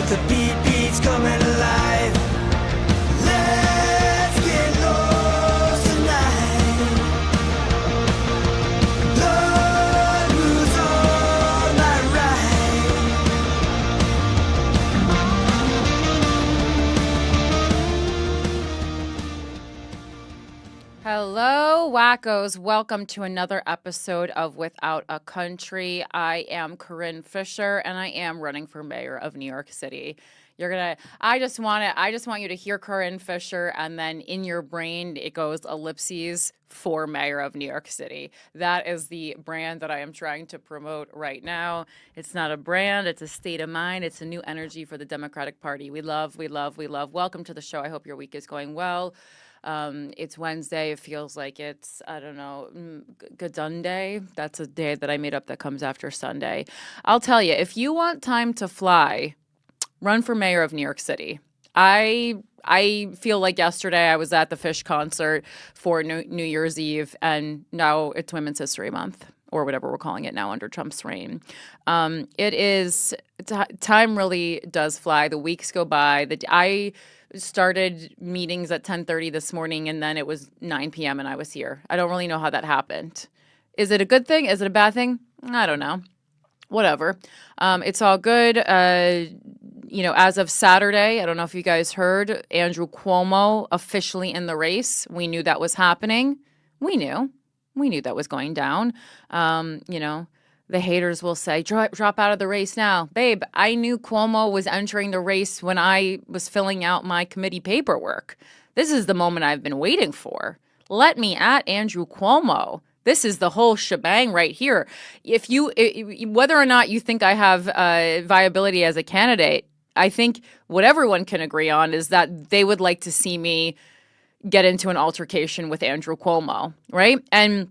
The beat beats coming alive. Let's get lost tonight. Lord, who's on my right? Hello, wackos. Welcome to another episode of Without a Country. I am Corinne Fisher, and I am running for mayor of New York City. I just want you to hear Corinne Fisher, and then in your brain it goes ellipses for mayor of New York City. That is the brand that I am trying to promote right now. It's not a brand, it's a state of mind. It's a new energy for the Democratic Party. We love. Welcome to the show. I hope your week is going well. It's Wednesday. It feels like it's, I don't know, Gadunday. That's a day that I made up that comes after Sunday. I'll tell you, if you want time to fly, run for mayor of New York City. I feel like yesterday I was at the Fish concert for New Year's Eve, and now it's Women's History Month, or whatever we're calling it now under Trump's reign. It is, time really does fly. The weeks go by. I started meetings at 10:30 this morning, and then it was 9 p.m. and I was here. I don't really know how that happened. Is it a good thing? Is it a bad thing? I don't know. Whatever. It's all good. As of Saturday, I don't know if you guys heard, Andrew Cuomo officially in the race. We knew that was happening. We knew that was going down. The haters will say, drop out of the race now. Babe, I knew Cuomo was entering the race when I was filling out my committee paperwork. This is the moment I've been waiting for. Let me at Andrew Cuomo. This is the whole shebang right here. Whether or not you think I have viability as a candidate, I think what everyone can agree on is that they would like to see me get into an altercation with Andrew Cuomo, right? And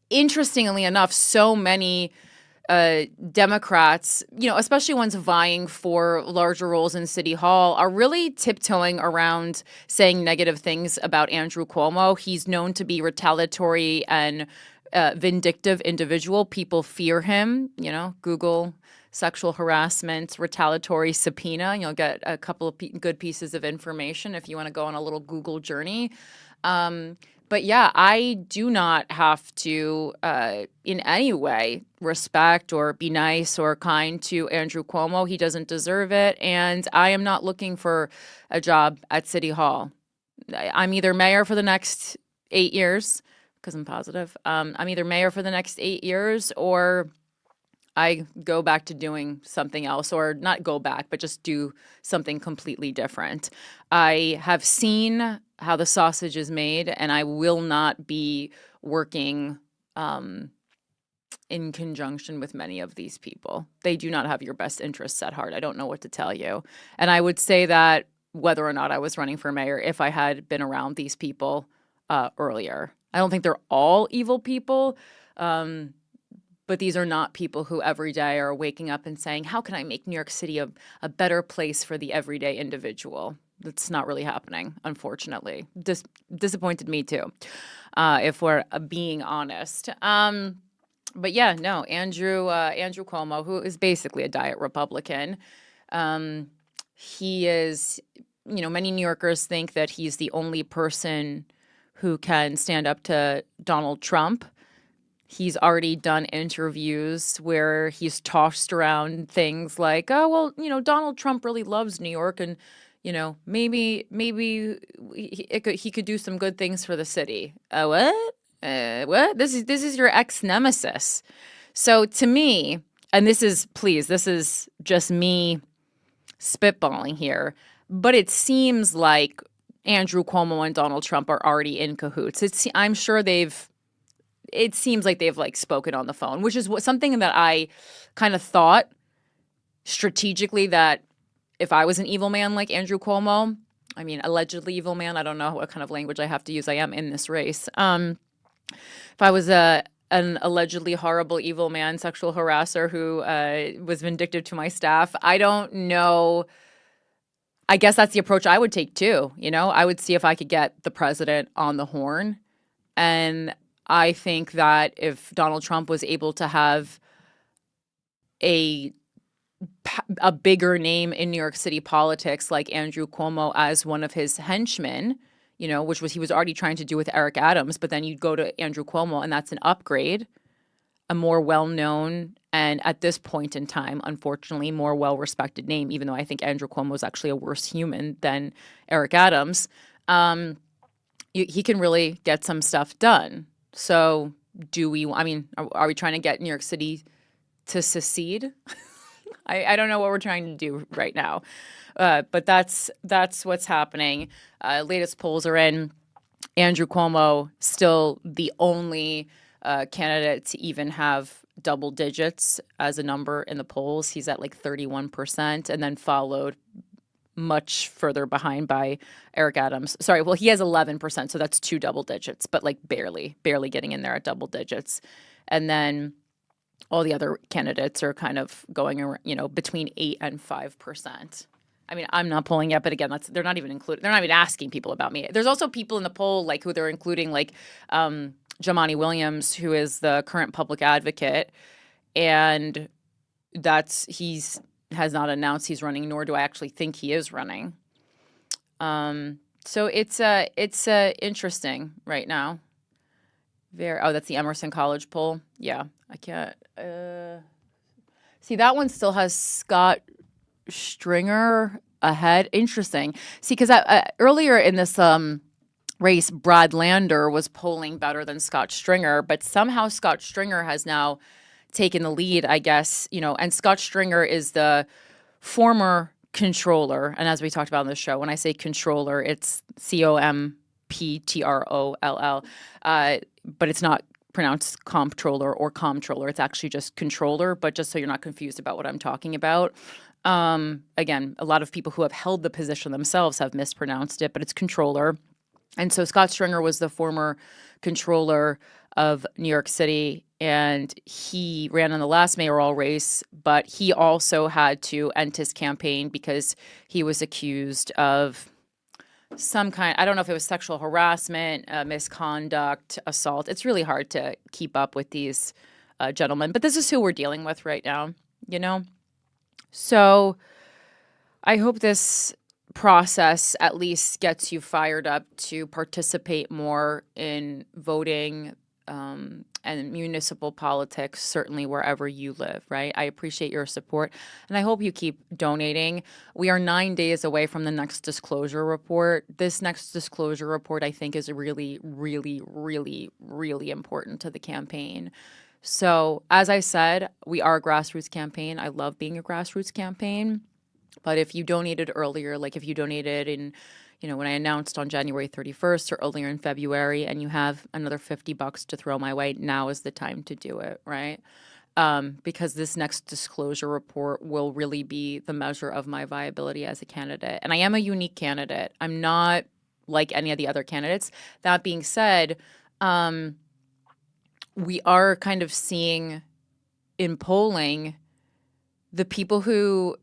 interestingly enough, so many Democrats, especially ones vying for larger roles in City Hall, are really tiptoeing around saying negative things about Andrew Cuomo. He's known to be retaliatory and vindictive individual. People fear him. Google sexual harassment, retaliatory subpoena. You'll get a couple of good pieces of information if you want to go on a little Google journey. But yeah, I do not have to in any way respect or be nice or kind to Andrew Cuomo. He doesn't deserve it. And I am not looking for a job at City Hall. I'm either mayor for the next 8 years, because I'm positive. I'm either mayor for the next 8 years, or I go back to doing something else, or not go back, but just do something completely different. I have seen how the sausage is made, and I will not be working in conjunction with many of these people. They do not have your best interests at heart. I don't know what to tell you. And I would say that whether or not I was running for mayor, if I had been around these people earlier. I don't think they're all evil people, but these are not people who every day are waking up and saying, how can I make New York City a better place for the everyday individual? That's not really happening, unfortunately. Disappointed me too, if we're being honest. But yeah, no, Andrew Cuomo, who is basically a diet Republican, he is, many New Yorkers think that he's the only person who can stand up to Donald Trump. He's already done interviews where he's tossed around things like, oh, well, Donald Trump really loves New York, and, maybe he could do some good things for the city. What? What? This is your ex-nemesis. So to me, and this is just me spitballing here, but it seems like Andrew Cuomo and Donald Trump are already in cahoots. I'm sure it seems like they've spoken on the phone, which is something that I kind of thought strategically, that if I was an evil man like Andrew Cuomo, I mean, allegedly evil man, I don't know what kind of language I have to use. I am in this race. If I was an allegedly horrible evil man, sexual harasser who was vindictive to my staff, I don't know. I guess that's the approach I would take too. I would see if I could get the president on the horn. And I think that if Donald Trump was able to have a a bigger name in New York City politics like Andrew Cuomo as one of his henchmen, which was he was already trying to do with Eric Adams, but then you'd go to Andrew Cuomo and that's an upgrade, a more well-known and at this point in time, unfortunately, more well-respected name, even though I think Andrew Cuomo is actually a worse human than Eric Adams. He can really get some stuff done. So are we trying to get New York City to secede? I don't know what we're trying to do right now, but that's what's happening. Latest polls are in. Andrew Cuomo still the only candidate to even have double digits as a number in the polls. He's at like 31%, and then followed much further behind by Eric Adams. Sorry, well, he has 11%, so that's 2 double digits, but like barely getting in there at double digits. And then all the other candidates are kind of going around, between 8 and 5%. I mean, I'm not polling yet, but again, they're not even included. They're not even asking people about me. There's also people in the poll like who they're including, like Jumaane Williams, who is the current public advocate, and has not announced he's running, nor do I actually think he is running. So it's interesting right now. That's the Emerson College poll. Yeah, I can't see that one still has Scott Stringer ahead. Interesting. See, because earlier in this race, Brad Lander was polling better than Scott Stringer, but somehow Scott Stringer has now taken the lead, I guess, and Scott Stringer is the former controller. And as we talked about on the show, when I say controller, it's COMPTROLL, but it's not pronounced comptroller or comptroller. It's actually just controller, but just so you're not confused about what I'm talking about. Again, a lot of people who have held the position themselves have mispronounced it, but it's controller. And so Scott Stringer was the former controller of New York City, and he ran in the last mayoral race, but he also had to end his campaign because he was accused of some kind, I don't know if it was sexual harassment, misconduct, assault. It's really hard to keep up with these gentlemen, but this is who we're dealing with right now, So I hope this process at least gets you fired up to participate more in voting and municipal politics, certainly wherever you live, right? I appreciate your support, and I hope you keep donating. We are 9 days away from the next disclosure report. This next disclosure report, I think, is really, really, really, really important to the campaign. So, as I said, we are a grassroots campaign. I love being a grassroots campaign. But if you donated earlier, like if you donated in, when I announced on January 31st or earlier in February, and you have another $50 to throw my way, now is the time to do it, right? Because this next disclosure report will really be the measure of my viability as a candidate. And I am a unique candidate. I'm not like any of the other candidates. That being said, we are kind of seeing in polling the people who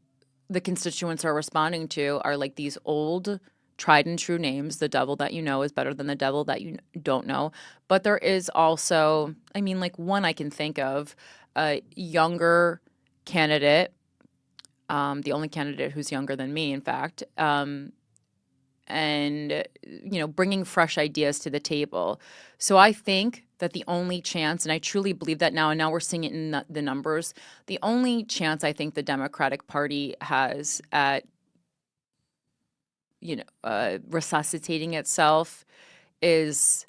the constituents are responding to are like these old, tried and true names. The devil that you know is better than the devil that you don't know. But there is also, one I can think of, a younger candidate, the only candidate who's younger than me, in fact, and bringing fresh ideas to the table. So I think that the only chance, and I truly believe that now, and now we're seeing it in the numbers, the only chance I think the Democratic Party has at resuscitating itself is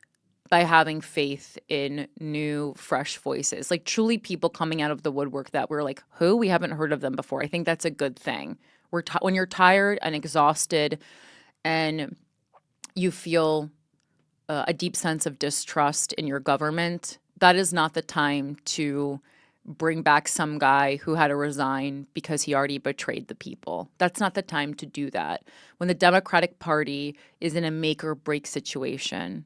by having faith in new, fresh voices, like truly people coming out of the woodwork that we're like, who? We haven't heard of them before. I think that's a good thing. When you're tired and exhausted and you feel a deep sense of distrust in your government, that is not the time to bring back some guy who had to resign because he already betrayed the people. That's not the time to do that. When the Democratic Party is in a make or break situation,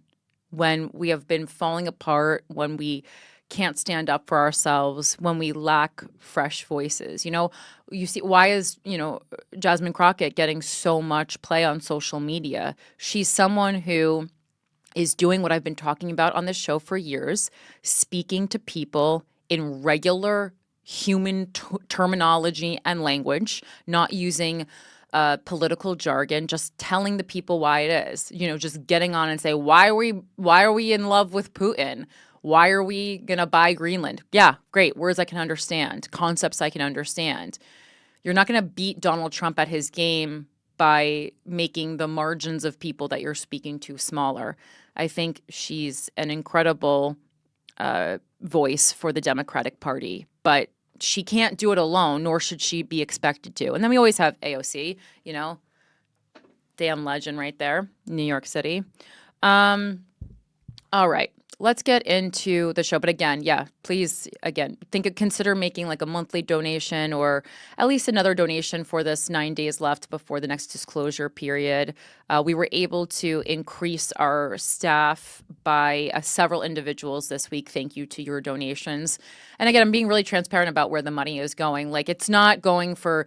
when we have been falling apart, when we can't stand up for ourselves, when we lack fresh voices. You see, why is, Jasmine Crockett getting so much play on social media? She's someone who is doing what I've been talking about on this show for years, speaking to people in regular human terminology and language, not using political jargon, just telling the people why it is, just getting on and say, why are we in love with Putin? Why are we going to buy Greenland? Yeah, great. Words I can understand, concepts I can understand. You're not going to beat Donald Trump at his game by making the margins of people that you're speaking to smaller. I think she's an incredible voice for the Democratic Party, but she can't do it alone, nor should she be expected to. And then we always have AOC, damn legend right there, New York City. All right. Let's get into the show. But again, please, consider making like a monthly donation or at least another donation for this 9 days left before the next disclosure period. We were able to increase our staff by several individuals this week. Thank you to your donations. And again, I'm being really transparent about where the money is going. Like, it's not going for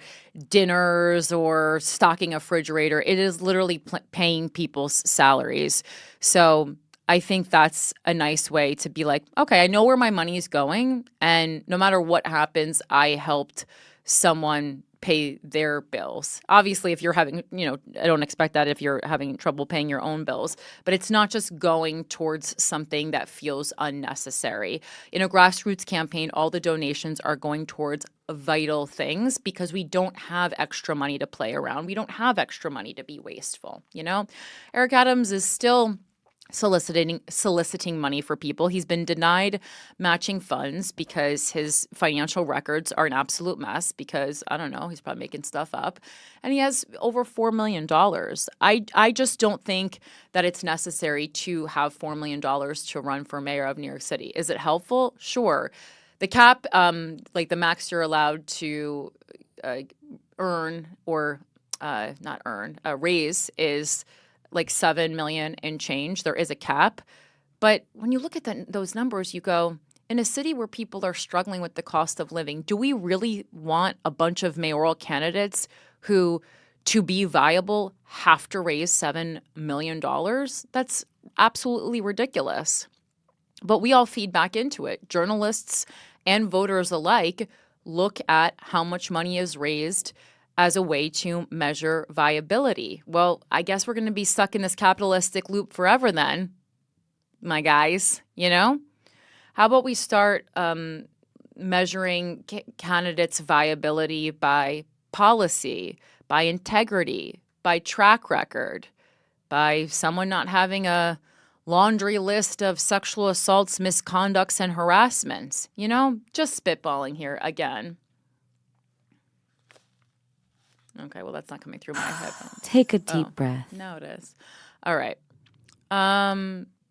dinners or stocking a refrigerator. It is literally paying people's salaries. So I think that's a nice way to be like, okay, I know where my money is going, and no matter what happens, I helped someone pay their bills. Obviously, if you're having, I don't expect that if you're having trouble paying your own bills, but it's not just going towards something that feels unnecessary. In a grassroots campaign, all the donations are going towards vital things because we don't have extra money to play around. We don't have extra money to be wasteful, Eric Adams is still soliciting money for people. He's been denied matching funds because his financial records are an absolute mess because, I don't know, he's probably making stuff up. And he has over $4 million. I just don't think that it's necessary to have $4 million to run for mayor of New York City. Is it helpful? Sure. The cap, like the max you're allowed to earn or not earn, raise is like 7 million and change. There is a cap. But when you look at those numbers, you go, in a city where people are struggling with the cost of living, do we really want a bunch of mayoral candidates who, to be viable, have to raise $7 million? That's absolutely ridiculous. But we all feed back into it. Journalists and voters alike look at how much money is raised as a way to measure viability. Well, I guess we're going to be stuck in this capitalistic loop forever then, my guys, How about we start measuring candidates' viability by policy, by integrity, by track record, by someone not having a laundry list of sexual assaults, misconducts, and harassments, Just spitballing here again. Okay, well, that's not coming through my headphones. Take a deep breath. No, it is. All right.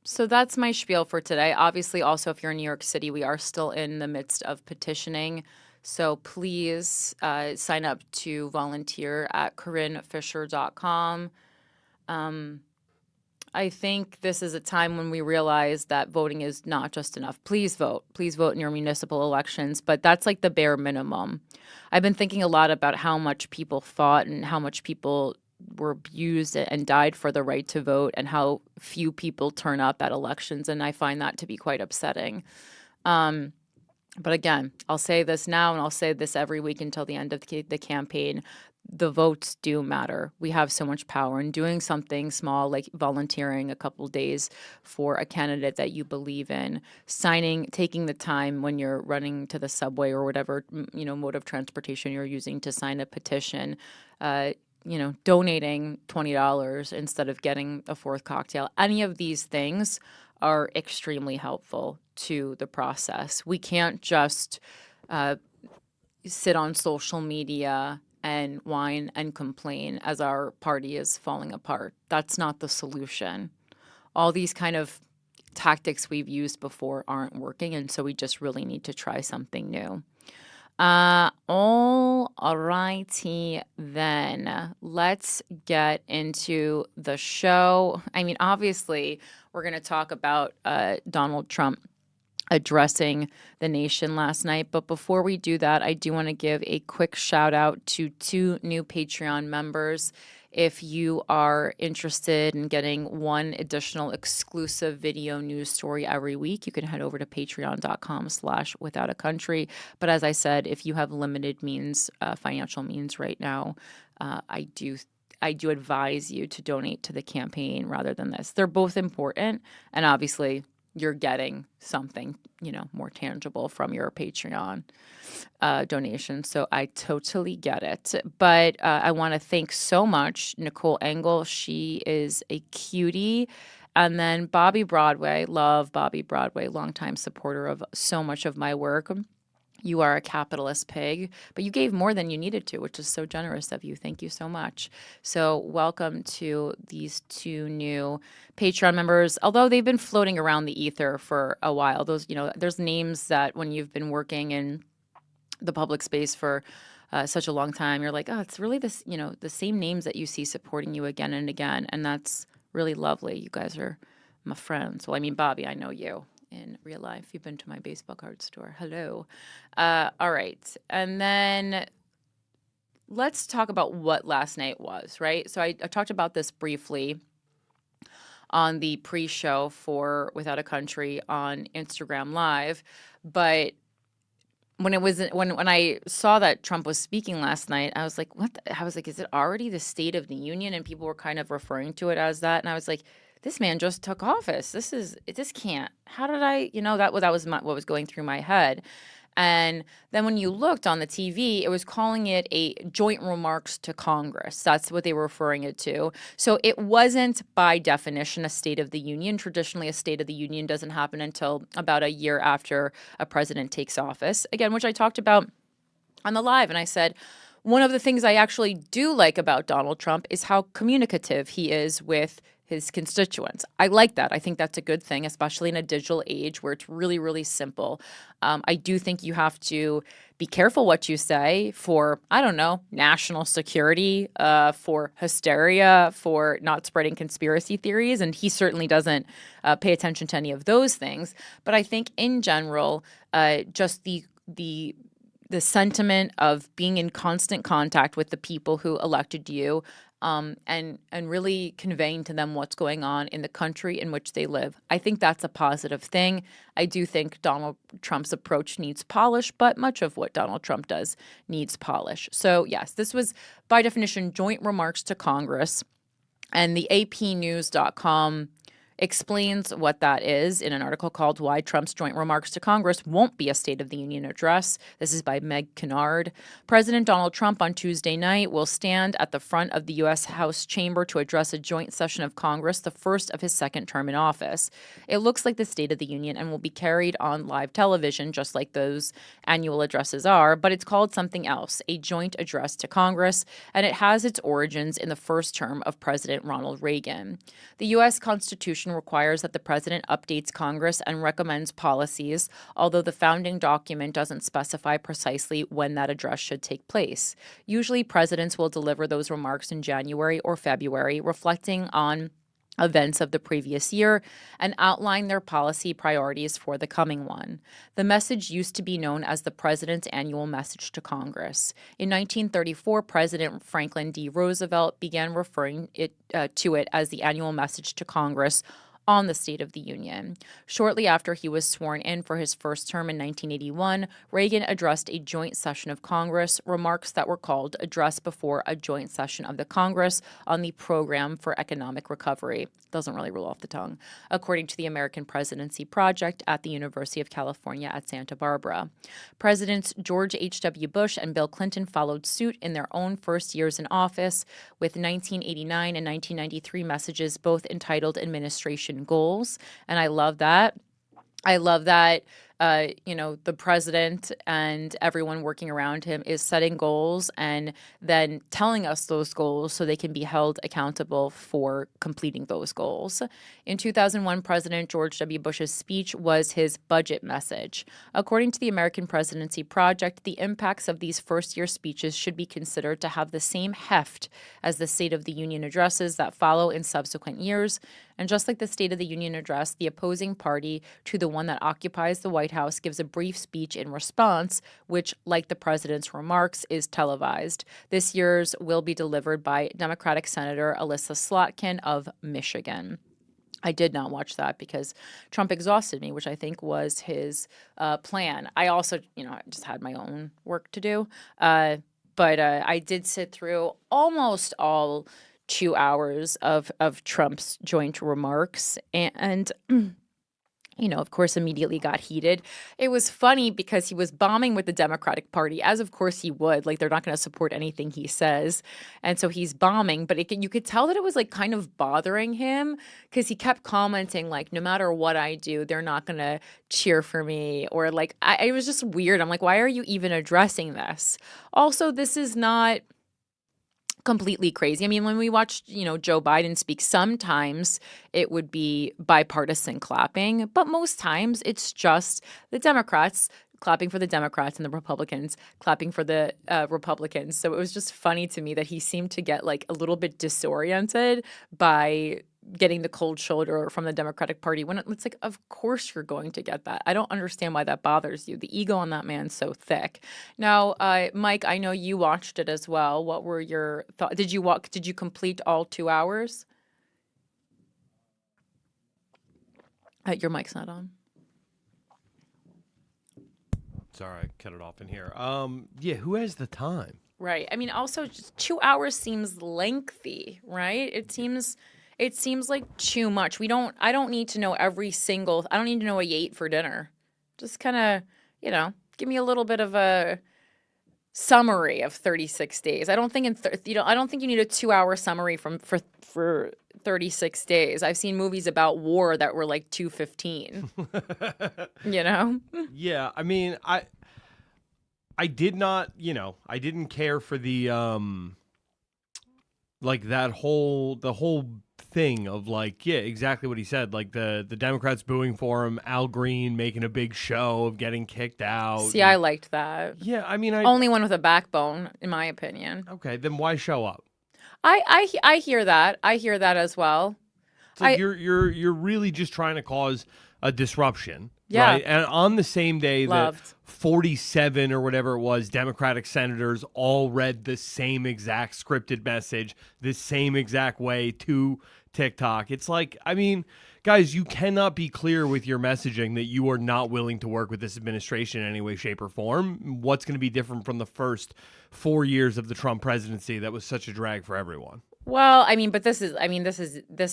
So that's my spiel for today. Obviously, also, if you're in New York City, we are still in the midst of petitioning. So please sign up to volunteer at CorinneFisher.com. I think this is a time when we realize that voting is not just enough. Please vote. Please vote in your municipal elections. But that's like the bare minimum. I've been thinking a lot about how much people fought and how much people were abused and died for the right to vote and how few people turn up at elections. And I find that to be quite upsetting. But again, I'll say this now and I'll say this every week until the end of the campaign. The votes do matter. We have so much power, and doing something small like volunteering a couple days for a candidate that you believe in, taking the time when you're running to the subway or whatever, mode of transportation you're using to sign a petition, donating $20 instead of getting a fourth cocktail. Any of these things are extremely helpful to the process. We can't just sit on social media and whine and complain as our party is falling apart. That's not the solution. All these kind of tactics we've used before aren't working, and so we just really need to try something new. All righty then. Let's get into the show. I mean, obviously, we're going to talk about Donald Trump addressing the nation last night. But before we do that, I do want to give a quick shout out to 2 new Patreon members. If you are interested in getting one additional exclusive video news story every week, you can head over to patreon.com/withoutacountry. But as I said, if you have limited means, financial means right now, I do advise you to donate to the campaign rather than this. They're both important, and obviously you're getting something, more tangible from your Patreon donation. So I totally get it. But I want to thank so much Nicole Engel. She is a cutie. And then Bobby Broadway, love Bobby Broadway, longtime supporter of so much of my work. You are a capitalist pig, but you gave more than you needed to, which is so generous of you. Thank you so much. So welcome to these two new Patreon members, although they've been floating around the ether for a while. Those, there's names that when you've been working in the public space for such a long time, you're like, oh, it's really this, the same names that you see supporting you again and again. And that's really lovely. You guys are my friends. Well, I mean, Bobby, I know you in real life. You've been to my baseball card store. Hello. All right. And then let's talk about what last night was, right? So I talked about this briefly on the pre-show for Without a Country on Instagram Live, but when I saw that Trump was speaking last night, I was like, I was like, is it already the State of the Union? And people were kind of referring to it as that. And I was like, this man just took office. This can't. How did I, that was what was going through my head. And then when you looked on the TV, it was calling it a joint remarks to Congress. That's what they were referring it to. So it wasn't by definition a State of the Union. Traditionally, a State of the Union doesn't happen until about a year after a president takes office. Again, which I talked about on the live. And I said, one of the things I actually do like about Donald Trump is how communicative he is with his constituents. I like that. I think that's a good thing, especially in a digital age where it's really, really simple. I do think you have to be careful what you say for, I don't know, national security, for hysteria, for not spreading conspiracy theories. And he certainly doesn't pay attention to any of those things. But I think in general, just the sentiment of being in constant contact with the people who elected you, and really conveying to them what's going on in the country in which they live. I think that's a positive thing. I do think Donald Trump's approach needs polish, but much of what Donald Trump does needs polish. So yes, this was by definition joint remarks to Congress, and the APnews.com explains what that is in an article called Why Trump's Joint Remarks to Congress Won't Be a State of the Union Address. This is by Meg Kennard. President Donald Trump on Tuesday night will stand at the front of the U.S. House chamber to address a joint session of Congress, the first of his second term in office. It looks like the State of the Union and will be carried on live television, just like those annual addresses are, but it's called something else, a joint address to Congress, and it has its origins in the first term of President Ronald Reagan. The U.S. Constitution requires that the president updates Congress and recommends policies, although the founding document doesn't specify precisely when that address should take place. Usually, presidents will deliver those remarks in January or February, reflecting on events of the previous year and outline their policy priorities for the coming one. The message used to be known as the President's Annual Message to Congress. In 1934, President Franklin D. Roosevelt began referring to it as the Annual Message to Congress on the State of the Union. Shortly after he was sworn in for his first term in 1981, Reagan addressed a joint session of Congress, remarks that were called Address Before a Joint Session of the Congress on the Program for Economic Recovery. Doesn't really roll off the tongue, according to the American Presidency Project at the University of California at Santa Barbara. Presidents George H.W. Bush and Bill Clinton followed suit in their own first years in office, with 1989 and 1993 messages both entitled Administration Goals. And I love that. The president and everyone working around him is setting goals and then telling us those goals so they can be held accountable for completing those goals. In 2001, President George W. Bush's speech was his budget message. According to the American Presidency Project, the impacts of these first-year speeches should be considered to have the same heft as the State of the Union addresses that follow in subsequent years. And just like the State of the Union address, the opposing party to the one that occupies the White White House gives a brief speech in response, which, like the president's remarks, is televised. This year's will be delivered by Democratic Senator Elissa Slotkin of Michigan. I did not watch that because Trump exhausted me, which I think was his plan. I also, just had my own work to do. But I did sit through almost all 2 hours of Trump's joint remarks. And of course, immediately got heated. It was funny because he was bombing with the Democratic Party, as of course he would. Like, they're not going to support anything he says. And so he's bombing. But you could tell that it was, like, kind of bothering him because he kept commenting, like, no matter what I do, they're not going to cheer for me. Or, like, it was just weird. I'm like, why are you even addressing this? Also, this is not completely crazy. I mean, when we watched, Joe Biden speak, sometimes it would be bipartisan clapping, but most times it's just the Democrats clapping for the Democrats and the Republicans clapping for the Republicans. So it was just funny to me that he seemed to get like a little bit disoriented by getting the cold shoulder from the Democratic Party when it's like, of course you're going to get that. I don't understand why that bothers you. The ego on that man's so thick. Now, Mike, I know you watched it as well. What were your thoughts? Did you complete all 2 hours? Your mic's not on. Sorry, I cut it off in here. Yeah, who has the time? Right. I mean, also just 2 hours seems lengthy, right? It seems like too much. I don't need to know I don't need to know what you ate for dinner. Just kind of, give me a little bit of a summary of 36 days. I don't think I don't think you need a 2-hour summary for 36 days. I've seen movies about war that were like 215. Yeah, I mean, I did not, I didn't care for the like the whole thing of like, yeah, exactly what he said. Like the Democrats booing for him, Al Green making a big show of getting kicked out. See, I liked that. Yeah, I mean, only one with a backbone, in my opinion. Okay, then why show up? I hear that. I hear that as well. It's like you're really just trying to cause a disruption. Yeah. Right? And on the same day Loved. that 47 or whatever it was, Democratic senators all read the same exact scripted message, the same exact way to TikTok. It's like, I mean, guys, you cannot be clear with your messaging that you are not willing to work with this administration in any way, shape, or form. What's going to be different from the first 4 years of the Trump presidency that was such a drag for everyone? Well, I mean, but this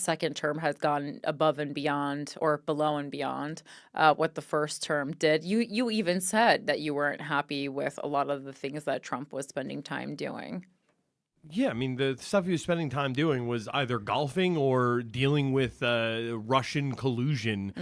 second term has gone above and beyond, or below and beyond, what the first term did. You even said that you weren't happy with a lot of the things that Trump was spending time doing. Yeah, I mean, the stuff he was spending time doing was either golfing or dealing with Russian collusion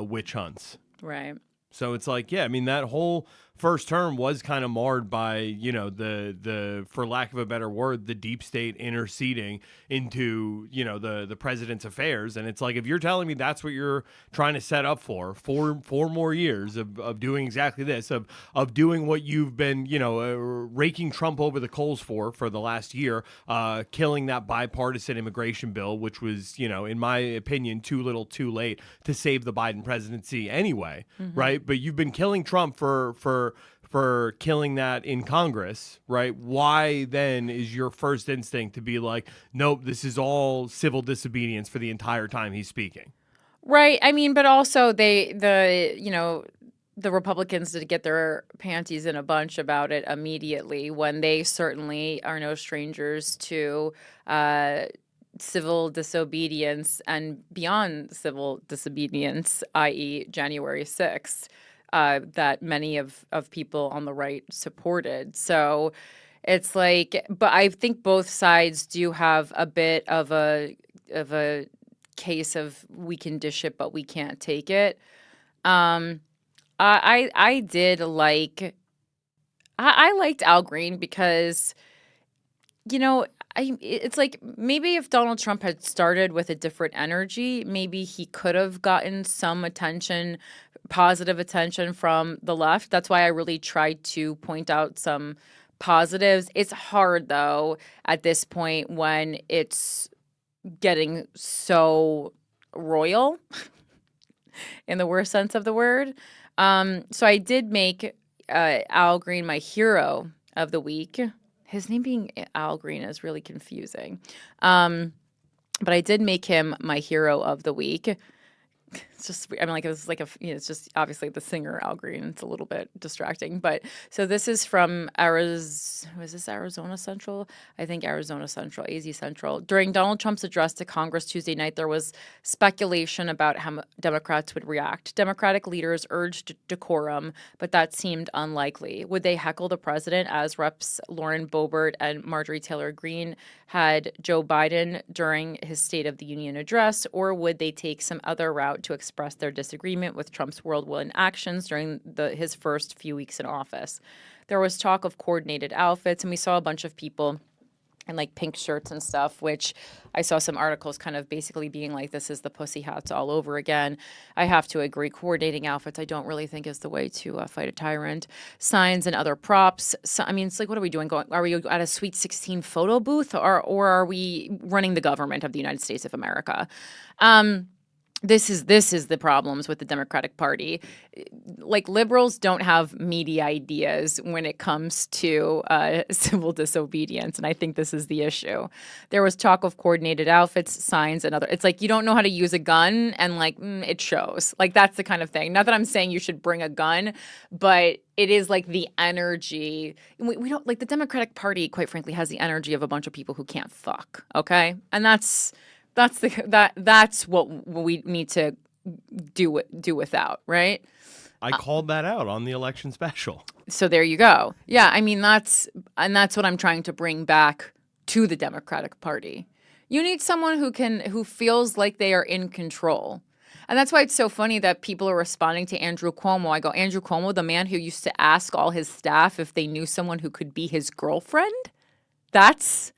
witch hunts. Right. So it's like, yeah, I mean, that whole first term was kind of marred by, the for lack of a better word, the deep state interceding into, the president's affairs. And it's like, if you're telling me that's what you're trying to set up for 4 more years of doing exactly this, of doing what you've been, raking Trump over the coals for the last year, killing that bipartisan immigration bill, which was, in my opinion, too little too late to save the Biden presidency anyway. Right. But you've been killing Trump for killing that in Congress, right? Why then is your first instinct to be like, nope, this is all civil disobedience for the entire time he's speaking? Right. I mean, but also the Republicans did get their panties in a bunch about it immediately, when they certainly are no strangers to civil disobedience and beyond civil disobedience, i.e. January 6th. That many of people on the right supported. So it's like, but I think both sides do have a bit of a case of we can dish it, but we can't take it. I did like, I liked Al Green because, it's like maybe if Donald Trump had started with a different energy, maybe he could have gotten some attention, positive attention from the left. That's why I really tried to point out some positives. It's hard, though, at this point when it's getting so royal in the worst sense of the word. So I did make Al Green my hero of the week. His name being Al Green is really confusing. But I did make him my hero of the week. It's just, I mean, like, it was like it's just obviously the singer Al Green. It's a little bit distracting. But so this is from Arizona Central? I think Arizona Central, AZ Central. During Donald Trump's address to Congress Tuesday night, there was speculation about how Democrats would react. Democratic leaders urged decorum, but that seemed unlikely. Would they heckle the president, as Reps Lauren Boebert and Marjorie Taylor Greene had Joe Biden during his State of the Union address, or would they take some other route to express their disagreement with Trump's whirlwind actions during his first few weeks in office? There was talk of coordinated outfits, and we saw a bunch of people in like pink shirts and stuff, which I saw some articles kind of basically being like, this is the pussy hats all over again. I have to agree. Coordinating outfits, I don't really think is the way to fight a tyrant. Signs and other props. So, I mean, it's like, what are we doing? Are we at a Sweet 16 photo booth, or are we running the government of the United States of America? This is the problems with the Democratic Party. Like, liberals don't have meaty ideas when it comes to civil disobedience, and I think this is the issue. There was talk of coordinated outfits, signs, and other. It's like you don't know how to use a gun, and like it shows. Like, that's the kind of thing. Not that I'm saying you should bring a gun, but it is like the energy. We don't like the Democratic Party. Quite frankly, has the energy of a bunch of people who can't fuck. Okay, and that's what we need to do without, right? I called that out on the election special. So there you go. Yeah, I mean that's what I'm trying to bring back to the Democratic Party. You need someone who feels like they are in control. And that's why it's so funny that people are responding to Andrew Cuomo. I go, Andrew Cuomo, the man who used to ask all his staff if they knew someone who could be his girlfriend? That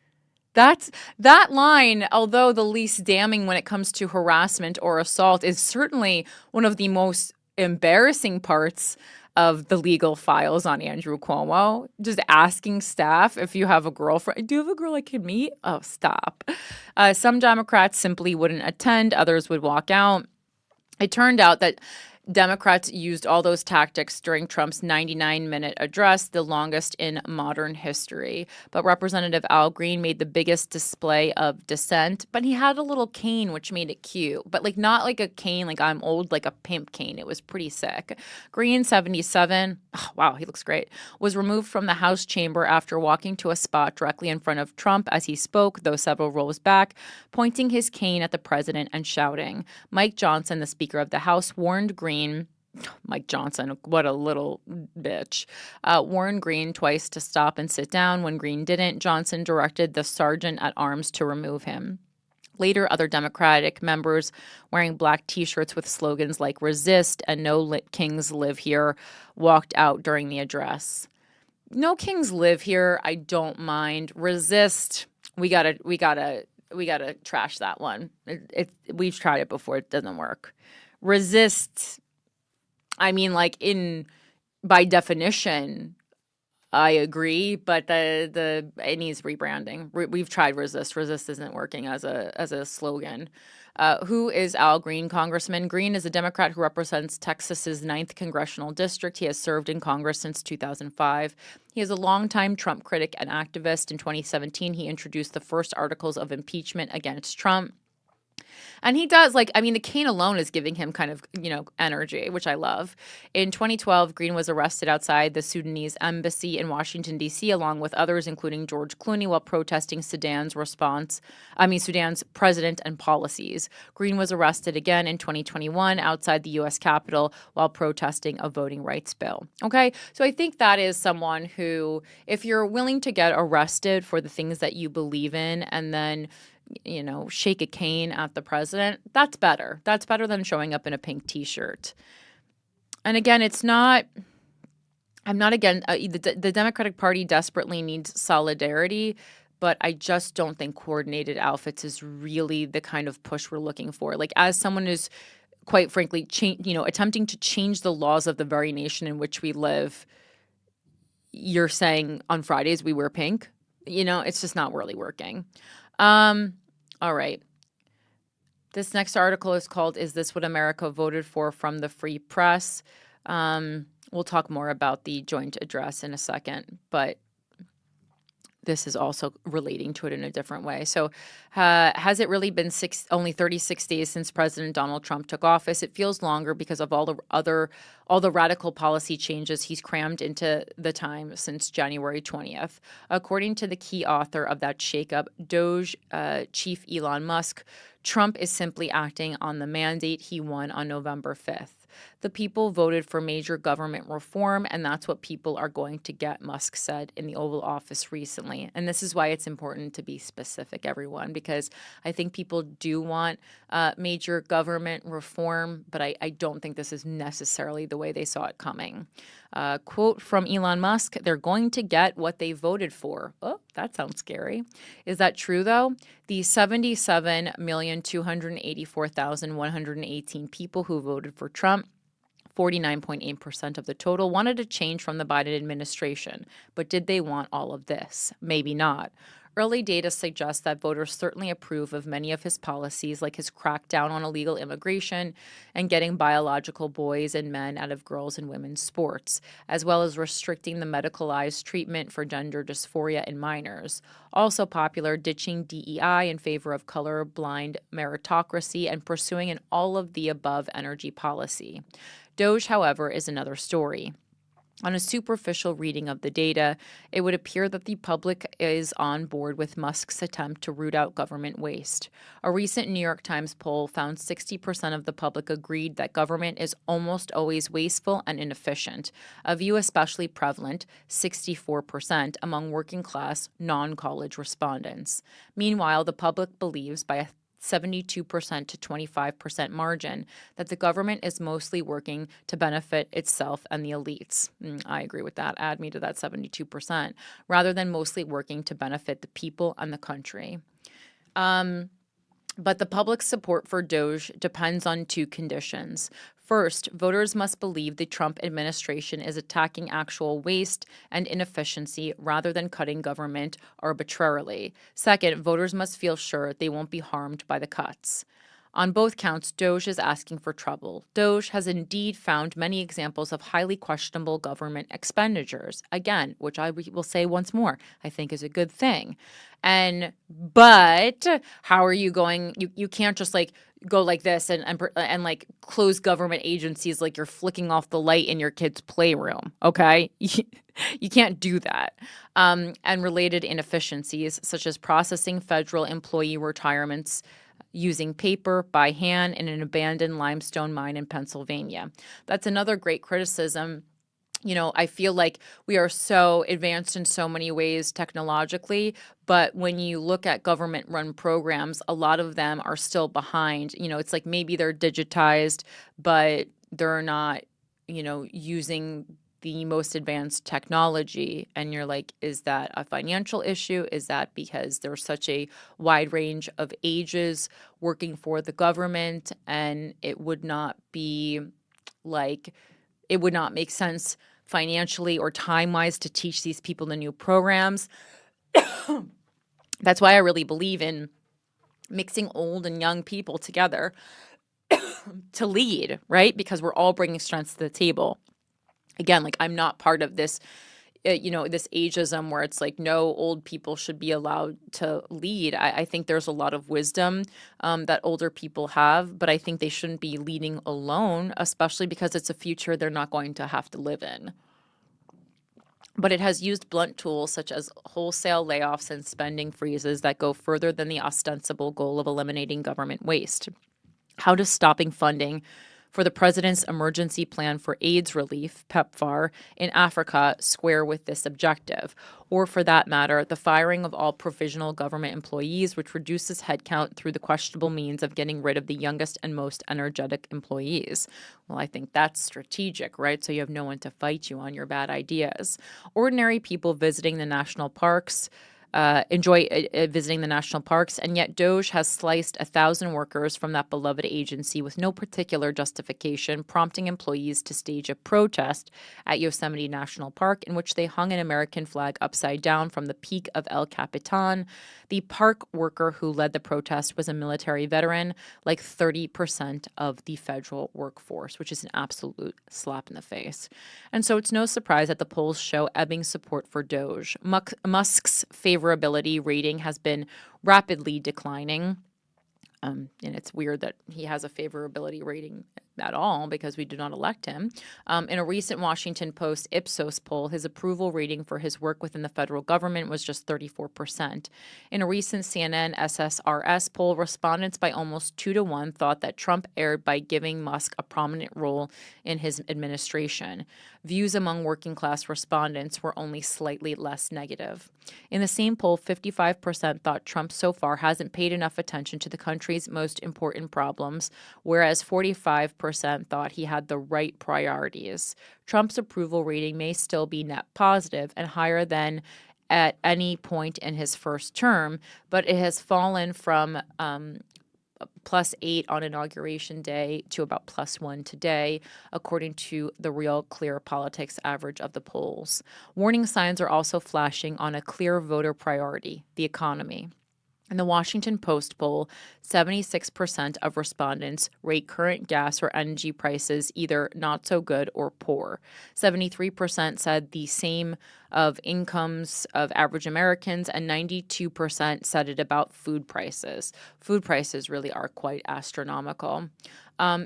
line, although the least damning when it comes to harassment or assault, is certainly one of the most embarrassing parts of the legal files on Andrew Cuomo. Just asking staff if you have a girlfriend. Do you have a girl I can meet? Oh, stop. Some Democrats simply wouldn't attend. Others would walk out. It turned out that Democrats used all those tactics during Trump's 99-minute address, the longest in modern history. But Representative Al Green made the biggest display of dissent, but he had a little cane, which made it cute. But like not like a cane, like I'm old, like a pimp cane. It was pretty sick. Green, 77, oh, wow, he looks great, was removed from the House chamber after walking to a spot directly in front of Trump as he spoke, though several rows back, pointing his cane at the president and shouting. Mike Johnson, the Speaker of the House, warned Green. Mike Johnson, what a little bitch, warned Green twice to stop and sit down. When Green didn't, Johnson directed the sergeant at arms to remove him. Later, other Democratic members wearing black T-shirts with slogans like "Resist" and "No Kings Live Here" walked out during the address. No kings live here. I don't mind. Resist. We gotta trash that one. We've tried it before. It doesn't work. Resist. I mean, like by definition, I agree, but it needs rebranding. We've tried resist. Resist isn't working as a slogan. Who is Al Green, Congressman? Green is a Democrat who represents Texas's 9th congressional district. He has served in Congress since 2005. He is a longtime Trump critic and activist. In 2017, he introduced the first articles of impeachment against Trump. And he does, like, I mean, the cane alone is giving him kind of, energy, which I love. In 2012, Green was arrested outside the Sudanese embassy in Washington, D.C., along with others, including George Clooney, while protesting Sudan's president and policies. Green was arrested again in 2021 outside the U.S. Capitol while protesting a voting rights bill. Okay, so I think that is someone who, if you're willing to get arrested for the things that you believe in and then shake a cane at the president, that's better. That's better than showing up in a pink T-shirt. And again, I'm not again, the Democratic Party desperately needs solidarity, but I just don't think coordinated outfits is really the kind of push we're looking for. Like, as someone who's, quite frankly, attempting to change the laws of the very nation in which we live, you're saying on Fridays we wear pink? It's just not really working. All right. This next article is called "Is This What America Voted For?" from the Free Press. We'll talk more about the joint address in a second, but this is also relating to it in a different way. So, has it really been only 36 days since President Donald Trump took office? It feels longer because of all the radical policy changes he's crammed into the time since January 20th. According to the key author of that shakeup, Doge chief Elon Musk, Trump is simply acting on the mandate he won on November 5th. The people voted for major government reform, and that's what people are going to get, Musk said in the Oval Office recently. And this is why it's important to be specific, everyone, because I think people do want major government reform, but I don't think this is necessarily the way they saw it coming. Quote from Elon Musk, they're going to get what they voted for. Oh, that sounds scary. Is that true, though? The 77,284,118 people who voted for Trump, 49.8% of the total, wanted a change from the Biden administration. But did they want all of this? Maybe not. Early data suggests that voters certainly approve of many of his policies, like his crackdown on illegal immigration and getting biological boys and men out of girls' and women's sports, as well as restricting the medicalized treatment for gender dysphoria in minors. Also popular, ditching DEI in favor of colorblind meritocracy and pursuing an all-of-the-above energy policy. Doge, however, is another story. On a superficial reading of the data, it would appear that the public is on board with Musk's attempt to root out government waste. A recent New York Times poll found 60% of the public agreed that government is almost always wasteful and inefficient, a view especially prevalent, 64%, among working-class, non-college respondents. Meanwhile, the public believes by a 72% to 25% margin that the government is mostly working to benefit itself and the elites. I agree with that. Add me to that 72%, rather than mostly working to benefit the people and the country. But the public's support for Doge depends on two conditions. First, voters must believe the Trump administration is attacking actual waste and inefficiency rather than cutting government arbitrarily. Second, voters must feel sure they won't be harmed by the cuts. On both counts, Doge is asking for trouble. Doge has indeed found many examples of highly questionable government expenditures, again, which I will say once more, I think is a good thing. But how are you going? You can't just like go like this and like close government agencies like you're flicking off the light in your kid's playroom. Okay, you can't do that. And related inefficiencies such as processing federal employee retirements using paper by hand in an abandoned limestone mine in Pennsylvania. That's another great criticism. You know, I feel like we are so advanced in so many ways technologically, but when you look at government-run programs, a lot of them are still behind. You know, it's like maybe they're digitized, but they're not, using the most advanced technology. And you're like, is that a financial issue? Is that because there's such a wide range of ages working for the government and it would not make sense financially or time-wise to teach these people the new programs? That's why I really believe in mixing old and young people together to lead, right? Because we're all bringing strengths to the table. Again, like I'm not part of this, this ageism where it's like no old people should be allowed to lead. I think there's a lot of wisdom that older people have, but I think they shouldn't be leading alone, especially because it's a future they're not going to have to live in. But it has used blunt tools such as wholesale layoffs and spending freezes that go further than the ostensible goal of eliminating government waste. How does stopping funding for the president's emergency plan for AIDS relief, PEPFAR, in Africa square with this objective? Or for that matter, the firing of all provisional government employees, which reduces headcount through the questionable means of getting rid of the youngest and most energetic employees? Well, I think that's strategic, right? So you have no one to fight you on your bad ideas. Ordinary people visiting the national parks, enjoy visiting the national parks, and yet Doge has sliced 1,000 workers from that beloved agency with no particular justification, prompting employees to stage a protest at Yosemite National Park in which they hung an American flag upside down from the peak of El Capitan. The park worker who led the protest was a military veteran, like 30% of the federal workforce, which is an absolute slap in the face. And so it's no surprise that the polls show ebbing support for Doge. Musk's favorability rating has been rapidly declining. And it's weird that he has a favorability rating at all because we did not elect him. In a recent Washington Post Ipsos poll, his approval rating for his work within the federal government was just 34%. In a recent CNN SSRS poll, respondents by almost 2-to-1 thought that Trump erred by giving Musk a prominent role in his administration. Views among working class respondents were only slightly less negative. In the same poll, 55% thought Trump so far hasn't paid enough attention to the country's most important problems, whereas 45% thought he had the right priorities. Trump's approval rating may still be net positive and higher than at any point in his first term, but it has fallen from +8 on Inauguration Day to about +1 today, according to the Real Clear Politics average of the polls. Warning signs are also flashing on a clear voter priority, the economy. In the Washington Post poll, 76% of respondents rate current gas or energy prices either not so good or poor. 73% said the same of incomes of average Americans, and 92% said it about food prices. Food prices really are quite astronomical.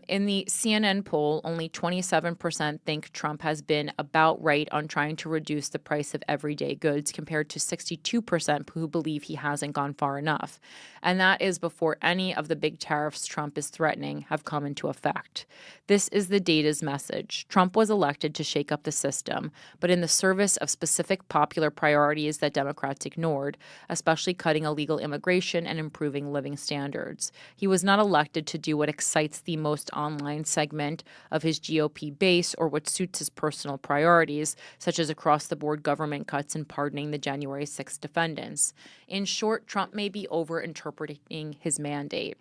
In the CNN poll, only 27% think Trump has been about right on trying to reduce the price of everyday goods, compared to 62% who believe he hasn't gone far enough. And that is before any of the big tariffs Trump is threatening have come into effect. This is the data's message. Trump was elected to shake up the system, but in the service of specific popular priorities that Democrats ignored, especially cutting illegal immigration and improving living standards. He was not elected to do what excites the most online segment of his GOP base or what suits his personal priorities, such as across-the-board government cuts and pardoning the January 6th defendants. In short, Trump may be overinterpreting his mandate,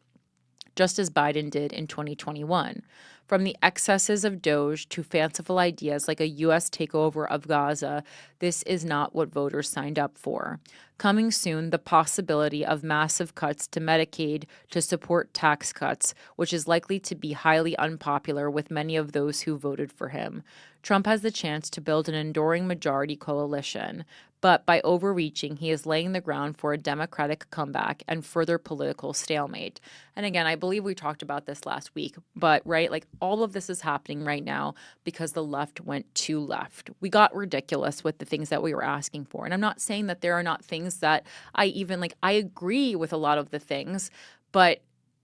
just as Biden did in 2021. From the excesses of Doge to fanciful ideas like a U.S. takeover of Gaza, this is not what voters signed up for. Coming soon, the possibility of massive cuts to Medicaid to support tax cuts, which is likely to be highly unpopular with many of those who voted for him. Trump has the chance to build an enduring majority coalition, but by overreaching, he is laying the ground for a Democratic comeback and further political stalemate. And again, I believe we talked about this last week, but right, like all of this is happening right now because the left went too left. We got ridiculous with the things that we were asking for. And I'm not saying that there are not things that I agree with a lot of the things, but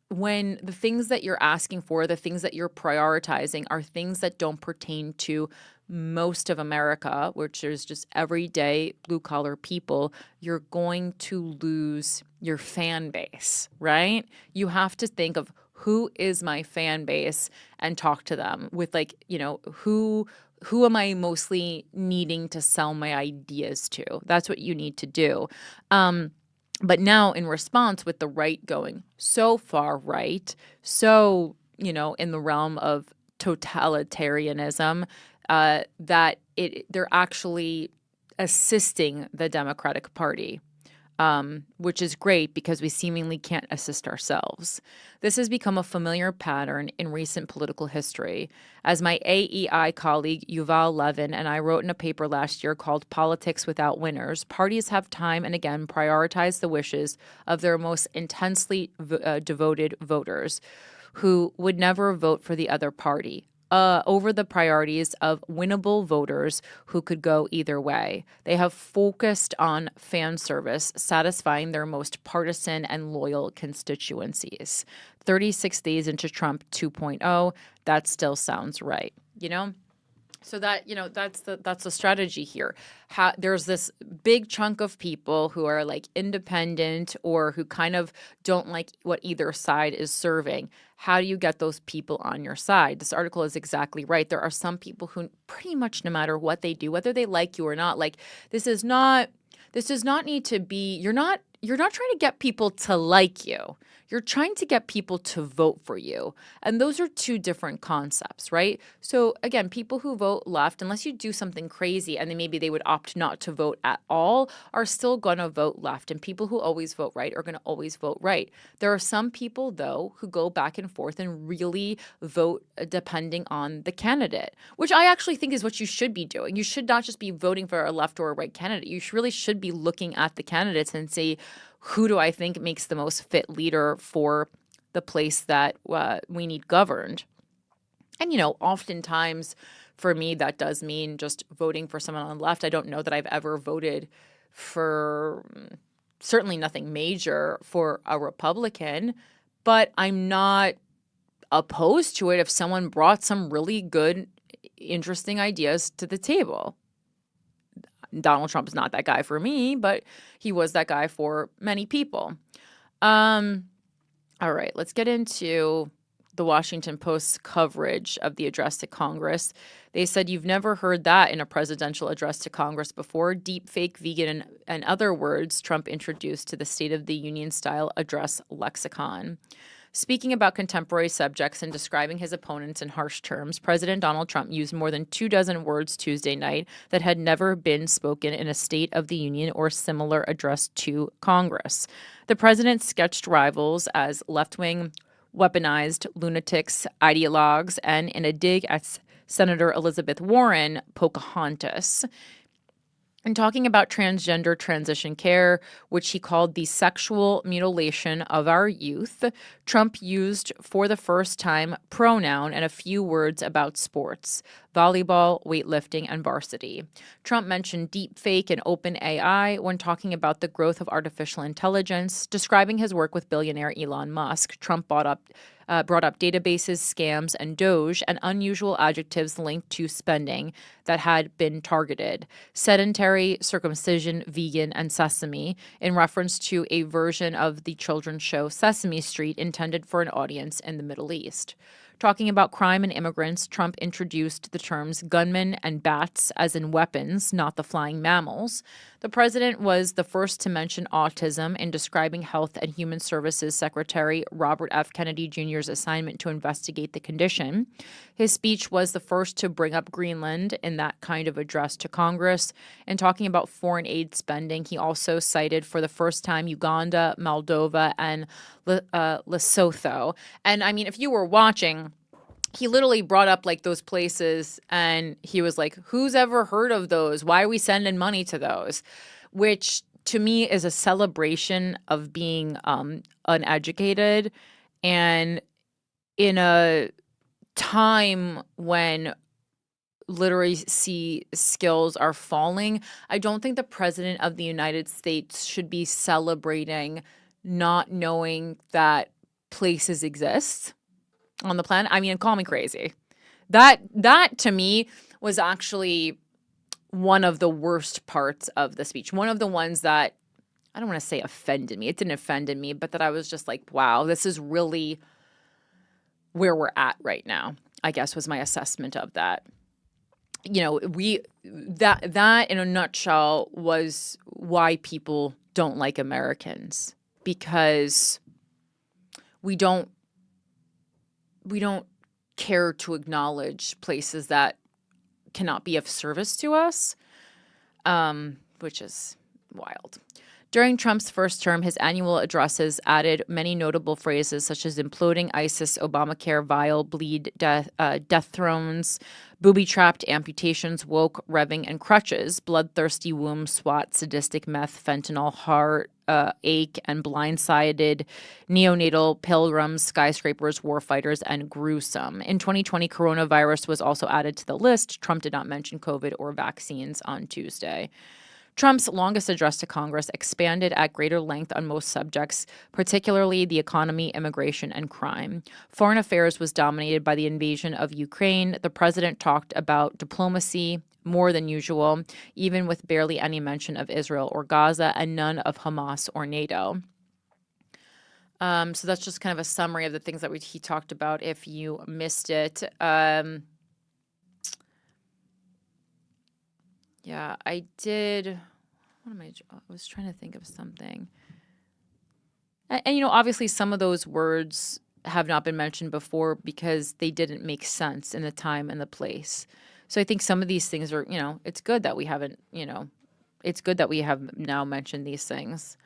when the things that you're asking for, the things that you're prioritizing are things that don't pertain to most of America, which is just everyday blue-collar people, you're going to lose your fan base, right? You have to think of who is my fan base and talk to them with who am I mostly needing to sell my ideas to? That's what you need to do. But now in response, with the right going so far right, so, in the realm of totalitarianism, that they're actually assisting the Democratic Party, which is great because we seemingly can't assist ourselves. This has become a familiar pattern in recent political history. As my AEI colleague Yuval Levin and I wrote in a paper last year called Politics Without Winners, parties have time and again prioritized the wishes of their most intensely devoted voters who would never vote for the other party, over the priorities of winnable voters who could go either way. They have focused on fan service, satisfying their most partisan and loyal constituencies. 36 days into Trump 2.0, that still sounds right, So that, that's the strategy here. There's this big chunk of people who are like independent or who kind of don't like what either side is serving. How do you get those people on your side? This article is exactly right. There are some people who pretty much no matter what they do, whether they like you or not, like this is not This does not need to be, you're not trying to get people to like you. You're trying to get people to vote for you. And those are two different concepts, right? So again, people who vote left, unless you do something crazy and then maybe they would opt not to vote at all, are still going to vote left. And people who always vote right are going to always vote right. There are some people, though, who go back and forth and really vote depending on the candidate, which I actually think is what you should be doing. You should not just be voting for a left or a right candidate. You really should be looking at the candidates and say, who do I think makes the most fit leader for the place that we need governed? And, oftentimes for me, that does mean just voting for someone on the left. I don't know that I've ever voted for certainly nothing major for a Republican, but I'm not opposed to it if someone brought some really good, interesting ideas to the table. Donald Trump is not that guy for me, but he was that guy for many people. All right, let's get into the Washington Post's coverage of the address to Congress. They said, you've never heard that in a presidential address to Congress before. Deepfake, vegan, and other words Trump introduced to the State of the Union style address lexicon. Speaking about contemporary subjects and describing his opponents in harsh terms, President Donald Trump used more than 24 words Tuesday night that had never been spoken in a State of the Union or similar address to Congress. The president sketched rivals as left-wing, weaponized lunatics, ideologues, and in a dig at Senator Elizabeth Warren, Pocahontas. And talking about transgender transition care, which he called the sexual mutilation of our youth, Trump used for the first time pronoun and a few words about sports, volleyball, weightlifting, and varsity. Trump mentioned deepfake and open AI when talking about the growth of artificial intelligence. Describing his work with billionaire Elon Musk, Trump brought up databases, scams, and Doge, and unusual adjectives linked to spending that had been targeted. Sedentary, circumcision, vegan, and sesame, in reference to a version of the children's show Sesame Street intended for an audience in the Middle East. Talking about crime and immigrants, Trump introduced the terms gunmen and bats, as in weapons, not the flying mammals. The president was the first to mention autism in describing Health and Human Services Secretary Robert F. Kennedy Jr.'s assignment to investigate the condition. His speech was the first to bring up Greenland in that kind of address to Congress. And talking about foreign aid spending, he also cited for the first time Uganda, Moldova, and Lesotho. And I mean, if you were watching, he literally brought up like those places and he was like, who's ever heard of those? Why are we sending money to those? Which to me is a celebration of being uneducated. And in a time when literacy skills are falling, I don't think the president of the United States should be celebrating not knowing that places exist on the planet. I mean, call me crazy. That to me was actually one of the worst parts of the speech. One of the ones that, I don't want to say offended me. It didn't offend me, but that I was just like, wow, this is really where we're at right now, I guess was my assessment of that. That in a nutshell was why people don't like Americans, because we don't care to acknowledge places that cannot be of service to us, which is wild. During Trump's first term, his annual addresses added many notable phrases such as imploding ISIS, Obamacare, vile, bleed, death thrones, booby-trapped, amputations, woke, revving, and crutches, bloodthirsty womb, SWAT, sadistic meth, fentanyl, heart, ache, and blindsided, neonatal, pilgrims, skyscrapers, warfighters, and gruesome. In 2020, coronavirus was also added to the list. Trump did not mention COVID or vaccines on Tuesday. Trump's longest address to Congress expanded at greater length on most subjects, particularly the economy, immigration, and crime. Foreign affairs was dominated by the invasion of Ukraine. The president talked about diplomacy more than usual, even with barely any mention of Israel or Gaza, and none of Hamas or NATO. So that's just kind of a summary of the things that he talked about if you missed it. Yeah, I did. I was trying to think of something. And obviously some of those words have not been mentioned before because they didn't make sense in the time and the place. So I think some of these things are, it's good that we haven't, it's good that we have now mentioned these things.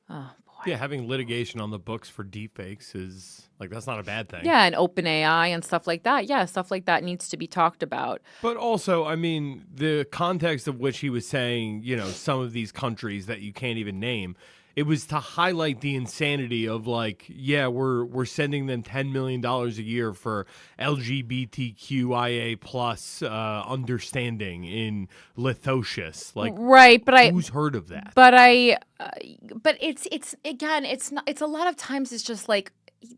Oh, boy. Yeah, having litigation on the books for deepfakes is that's not a bad thing. Yeah, and OpenAI and stuff like that. Yeah, stuff like that needs to be talked about. But also, I mean, the context of which he was saying, some of these countries that you can't even name, it was to highlight the insanity of we're sending them $10 million a year for LGBTQIA plus understanding in Lethocious. Right, but who's heard of that? But but it's again, it's not. It's a lot of times it's just like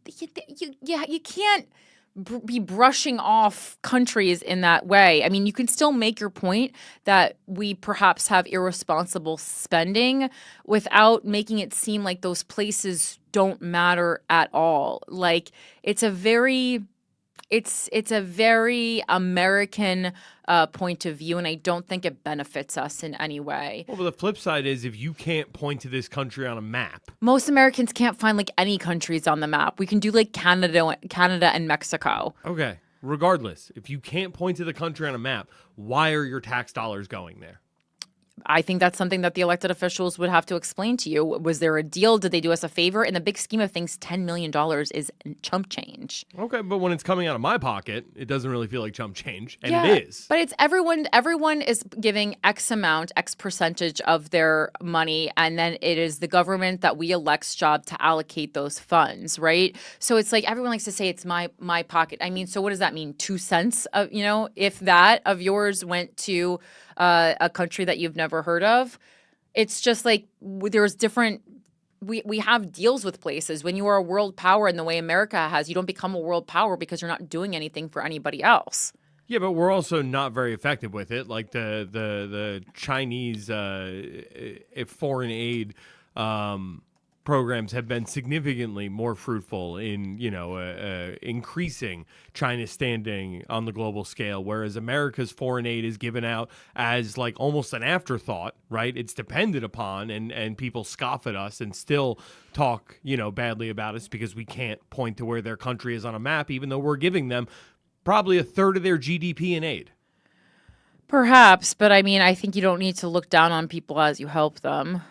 you can't be brushing off countries in that way. I mean, you can still make your point that we perhaps have irresponsible spending without making it seem like those places don't matter at all. Like it's a very American point of view, and I don't think it benefits us in any way. Well, but the flip side is if you can't point to this country on a map. Most Americans can't find any countries on the map. We can do Canada and Mexico. Okay. Regardless, if you can't point to the country on a map, why are your tax dollars going there? I think that's something that the elected officials would have to explain to you. Was there a deal? Did they do us a favor? In the big scheme of things, $10 million is chump change. Okay, but when it's coming out of my pocket, it doesn't really feel like chump change, and it is. But it's everyone is giving X percentage of their money, and then it is the government that we elect's job to allocate those funds, right? So it's like everyone likes to say it's my pocket. I mean, so what does that mean? 2 cents of, if that of yours went to a country that you've never heard of. It's just like there's different. We have deals with places. When you are a world power in the way America has, you don't become a world power because you're not doing anything for anybody else. Yeah, but we're also not very effective with it. Like the Chinese foreign aid programs have been significantly more fruitful in, increasing China's standing on the global scale, whereas America's foreign aid is given out as almost an afterthought, right? It's depended upon, and people scoff at us and still talk, badly about us because we can't point to where their country is on a map, even though we're giving them probably a third of their GDP in aid. Perhaps, but I mean, I think you don't need to look down on people as you help them.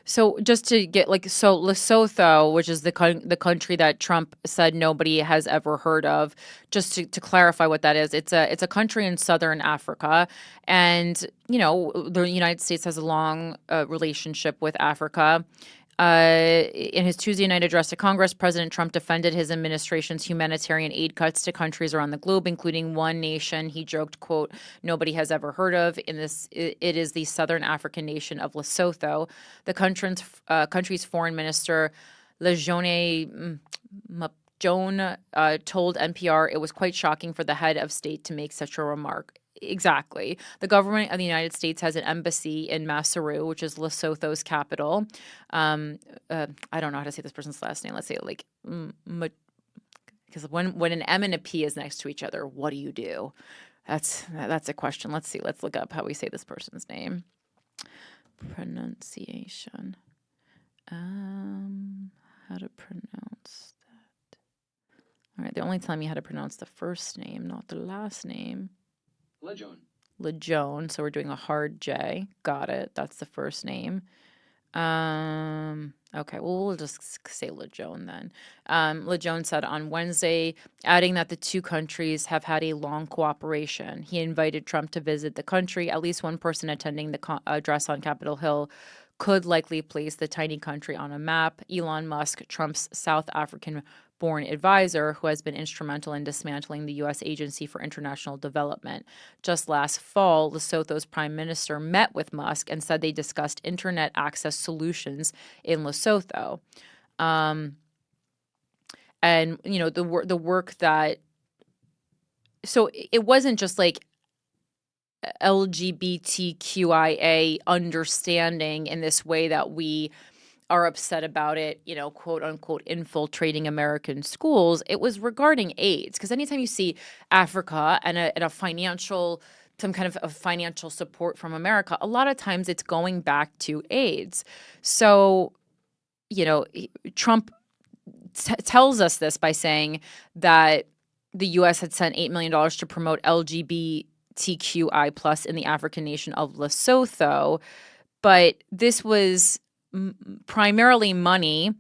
So just to get Lesotho, which is the country that Trump said nobody has ever heard of, just to clarify what that is, it's a country in southern Africa, and the United States has a long relationship with Africa. In his Tuesday night address to Congress, President Trump defended his administration's humanitarian aid cuts to countries around the globe, including one nation he joked, quote, nobody has ever heard of. It is the southern African nation of Lesotho. The country's foreign minister, Lejone Mapjone, told NPR it was quite shocking for the head of state to make such a remark. Exactly. The government of the United States has an embassy in Maseru, which is Lesotho's capital. I don't know how to say this person's last name. Let's say because when an M and a P is next to each other, what do you do? That's a question. Let's see. Let's look up how we say this person's name. Pronunciation. How to pronounce that? All right. They're only telling me how to pronounce the first name, not the last name. Lejone. So we're doing a hard J. Got it. That's the first name. Okay, well, we'll just say Lejone then. Lejone said on Wednesday, adding that the two countries have had a long cooperation. He invited Trump to visit the country. At least one person attending the address on Capitol Hill could likely place the tiny country on a map. Elon Musk, Trump's South African-born advisor, who has been instrumental in dismantling the U.S. Agency for International Development. Just last fall, Lesotho's prime minister met with Musk and said they discussed internet access solutions in Lesotho. And, the work that... So it wasn't just LGBTQIA understanding in this way that we are upset about it, quote unquote, infiltrating American schools. It was regarding AIDS, because anytime you see Africa and a financial, some kind of financial support from America, a lot of times it's going back to AIDS. So, Trump tells us this by saying that the U.S. had sent $8 million to promote LGBTQI plus in the African nation of Lesotho. But this was primarily money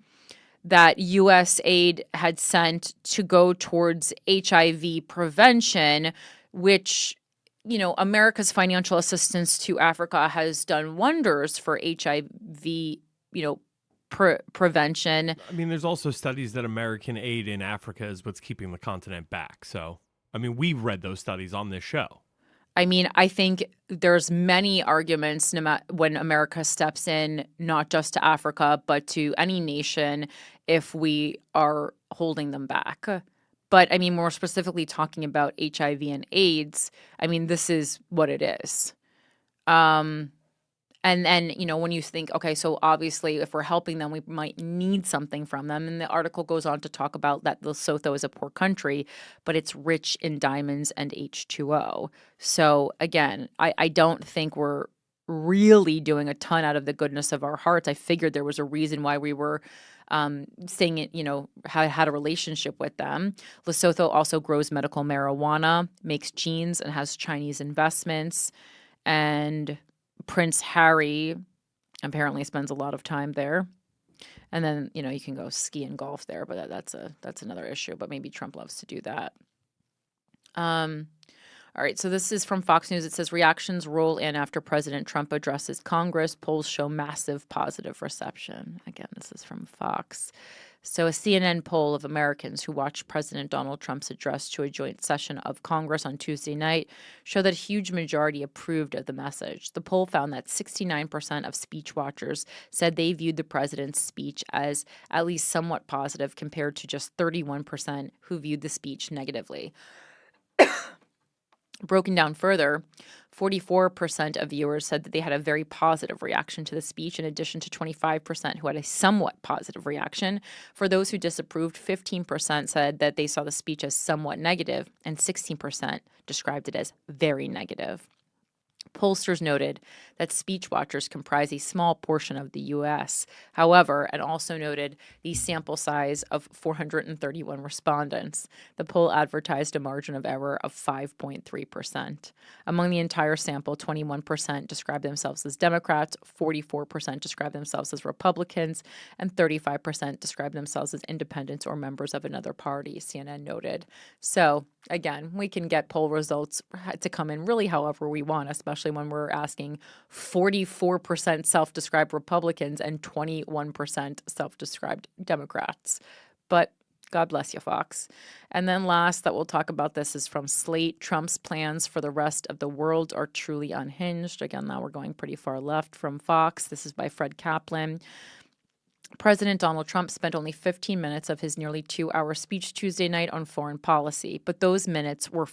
that U.S. aid had sent to go towards HIV prevention, which, America's financial assistance to Africa has done wonders for HIV, prevention. I mean, there's also studies that American aid in Africa is what's keeping the continent back. So, I mean, we've read those studies on this show. I mean, I think there's many arguments when America steps in, not just to Africa, but to any nation if we are holding them back. But I mean, more specifically talking about HIV and AIDS, I mean, this is what it is. And then, when you think, okay, so obviously if we're helping them, we might need something from them. And the article goes on to talk about that Lesotho is a poor country, but it's rich in diamonds and H2O. So again, I don't think we're really doing a ton out of the goodness of our hearts. I figured there was a reason why we were saying it, had a relationship with them. Lesotho also grows medical marijuana, makes jeans, and has Chinese investments. And Prince Harry apparently spends a lot of time there. And then, you can go ski and golf there, but that's another issue. But maybe Trump loves to do that. All right, so this is from Fox News. It says reactions roll in after President Trump addresses Congress. Polls show massive positive reception. Again, this is from Fox. So a CNN poll of Americans who watched President Donald Trump's address to a joint session of Congress on Tuesday night showed that a huge majority approved of the message. The poll found that 69% of speech watchers said they viewed the president's speech as at least somewhat positive, compared to just 31% who viewed the speech negatively. Broken down further, 44% of viewers said that they had a very positive reaction to the speech, in addition to 25% who had a somewhat positive reaction. For those who disapproved, 15% said that they saw the speech as somewhat negative, and 16% described it as very negative. Pollsters noted that speech watchers comprise a small portion of the U.S. However, and also noted the sample size of 431 respondents. The poll advertised a margin of error of 5.3%. Among the entire sample, 21% described themselves as Democrats, 44% described themselves as Republicans, and 35% described themselves as independents or members of another party, CNN noted. So, again, we can get poll results to come in really however we want, especially when we're asking 44% self-described Republicans and 21% self-described Democrats. But God bless you, Fox. And then last that we'll talk about this is from Slate. Trump's plans for the rest of the world are truly unhinged. Again, now we're going pretty far left. From Fox, this is by Fred Kaplan. President Donald Trump spent only 15 minutes of his nearly 2-hour speech Tuesday night on foreign policy, but those minutes were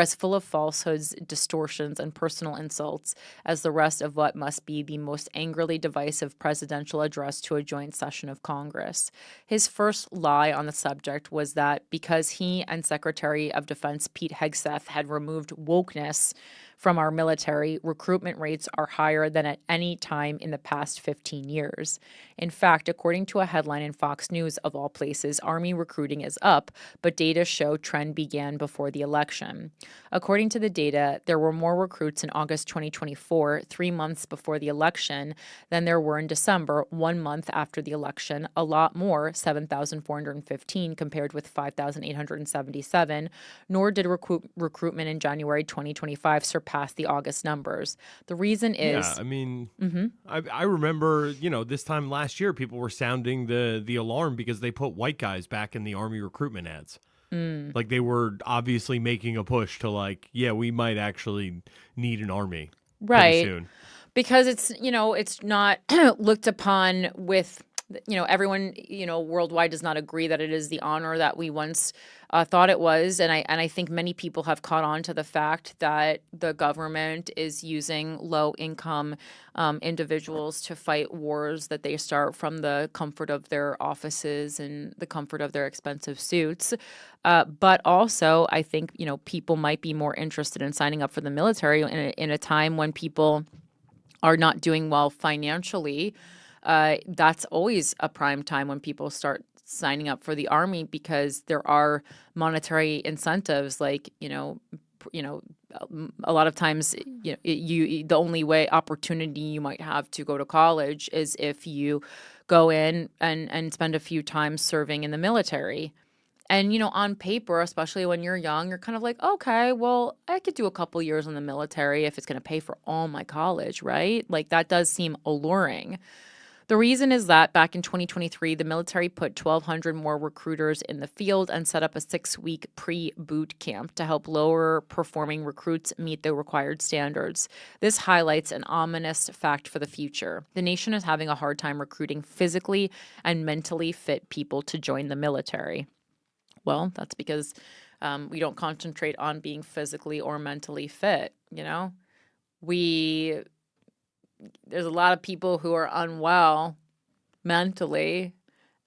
as full of falsehoods, distortions, and personal insults as the rest of what must be the most angrily divisive presidential address to a joint session of Congress. His first lie on the subject was that because he and Secretary of Defense Pete Hegseth had removed wokeness from our military, recruitment rates are higher than at any time in the past 15 years. In fact, according to a headline in Fox News, of all places, Army recruiting is up, but data show trend began before the election. According to the data, there were more recruits in August 2024, 3 months before the election, than there were in December, 1 month after the election, a lot more, 7,415 compared with 5,877, nor did recruitment in January 2025 surpass the August numbers. The reason is... Yeah, I mean, I remember, this time last year, people were sounding the alarm because they put white guys back in the Army recruitment ads. Like they were obviously making a push to we might actually need an army pretty soon. Because it's, it's not looked upon with everyone, worldwide does not agree that it is the honor that we once thought it was. And I think many people have caught on to the fact that the government is using low income individuals to fight wars that they start from the comfort of their offices and the comfort of their expensive suits. But also, I think, people might be more interested in signing up for the military in a time when people are not doing well financially. That's always a prime time when people start signing up for the army because there are monetary incentives. Like, a lot of times, the only opportunity you might have to go to college is if you go in and spend a few times serving in the military. And, on paper, especially when you're young, you're kind of like, okay, well, I could do a couple years in the military if it's going to pay for all my college, right? Like, that does seem alluring. The reason is that back in 2023, the military put 1,200 more recruiters in the field and set up a 6-week pre-boot camp to help lower performing recruits meet the required standards. This highlights an ominous fact for the future. The nation is having a hard time recruiting physically and mentally fit people to join the military. Well, that's because we don't concentrate on being physically or mentally fit, There's a lot of people who are unwell mentally,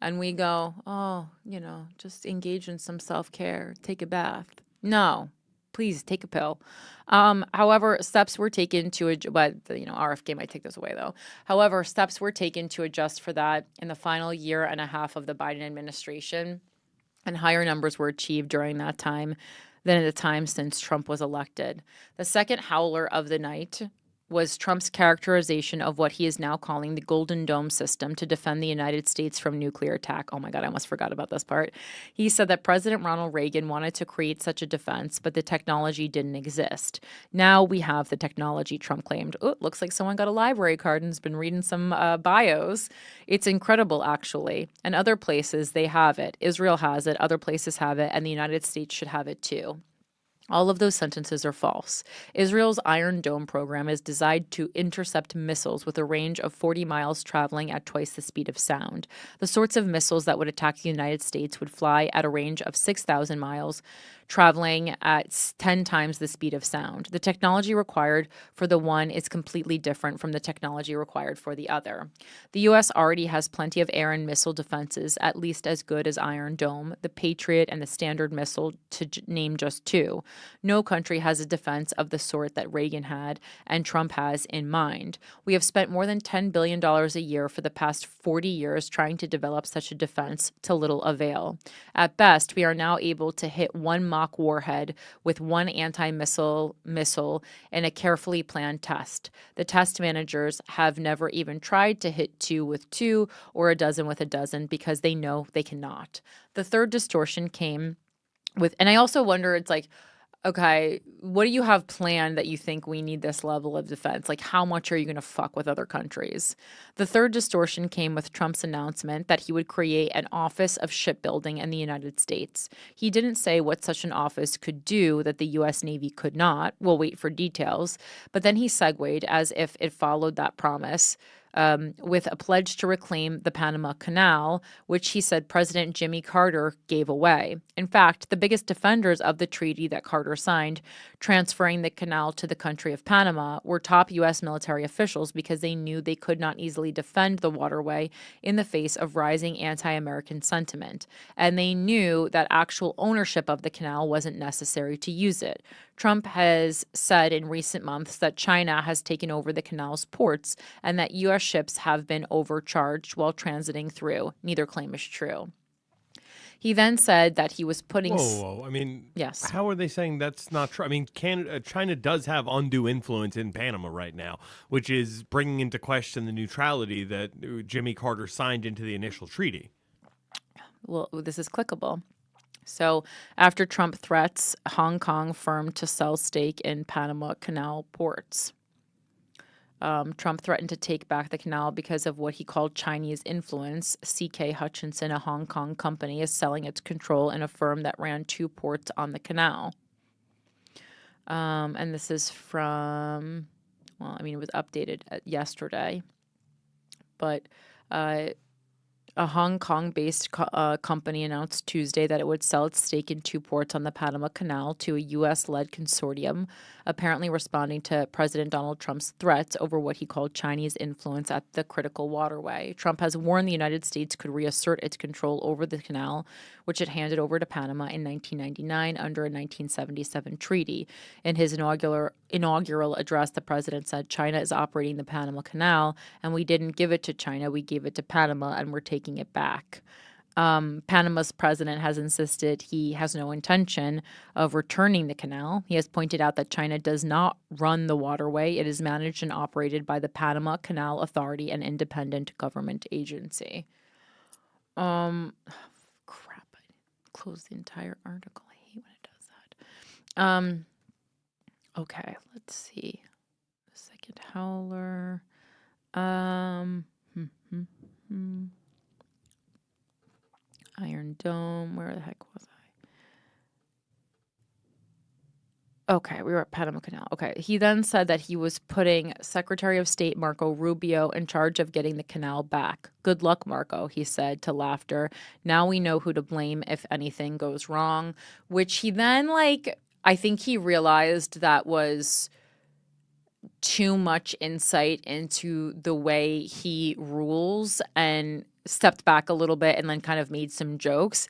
and we go, oh, just engage in some self-care, take a bath. No, please take a pill. However, steps were taken to, RFK might take this away though. However, steps were taken to adjust for that in the final year and a half of the Biden administration, and higher numbers were achieved during that time than at the time since Trump was elected. The second howler of the night was Trump's characterization of what he is now calling the Golden Dome system to defend the United States from nuclear attack. Oh my God, I almost forgot about this part. He said that President Ronald Reagan wanted to create such a defense, but the technology didn't exist. Now we have the technology, Trump claimed. Oh, looks like someone got a library card and has been reading some bios. It's incredible, actually. And other places, they have it. Israel has it, other places have it, and the United States should have it too. All of those sentences are false. Israel's Iron Dome program is designed to intercept missiles with a range of 40 miles traveling at twice the speed of sound. The sorts of missiles that would attack the United States would fly at a range of 6,000 miles, traveling at 10 times the speed of sound. The technology required for the one is completely different from the technology required for the other. The U.S. already has plenty of air and missile defenses, at least as good as Iron Dome, the Patriot, and the Standard Missile, to name just two. No country has a defense of the sort that Reagan had and Trump has in mind. We have spent more than $10 billion a year for the past 40 years trying to develop such a defense to little avail. At best, we are now able to hit one mock warhead with one anti-missile missile in a carefully planned test. The test managers have never even tried to hit two with two or a dozen with a dozen because they know they cannot. The third distortion came with, and I also wonder, it's like, okay, what do you have planned that you think we need this level of defense? Like, how much are you going to fuck with other countries? The third distortion came with Trump's announcement that he would create an office of shipbuilding in the United States. He didn't say what such an office could do that the U.S. Navy could not. We'll wait for details. But then he segued, as if it followed that promise, with a pledge to reclaim the Panama Canal, which he said President Jimmy Carter gave away. In fact, the biggest defenders of the treaty that Carter signed, transferring the canal to the country of Panama, were top U.S. military officials because they knew they could not easily defend the waterway in the face of rising anti-American sentiment. And they knew that actual ownership of the canal wasn't necessary to use it. Trump has said in recent months that China has taken over the canal's ports and that U.S. ships have been overcharged while transiting through. Neither claim is true. He then said that he was putting... Whoa. I mean, yes. How are they saying that's not true? I mean, China does have undue influence in Panama right now, which is bringing into question the neutrality that Jimmy Carter signed into the initial treaty. Well, this is clickable. So after Trump threats Hong Kong firm to sell stake in Panama Canal ports, Trump threatened to take back the canal because of what he called Chinese influence. CK Hutchinson, a Hong Kong company, is selling its control in a firm that ran 2 ports on the canal. And this is from, it was updated yesterday. But A Hong Kong-based company announced Tuesday that it would sell its stake in 2 ports on the Panama Canal to a U.S.-led consortium, apparently responding to President Donald Trump's threats over what he called Chinese influence at the critical waterway. Trump has warned the United States could reassert its control over the canal, which it handed over to Panama in 1999 under a 1977 treaty. In his inaugural address, the president said, "China is operating the Panama Canal, and we didn't give it to China, we gave it to Panama, and we're taking it back." Panama's president has insisted he has no intention of returning the canal. He has pointed out that China does not run the waterway. It is managed and operated by the Panama Canal Authority, an independent government agency. Crap, I closed the entire article. I hate when it does that. Okay, let's see. The second howler. Iron Dome. Where the heck was I? Okay, we were at Panama Canal. Okay, he then said that he was putting Secretary of State Marco Rubio in charge of getting the canal back. "Good luck, Marco," he said to Laughter. "Now we know who to blame if anything goes wrong," which he then, I think he realized that was too much insight into the way he rules and stepped back a little bit and then kind of made some jokes.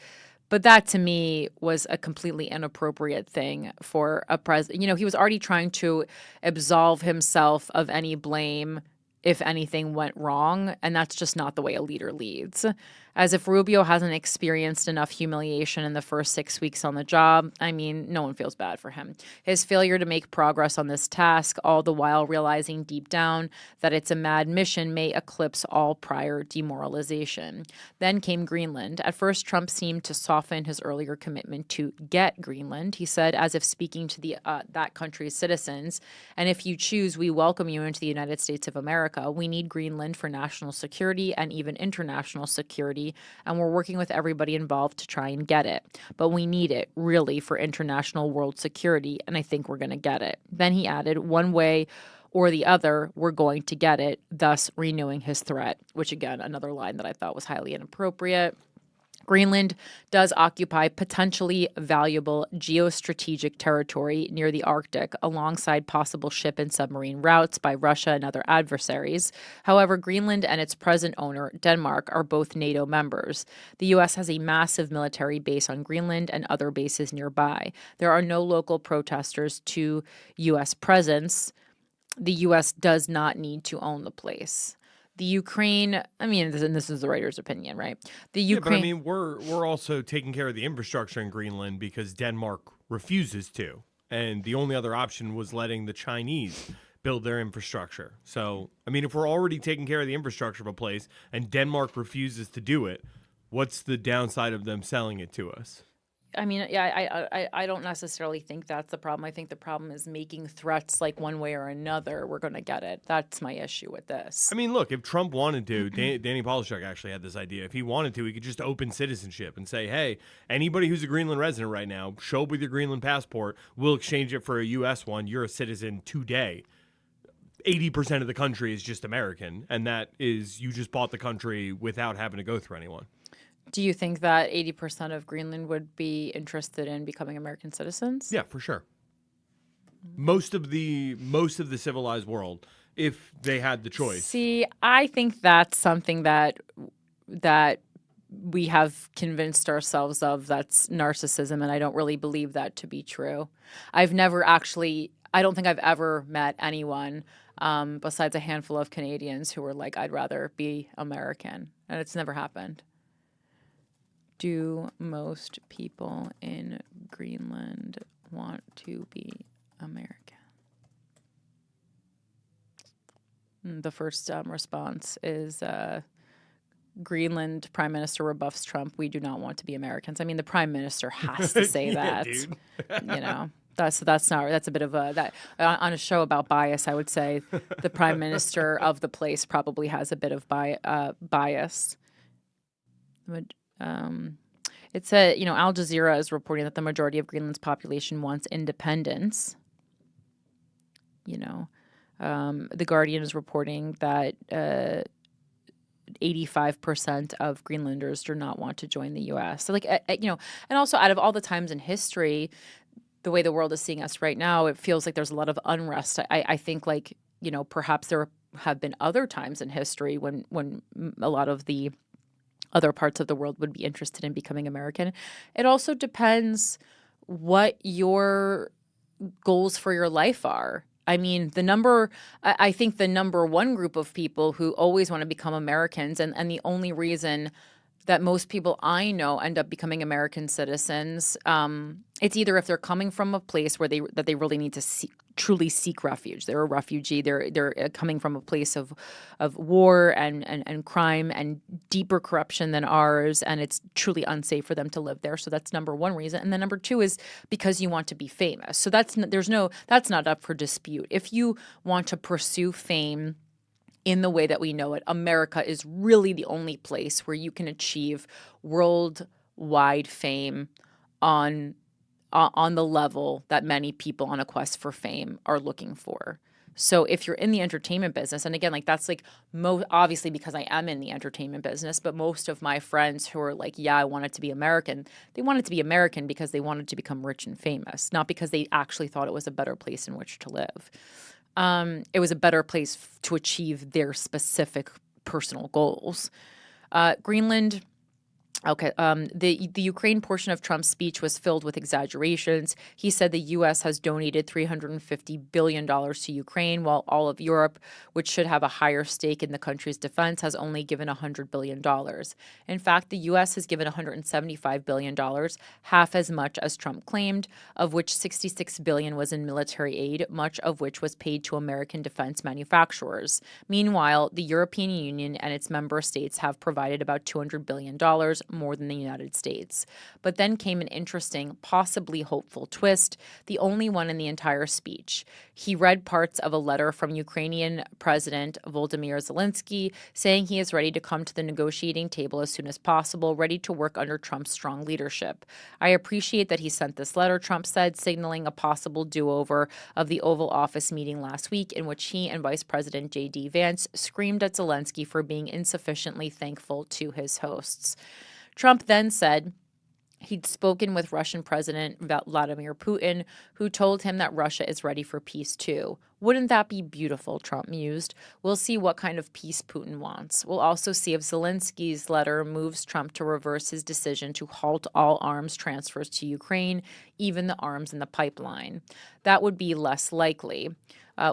But that to me was a completely inappropriate thing for a president. He was already trying to absolve himself of any blame if anything went wrong, and that's just not the way a leader leads. As if Rubio hasn't experienced enough humiliation in the first 6 weeks on the job. I mean, no one feels bad for him. His failure to make progress on this task, all the while realizing deep down that it's a mad mission, may eclipse all prior demoralization. Then came Greenland. At first, Trump seemed to soften his earlier commitment to get Greenland. He said, as if speaking to that country's citizens, "And if you choose, we welcome you into the United States of America. We need Greenland for national security and even international security, and we're working with everybody involved to try and get it. But we need it, really, for international world security, and I think we're going to get it." Then he added, "One way or the other, we're going to get it," thus renewing his threat, which, again, another line that I thought was highly inappropriate. Greenland does occupy potentially valuable geostrategic territory near the Arctic, alongside possible ship and submarine routes by Russia and other adversaries. However, Greenland and its present owner, Denmark, are both NATO members. The U.S. has a massive military base on Greenland and other bases nearby. There are no local protesters to U.S. presence. The U.S. does not need to own the place. The Ukraine, this is the writer's opinion, right? The Ukraine. Yeah, but we're also taking care of the infrastructure in Greenland because Denmark refuses to. And the only other option was letting the Chinese build their infrastructure. So, if we're already taking care of the infrastructure of a place and Denmark refuses to do it, what's the downside of them selling it to us? I don't necessarily think that's the problem. I think the problem is making threats like one way or another, we're going to get it. That's my issue with this. Look, if Trump wanted to, Danny Polishchuk actually had this idea. If he wanted to, he could just open citizenship and say, hey, anybody who's a Greenland resident right now, show up with your Greenland passport. We'll exchange it for a U.S. one. You're a citizen today. 80% of the country is just American, and that is you just bought the country without having to go through anyone. Do you think that 80% of Greenland would be interested in becoming American citizens? Yeah, for sure. Most of the civilized world, if they had the choice. See, I think that's something that we have convinced ourselves of. That's narcissism, and I don't really believe that to be true. I don't think I've ever met anyone besides a handful of Canadians who were like, I'd rather be American, and it's never happened. Do most people in Greenland want to be American? The first response is Greenland Prime Minister rebuffs Trump. We do not want to be Americans. The Prime Minister has to say Yeah, that. dude. That's a bit of that on a show about bias. I would say the Prime Minister of the place probably has a bit of bias. It said, Al Jazeera is reporting that the majority of Greenland's population wants independence. The Guardian is reporting that 85% of Greenlanders do not want to join the U.S. So, and also out of all the times in history, the way the world is seeing us right now, it feels like there's a lot of unrest. I think perhaps there have been other times in history when a lot of the other parts of the world would be interested in becoming American. It also depends what your goals for your life are. I mean, I think the number one group of people who always want to become Americans, and the only reason that most people I know end up becoming American citizens, it's either if they're coming from a place where they really need to truly seek refuge. They're a refugee. They're coming from a place of war and crime and deeper corruption than ours, and it's truly unsafe for them to live there. So that's number one reason. And then number two is because you want to be famous. So that's not up for dispute. If you want to pursue fame in the way that we know it, America is really the only place where you can achieve worldwide fame on the level that many people on a quest for fame are looking for. So if you're in the entertainment business, and again, that's obviously because I am in the entertainment business, but most of my friends who are like, yeah, I wanted to be American, they wanted to be American because they wanted to become rich and famous, not because they actually thought it was a better place in which to live. It was a better place to achieve their specific personal goals. Greenland. Okay. The Ukraine portion of Trump's speech was filled with exaggerations. He said the U.S. has donated $350 billion to Ukraine, while all of Europe, which should have a higher stake in the country's defense, has only given $100 billion. In fact, the U.S. has given $175 billion, half as much as Trump claimed, of which $66 billion was in military aid, much of which was paid to American defense manufacturers. Meanwhile, the European Union and its member states have provided about $200 billion, more than the United States. But then came an interesting, possibly hopeful twist, the only one in the entire speech. He read parts of a letter from Ukrainian President Volodymyr Zelensky saying he is ready to come to the negotiating table as soon as possible, ready to work under Trump's strong leadership. I appreciate that he sent this letter, Trump said, signaling a possible do-over of the Oval Office meeting last week in which he and Vice President J.D. Vance screamed at Zelensky for being insufficiently thankful to his hosts. Trump then said he'd spoken with Russian President Vladimir Putin, who told him that Russia is ready for peace too. Wouldn't that be beautiful, Trump mused. We'll see what kind of peace Putin wants. We'll also see if Zelensky's letter moves Trump to reverse his decision to halt all arms transfers to Ukraine, even the arms in the pipeline. That would be less likely.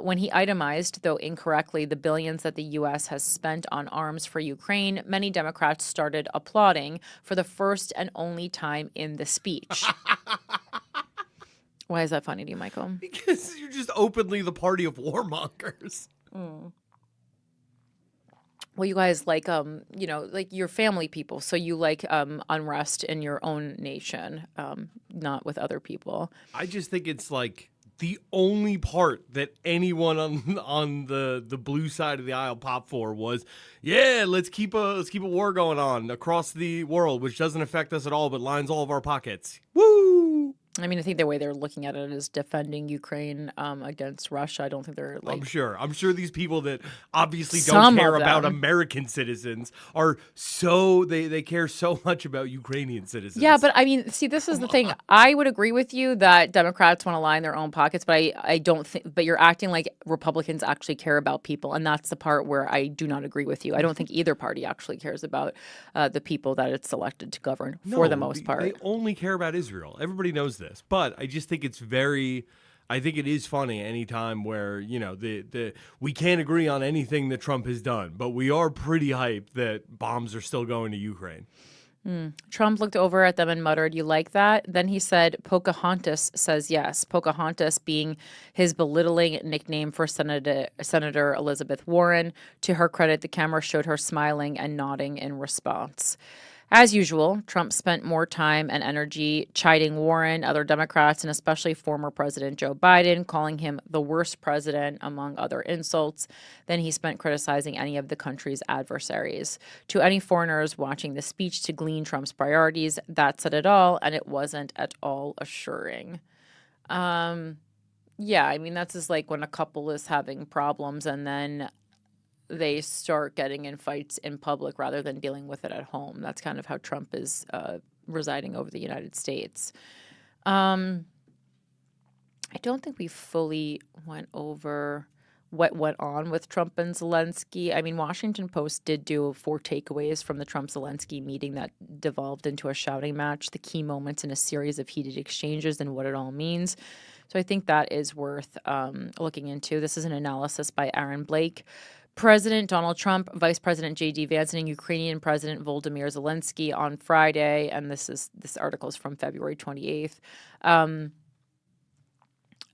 When he itemized, though incorrectly, the billions that the U.S. has spent on arms for Ukraine, many Democrats started applauding for the first and only time in the speech. Why is that funny to you, Michael? Because you're just openly the party of warmongers. Well, you guys like you're family people, so you like unrest in your own nation, not with other people. I just think it's like the only part that anyone on the blue side of the aisle popped for was, yeah, let's keep a war going on across the world, which doesn't affect us at all, but lines all of our pockets. Woo! I mean, I think the way they're looking at it is defending Ukraine against Russia. I don't think they're like. I'm sure these people that obviously don't care about American citizens are they care so much about Ukrainian citizens. Yeah, but I mean, see, this is the thing. I would agree with you that Democrats want to line their own pockets, but I don't think. But you're acting like Republicans actually care about people, and that's the part where I do not agree with you. I don't think either party actually cares about the people that it's selected to govern for the most part. They only care about Israel. Everybody knows this, but I just think it's I think it is funny anytime where, we can't agree on anything that Trump has done, but we are pretty hyped that bombs are still going to Ukraine. Trump looked over at them and muttered, "You like that?" Then he said, "Pocahontas says yes." Pocahontas being his belittling nickname for Senator Elizabeth Warren. To her credit, the camera showed her smiling and nodding in response. As usual, Trump spent more time and energy chiding Warren, other Democrats, and especially former President Joe Biden, calling him the worst president, among other insults, than he spent criticizing any of the country's adversaries. To any foreigners watching the speech to glean Trump's priorities, that said it all, and it wasn't at all assuring. Yeah, I mean, that's just like when a couple is having problems and then they start getting in fights in public rather than dealing with it at home. That's kind of how Trump is residing over the United States. I don't think we fully went over what went on with Trump and Zelensky. I mean, Washington Post did do 4 takeaways from the Trump-Zelensky meeting that devolved into a shouting match, the key moments in a series of heated exchanges and what it all means. So I think that is worth looking into. This is an analysis by Aaron Blake. President Donald Trump, Vice President J.D. Vance, and Ukrainian President Volodymyr Zelensky on Friday, and this article is from February 28th.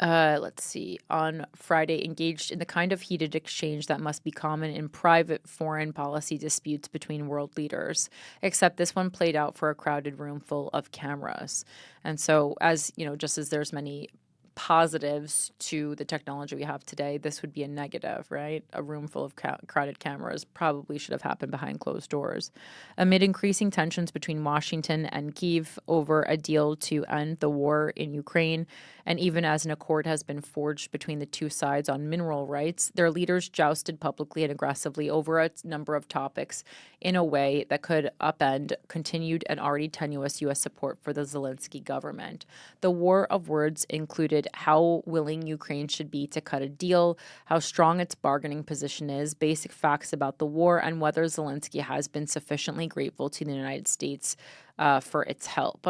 Let's see, on Friday, engaged in the kind of heated exchange that must be common in private foreign policy disputes between world leaders, except this one played out for a crowded room full of cameras. And so, as you know, just as there's many positives to the technology we have today, this would be a negative, right? A room full of crowded cameras probably should have happened behind closed doors. Amid increasing tensions between Washington and Kyiv over a deal to end the war in Ukraine, and even as an accord has been forged between the two sides on mineral rights, their leaders jousted publicly and aggressively over a number of topics in a way that could upend continued and already tenuous U.S. support for the Zelensky government. The war of words included how willing Ukraine should be to cut a deal, how strong its bargaining position is, basic facts about the war, and whether Zelensky has been sufficiently grateful to the United States for its help.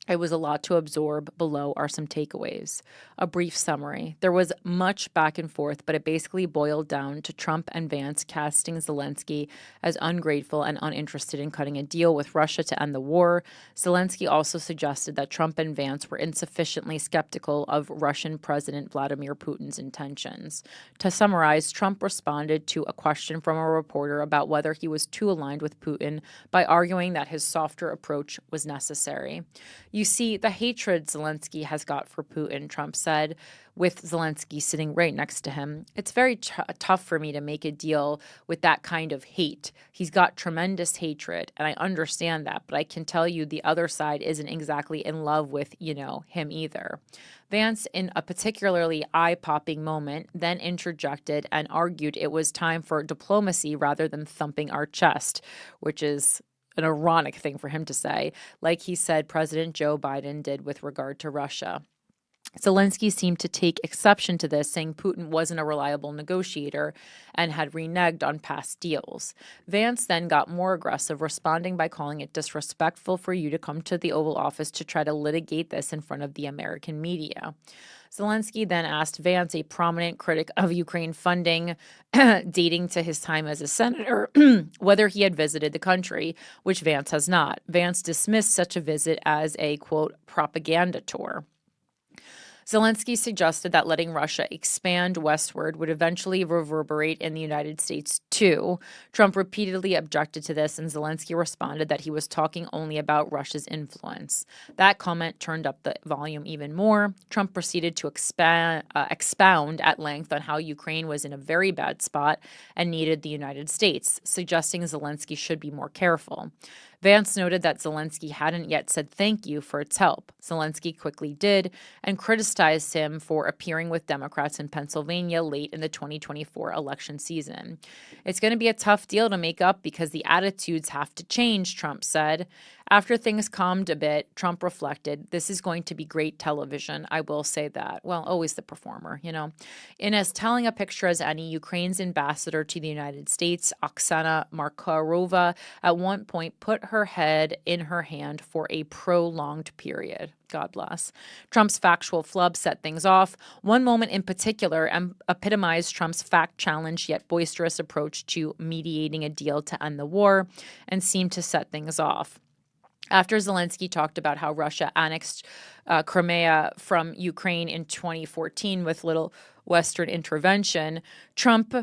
It was a lot to absorb. Below are some takeaways. A brief summary. There was much back and forth, but it basically boiled down to Trump and Vance casting Zelensky as ungrateful and uninterested in cutting a deal with Russia to end the war. Zelensky also suggested that Trump and Vance were insufficiently skeptical of Russian President Vladimir Putin's intentions. To summarize, Trump responded to a question from a reporter about whether he was too aligned with Putin by arguing that his softer approach was necessary. You see, the hatred Zelensky has got for Putin, Trump said, with Zelensky sitting right next to him. It's very tough for me to make a deal with that kind of hate. He's got tremendous hatred, and I understand that, but I can tell you the other side isn't exactly in love with, him either. Vance, in a particularly eye-popping moment, then interjected and argued it was time for diplomacy rather than thumping our chest, which is an ironic thing for him to say, like he said President Joe Biden did with regard to Russia. Zelensky seemed to take exception to this, saying Putin wasn't a reliable negotiator and had reneged on past deals. Vance then got more aggressive, responding by calling it disrespectful for you to come to the Oval Office to try to litigate this in front of the American media. Zelensky then asked Vance, a prominent critic of Ukraine funding, dating to his time as a senator, whether he had visited the country, which Vance has not. Vance dismissed such a visit as a, quote, propaganda tour. Zelensky suggested that letting Russia expand westward would eventually reverberate in the United States, too. Trump repeatedly objected to this, and Zelensky responded that he was talking only about Russia's influence. That comment turned up the volume even more. Trump proceeded to expound at length on how Ukraine was in a very bad spot and needed the United States, suggesting Zelensky should be more careful. Vance noted that Zelensky hadn't yet said thank you for its help. Zelensky quickly did and criticized him for appearing with Democrats in Pennsylvania late in the 2024 election season. It's going to be a tough deal to make up because the attitudes have to change, Trump said. After things calmed a bit, Trump reflected, this is going to be great television, I will say that. Well, always the performer, In as telling a picture as any, Ukraine's ambassador to the United States, Oksana Markarova, at one point put her head in her hand for a prolonged period. God bless. Trump's factual flub set things off. One moment in particular epitomized Trump's fact-challenged yet boisterous approach to mediating a deal to end the war and seemed to set things off. After Zelensky talked about how Russia annexed Crimea from Ukraine in 2014 with little Western intervention, Trump,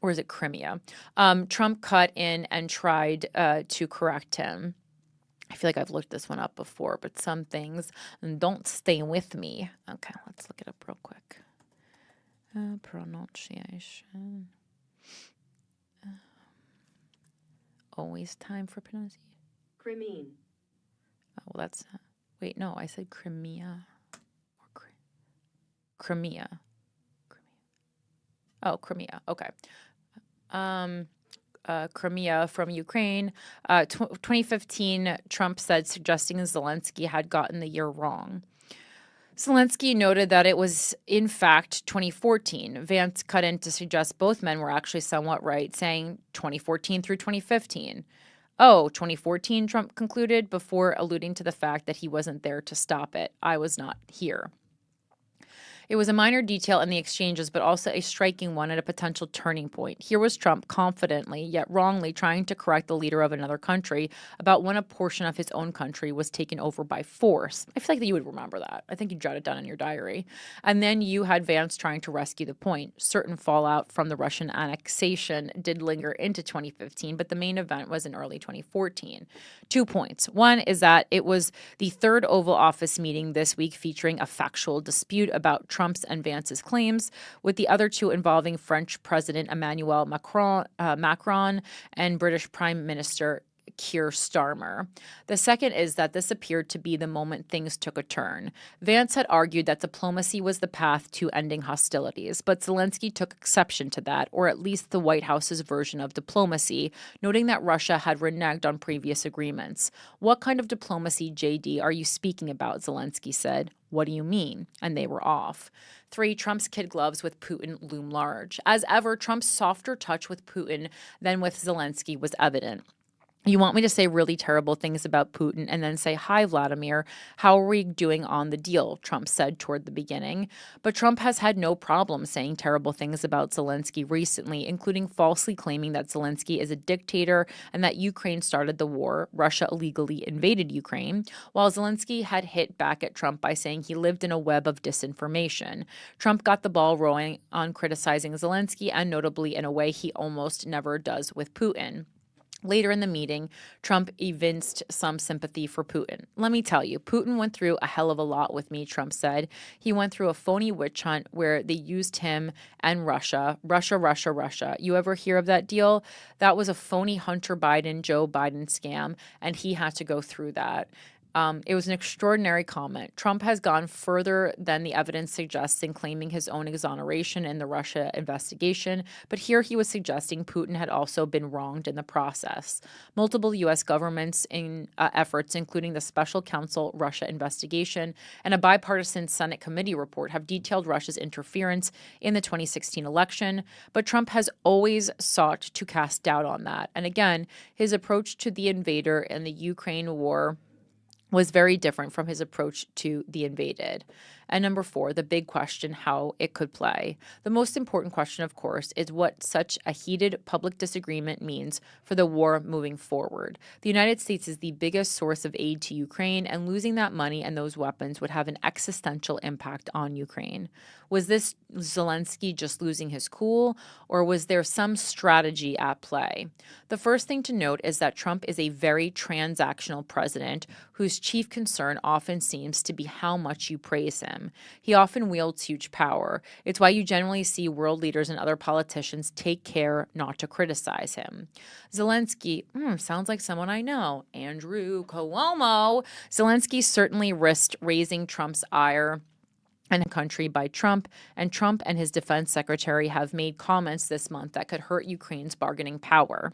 or is it Crimea? Trump cut in and tried to correct him. I feel like I've looked this one up before, but some things don't stay with me. Okay, let's look it up real quick. Pronunciation. Always time for pronunciation. Crimean. Oh, well, that's wait, no, I said Crimea. Or Crimea. Oh, Crimea. Okay. Crimea from Ukraine. 2015, Trump said suggesting Zelensky had gotten the year wrong. Zelensky noted that it was, in fact, 2014. Vance cut in to suggest both men were actually somewhat right, saying 2014 through 2015. Oh, 2014, Trump concluded, before alluding to the fact that he wasn't there to stop it. I was not here. It was a minor detail in the exchanges, but also a striking one at a potential turning point. Here was Trump confidently, yet wrongly, trying to correct the leader of another country about when a portion of his own country was taken over by force. I feel like that you would remember that. I think you jot it down in your diary. And then you had Vance trying to rescue the point. Certain fallout from the Russian annexation did linger into 2015, but the main event was in early 2014. 2 points. One is that it was the third Oval Office meeting this week featuring a factual dispute about Trump's and Vance's claims, with the other two involving French President Emmanuel Macron and British Prime Minister Keir Starmer. The second is that this appeared to be the moment things took a turn. Vance had argued that diplomacy was the path to ending hostilities, but Zelensky took exception to that, or at least the White House's version of diplomacy, noting that Russia had reneged on previous agreements. What kind of diplomacy, JD, are you speaking about? Zelensky said. What do you mean? And they were off. 3, Trump's kid gloves with Putin loom large. As ever, Trump's softer touch with Putin than with Zelensky was evident. You want me to say really terrible things about Putin and then say, hi, Vladimir, how are we doing on the deal? Trump said toward the beginning. But Trump has had no problem saying terrible things about Zelensky recently, including falsely claiming that Zelensky is a dictator and that Ukraine started the war. Russia illegally invaded Ukraine, while Zelensky had hit back at Trump by saying he lived in a web of disinformation. Trump got the ball rolling on criticizing Zelensky, and notably in a way he almost never does with Putin. Later in the meeting, Trump evinced some sympathy for Putin. Let me tell you, Putin went through a hell of a lot with me, Trump said. He went through a phony witch hunt where they used him and Russia. You ever hear of that deal? That was a phony Hunter Biden, Joe Biden scam, and he had to go through that. It was an extraordinary comment. Trump has gone further than the evidence suggests in claiming his own exoneration in the Russia investigation, but here he was suggesting Putin had also been wronged in the process. Multiple U.S. governments in efforts, including the Special Counsel Russia investigation and a bipartisan Senate committee report, have detailed Russia's interference in the 2016 election, but Trump has always sought to cast doubt on that. And again, his approach to the invader and the Ukraine war was very different from his approach to the invaded. And number 4, the big question, how it could play. The most important question, of course, is what such a heated public disagreement means for the war moving forward. The United States is the biggest source of aid to Ukraine, and losing that money and those weapons would have an existential impact on Ukraine. Was this Zelensky just losing his cool, or was there some strategy at play? The first thing to note is that Trump is a very transactional president whose chief concern often seems to be how much you praise him. He often wields huge power. It's why you generally see world leaders and other politicians take care not to criticize him. Zelensky, sounds like someone I know, Andrew Cuomo. Zelensky certainly risked raising Trump's ire and the country by Trump, and Trump and his defense secretary have made comments this month that could hurt Ukraine's bargaining power.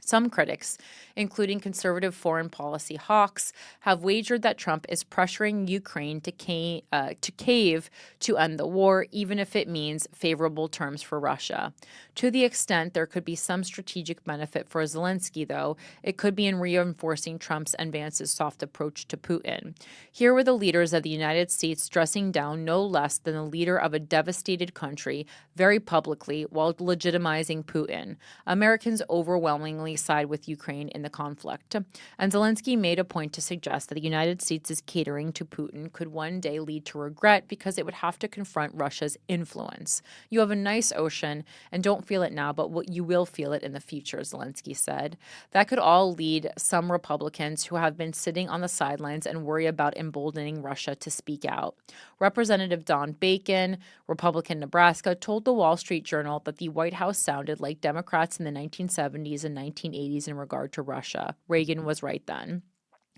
Some critics, including conservative foreign policy hawks, have wagered that Trump is pressuring Ukraine to cave to end the war, even if it means favorable terms for Russia. To the extent there could be some strategic benefit for Zelensky, though, it could be in reinforcing Trump's and Vance's soft approach to Putin. Here were the leaders of the United States dressing down no less than the leader of a devastated country very publicly while legitimizing Putin. Americans overwhelmingly side with Ukraine in the conflict. And Zelensky made a point to suggest that the United States' catering to Putin could one day lead to regret because it would have to confront Russia's influence. You have a nice ocean and don't feel it now, but you will feel it in the future, Zelensky said. That could all lead some Republicans who have been sitting on the sidelines and worry about emboldening Russia to speak out. Representative Don Bacon, Republican Nebraska, told the Wall Street Journal that the White House sounded like Democrats in the 1970s and 1980s in regard to Russia. Reagan was right then.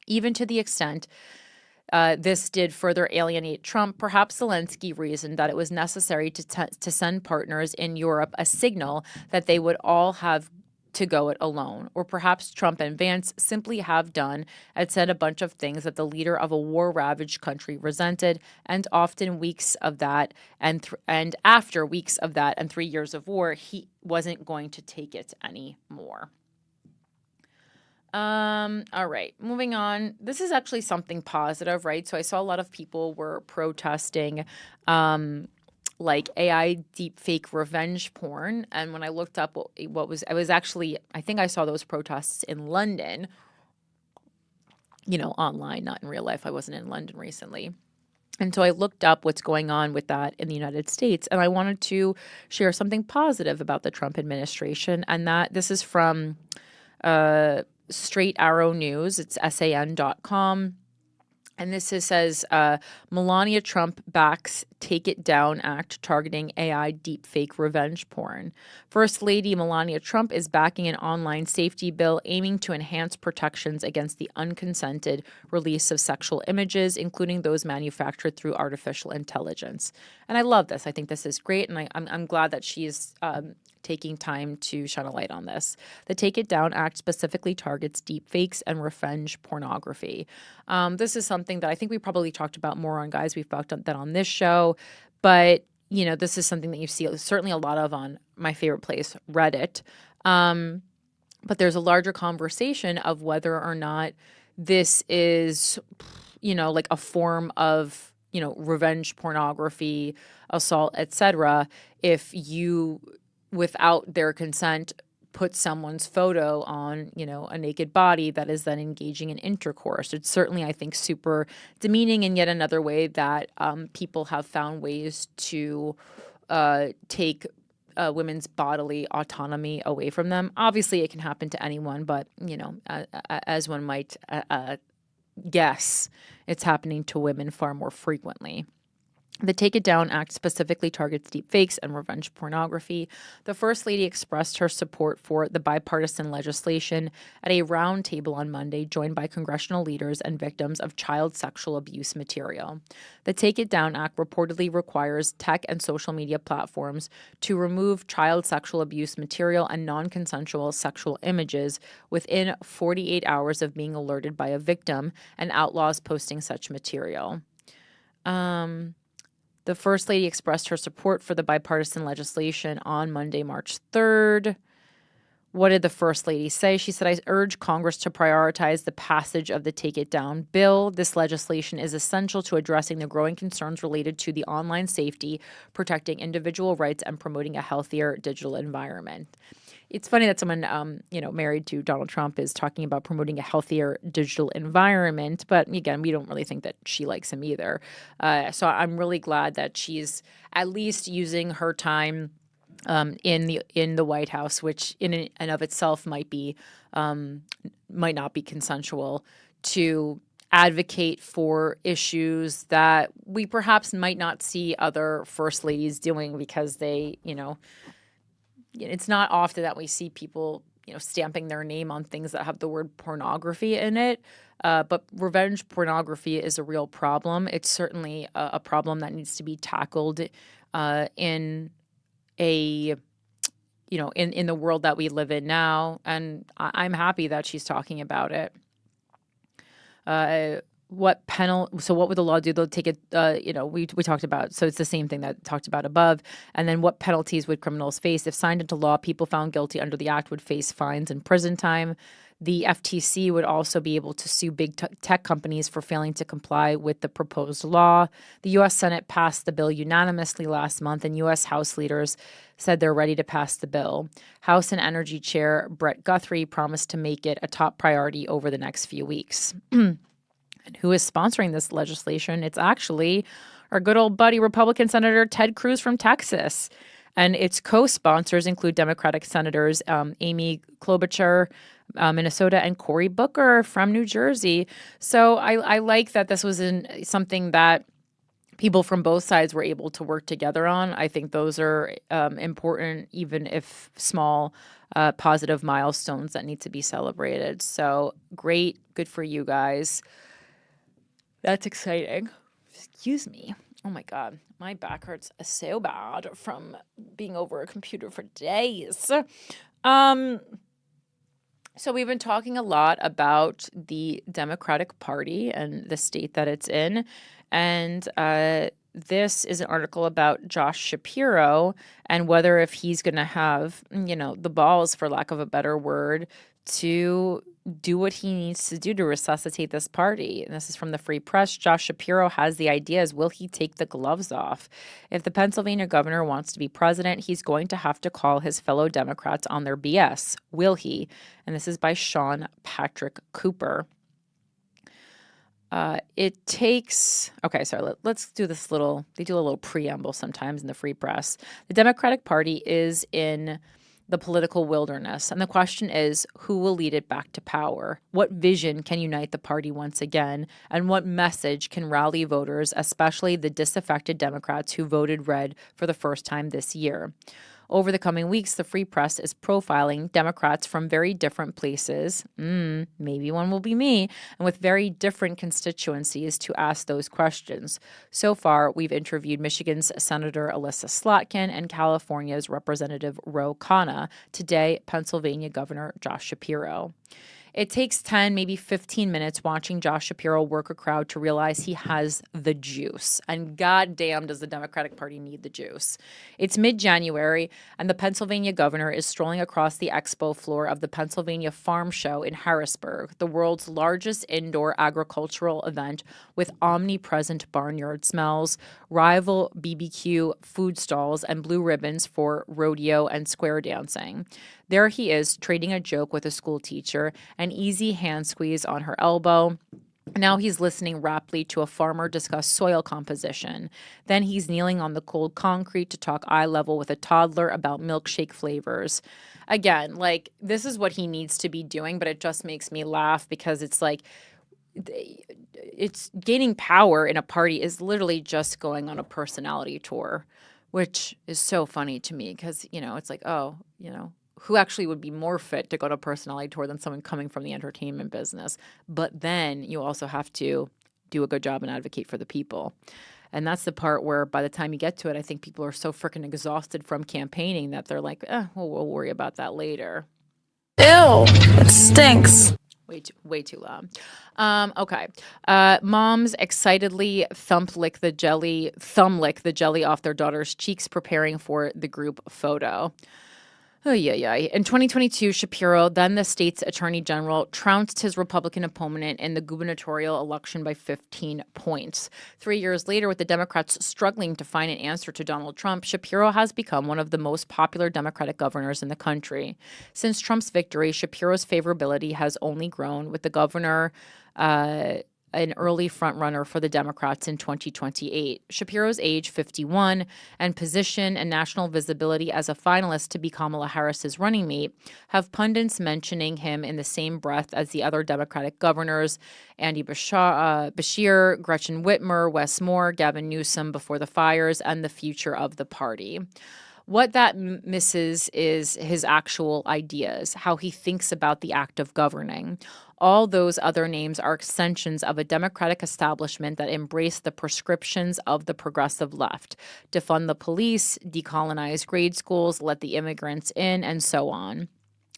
Even to the extent This did further alienate Trump. Perhaps Zelensky reasoned that it was necessary to send partners in Europe a signal that they would all have to go it alone. Or perhaps Trump and Vance simply have done and said a bunch of things that the leader of a war-ravaged country resented, and often weeks of that, and after weeks of that and 3 years of war, he wasn't going to take it anymore. All right, moving on. This is actually something positive, right? So I saw a lot of people were protesting like AI deepfake revenge porn. And when I looked up I was actually, I think I saw those protests in London, online, not in real life. I wasn't in London recently. And so I looked up what's going on with that in the United States, and I wanted to share something positive about the Trump administration. And that this is from Straight Arrow News. It's san.com. And this says, Melania Trump backs Take It Down Act targeting AI deepfake revenge porn. First Lady Melania Trump is backing an online safety bill aiming to enhance protections against the unconsented release of sexual images, including those manufactured through artificial intelligence. And I love this. I think this is great, and I'm glad that she's taking time to shine a light on this. The Take It Down Act specifically targets deepfakes and revenge pornography. This is something that I think we probably talked about more on, guys. We've talked about that on this show. But, this is something that you see certainly a lot of on my favorite place, Reddit. But there's a larger conversation of whether or not this is, like a form of, revenge pornography, assault, etc. If you, without their consent, put someone's photo on, a naked body that is then engaging in intercourse. It's certainly, I think, super demeaning, and yet another way that people have found ways to take women's bodily autonomy away from them. Obviously, it can happen to anyone, but, as one might guess, it's happening to women far more frequently. The Take It Down Act specifically targets deepfakes and revenge pornography. The First Lady expressed her support for the bipartisan legislation at a roundtable on Monday, joined by congressional leaders and victims of child sexual abuse material. The Take It Down Act reportedly requires tech and social media platforms to remove child sexual abuse material and non-consensual sexual images within 48 hours of being alerted by a victim, and outlaws posting such material. The First Lady expressed her support for the bipartisan legislation on Monday, March 3rd. What did the First Lady say? She said, I urge Congress to prioritize the passage of the Take It Down bill. This legislation is essential to addressing the growing concerns related to the online safety, protecting individual rights, and promoting a healthier digital environment. It's funny that someone, married to Donald Trump is talking about promoting a healthier digital environment. But again, we don't really think that she likes him either. So I'm really glad that she's at least using her time in the White House, which in and of itself might not be consensual, to advocate for issues that we perhaps might not see other first ladies doing, because they, it's not often that we see people, stamping their name on things that have the word pornography in it. But revenge pornography is a real problem. It's certainly a problem that needs to be tackled in a, in the world that we live in now. And I'm happy that she's talking about it. What would the law do? They'll take it, we talked about, so it's the same thing that talked about above. And then what penalties would criminals face? If signed into law, people found guilty under the act would face fines and prison time. The FTC would also be able to sue big tech companies for failing to comply with the proposed law. The U.S. Senate passed the bill unanimously last month, and U.S. House leaders said they're ready to pass the bill. House and Energy Chair Brett Guthrie promised to make it a top priority over the next few weeks. And who is sponsoring this legislation? It's actually our good old buddy, Republican Senator Ted Cruz from Texas. And its co-sponsors include Democratic Senators Amy Klobuchar, Minnesota, and Cory Booker from New Jersey. So I like that this was something that people from both sides were able to work together on. I think those are important, even if small, positive milestones that need to be celebrated. So great, good for you guys. That's exciting. Excuse me. Oh my God. My back hurts so bad from being over a computer for days. Um, so we've been talking a lot about the Democratic Party and the state that it's in. And this is an article about Josh Shapiro and whether if he's going to have, the balls, for lack of a better word, to do what he needs to do to resuscitate this party. And this is from the Free Press. Josh Shapiro has the ideas. Will he take the gloves off? If the Pennsylvania governor wants to be president, he's going to have to call his fellow Democrats on their BS. Will he? And this is by Sean Patrick Cooper. It takes, okay, sorry, let's do this little, they do a little preamble sometimes in the Free Press. The Democratic Party is in the political wilderness, and the question is, who will lead it back to power? What vision can unite the party once again? And what message can rally voters, especially the disaffected Democrats who voted red for the first time this year? Over the coming weeks, the Free Press is profiling Democrats from very different places, maybe one will be me, and with very different constituencies to ask those questions. So far, we've interviewed Michigan's Senator Elissa Slotkin and California's Representative Ro Khanna. Today, Pennsylvania Governor Josh Shapiro. It takes 10, maybe 15 minutes watching Josh Shapiro work a crowd to realize he has the juice. And goddamn does the Democratic Party need the juice. It's mid-January, and the Pennsylvania governor is strolling across the expo floor of the Pennsylvania Farm Show in Harrisburg, the world's largest indoor agricultural event with omnipresent barnyard smells, rival BBQ food stalls, and blue ribbons for rodeo and square dancing. There he is, trading a joke with a school teacher, an easy hand squeeze on her elbow. Now he's listening raptly to a farmer discuss soil composition. Then he's kneeling on the cold concrete to talk eye level with a toddler about milkshake flavors. Again, like, this is what he needs to be doing, but it just makes me laugh because it's like, it's gaining power in a party is literally just going on a personality tour, which is so funny to me because, it's like, who actually would be more fit to go to a personality tour than someone coming from the entertainment business? But then you also have to do a good job and advocate for the people. And that's the part where by the time you get to it, I think people are so freaking exhausted from campaigning that they're like, we'll worry about that later. Ew, it stinks. Way too loud. Okay. Moms excitedly thumb lick the jelly off their daughter's cheeks, preparing for the group photo. Oh, yeah. In 2022, Shapiro, then the state's attorney general, trounced his Republican opponent in the gubernatorial election by 15 points. 3 years later, with the Democrats struggling to find an answer to Donald Trump, Shapiro has become one of the most popular Democratic governors in the country. Since Trump's victory, Shapiro's favorability has only grown, with the governor an early frontrunner for the Democrats in 2028. Shapiro's age, 51, and position and national visibility as a finalist to be Kamala Harris's running mate have pundits mentioning him in the same breath as the other Democratic governors, Andy Beshear, Gretchen Whitmer, Wes Moore, Gavin Newsom before the fires, and the future of the party. What that misses is his actual ideas, how he thinks about the act of governing. All those other names are extensions of a Democratic establishment that embraced the prescriptions of the progressive left: defund the police, decolonize grade schools, let the immigrants in, and so on.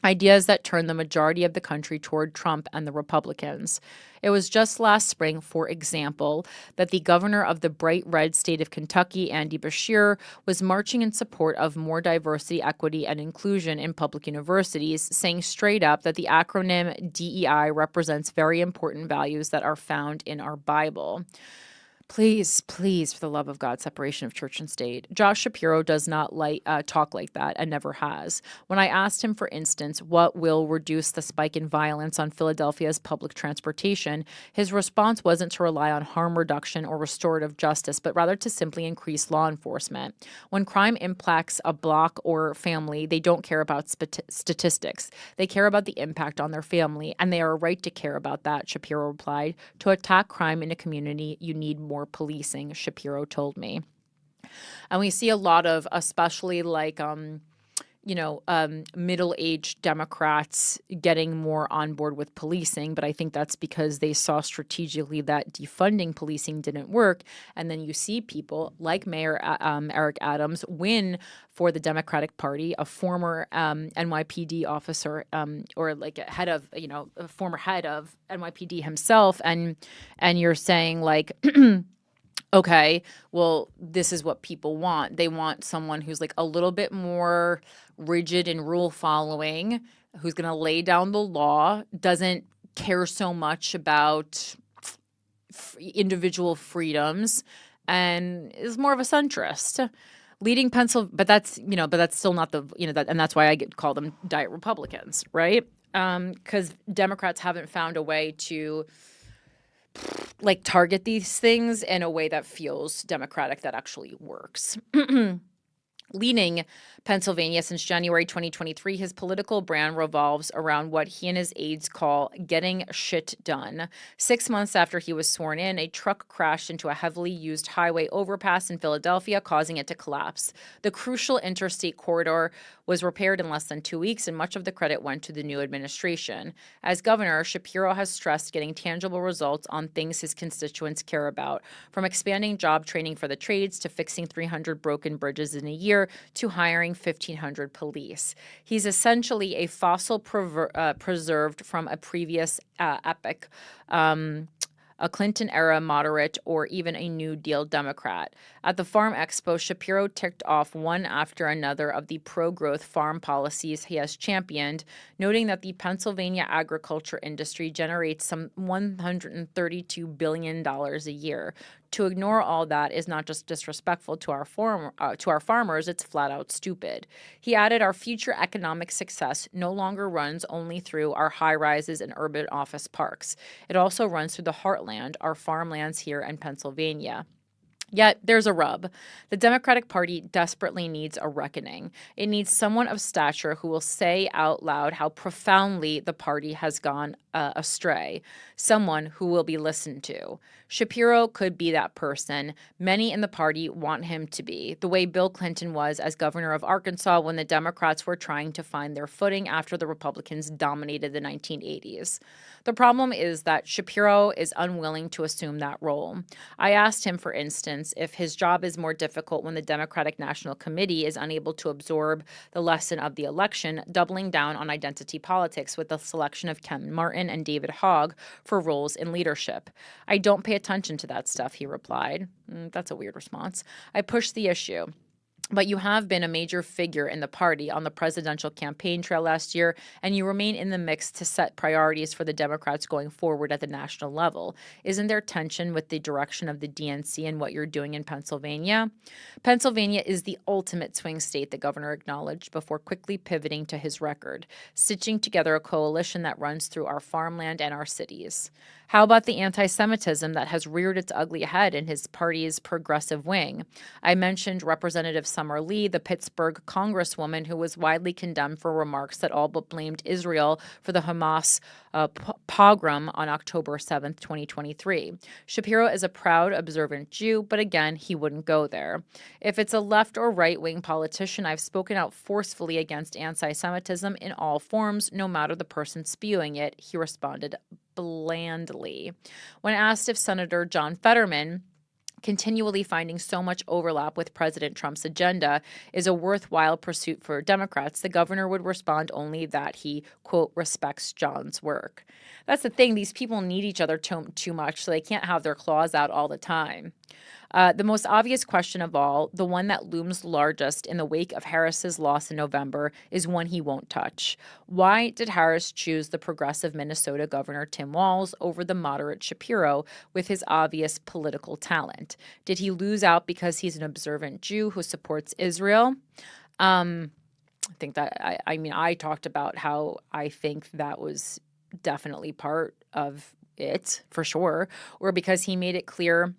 Ideas that turned the majority of the country toward Trump and the Republicans. It was just last spring, for example, that the governor of the bright red state of Kentucky, Andy Beshear, was marching in support of more diversity, equity, and inclusion in public universities, saying straight up that the acronym DEI represents very important values that are found in our Bible. Please, for the love of God, separation of church and state. Josh Shapiro does not talk like that and never has. When I asked him, for instance, what will reduce the spike in violence on Philadelphia's public transportation, his response wasn't to rely on harm reduction or restorative justice, but rather to simply increase law enforcement. When crime impacts a block or family, they don't care about statistics. They care about the impact on their family, and they are right to care about that, Shapiro replied. To attack crime in a community, you need more policing, Shapiro told me. And we see a lot of, especially like middle-aged Democrats getting more on board with policing, but I think that's because they saw strategically that defunding policing didn't work. And then you see people like Mayor Eric Adams win for the Democratic Party, a former NYPD officer or like a head of, a former head of NYPD himself. And you're saying like, okay, well, this is what people want. They want someone who's like a little bit more rigid and rule following, who's going to lay down the law, doesn't care so much about individual freedoms, and is more of a centrist. Leading Pennsylvania, but that's still not the, and that's why I call them diet Republicans, right? Because Democrats haven't found a way to like target these things in a way that feels democratic, that actually works. Leading Pennsylvania since January 2023, his political brand revolves around what he and his aides call getting shit done. 6 months after he was sworn in, a truck crashed into a heavily used highway overpass in Philadelphia, causing it to collapse. The crucial interstate corridor was repaired in less than 2 weeks, and much of the credit went to the new administration. As governor, Shapiro has stressed getting tangible results on things his constituents care about, from expanding job training for the trades to fixing 300 broken bridges in a year to hiring 1,500 police. He's essentially a fossil preserved from a previous epoch, a Clinton-era moderate, or even a New Deal Democrat. At the Farm Expo, Shapiro ticked off one after another of the pro-growth farm policies he has championed, noting that the Pennsylvania agriculture industry generates some $132 billion a year. To ignore all that is not just disrespectful to our farmers, it's flat out stupid. He added, our future economic success no longer runs only through our high rises and urban office parks. It also runs through the heartland, our farmlands here in Pennsylvania. Yet there's a rub. The Democratic Party desperately needs a reckoning. It needs someone of stature who will say out loud how profoundly the party has gone astray, someone who will be listened to. Shapiro could be that person. Many in the party want him to be, the way Bill Clinton was as governor of Arkansas when the Democrats were trying to find their footing after the Republicans dominated the 1980s. The problem is that Shapiro is unwilling to assume that role. I asked him, for instance, if his job is more difficult when the Democratic National Committee is unable to absorb the lesson of the election, doubling down on identity politics with the selection of Ken Martin and David Hogg for roles in leadership. I don't pay attention to that stuff, he replied. That's a weird response. I pushed the issue. But you have been a major figure in the party on the presidential campaign trail last year, and you remain in the mix to set priorities for the Democrats going forward at the national level. Isn't there tension with the direction of the DNC and what you're doing in Pennsylvania? Pennsylvania is the ultimate swing state, the governor acknowledged before quickly pivoting to his record, stitching together a coalition that runs through our farmland and our cities. How about the anti-Semitism that has reared its ugly head in his party's progressive wing? I mentioned Representative Summer Lee, the Pittsburgh congresswoman who was widely condemned for remarks that all but blamed Israel for the Hamas pogrom on October 7th, 2023. Shapiro is a proud, observant Jew, but again, he wouldn't go there. If it's a left or right-wing politician, I've spoken out forcefully against anti-Semitism in all forms, no matter the person spewing it, he responded blandly. When asked if Senator John Fetterman, continually finding so much overlap with President Trump's agenda, is a worthwhile pursuit for Democrats, the governor would respond only that he, quote, respects John's work. That's the thing. These people need each other too much, so they can't have their claws out all the time. The most obvious question of all, the one that looms largest in the wake of Harris's loss in November, is one he won't touch. Why did Harris choose the progressive Minnesota governor Tim Walz over the moderate Shapiro with his obvious political talent? Did he lose out because he's an observant Jew who supports Israel? I think that, I talked about how I think that was definitely part of it, for sure, or because he made it clear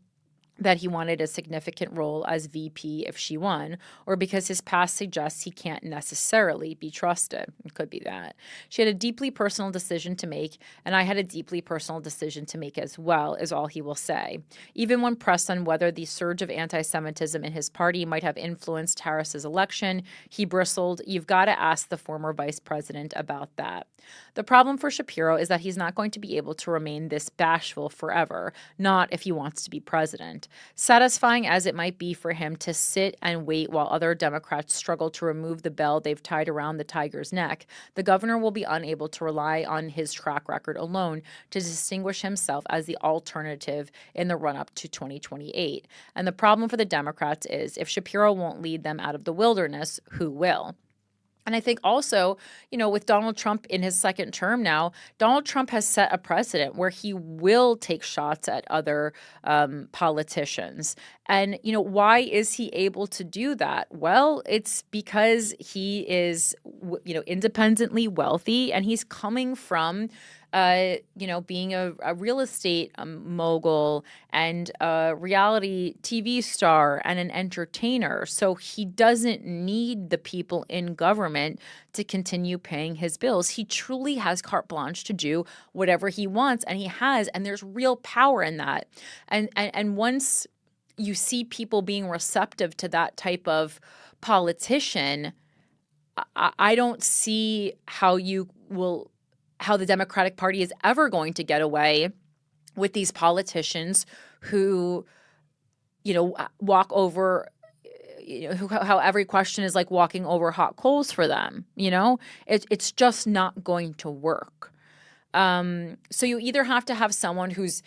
that he wanted a significant role as VP if she won, or because his past suggests he can't necessarily be trusted. It could be that. She had a deeply personal decision to make, and I had a deeply personal decision to make as well, is all he will say. Even when pressed on whether the surge of anti-Semitism in his party might have influenced Harris's election, he bristled, "You've got to ask the former vice president about that." The problem for Shapiro is that he's not going to be able to remain this bashful forever, not if he wants to be president. Satisfying as it might be for him to sit and wait while other Democrats struggle to remove the bell they've tied around the tiger's neck, the governor will be unable to rely on his track record alone to distinguish himself as the alternative in the run-up to 2028. And the problem for the Democrats is if Shapiro won't lead them out of the wilderness, who will? And I think also, with Donald Trump in his second term now, Donald Trump has set a precedent where he will take shots at other politicians. And, why is he able to do that? Well, it's because he is, independently wealthy, and he's coming from being a real estate mogul and a reality TV star and an entertainer. So he doesn't need the people in government to continue paying his bills. He truly has carte blanche to do whatever he wants, and he has, and there's real power in that. And once you see people being receptive to that type of politician, I don't see how the Democratic Party is ever going to get away with these politicians who, walk over, how every question is like walking over hot coals for them. It's just not going to work. So you either have to have someone who's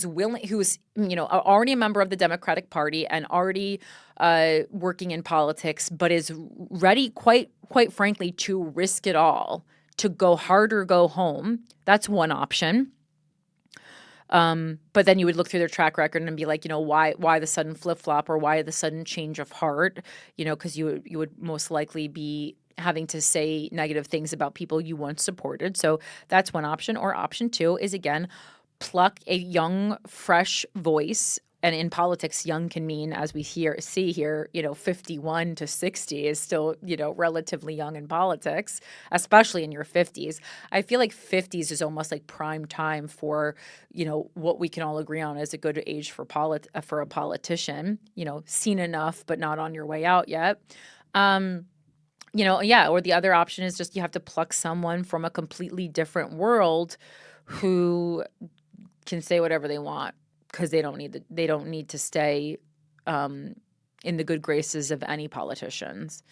already a member of the Democratic Party and already working in politics, but is ready, quite frankly, to risk it all, to go hard or go home. That's one option. But then you would look through their track record and be like, why the sudden flip-flop, or why the sudden change of heart? Because you would most likely be having to say negative things about people you once supported. So that's one option. Or option two is, again, pluck a young, fresh voice. And in politics, young can mean, as we see here, 51 to 60 is still, relatively young in politics, especially in your 50s. I feel like 50s is almost like prime time for, what we can all agree on as a good age for a politician. Seen enough, but not on your way out yet. Or the other option is just you have to pluck someone from a completely different world who can say whatever they want, because they don't need to stay in the good graces of any politicians.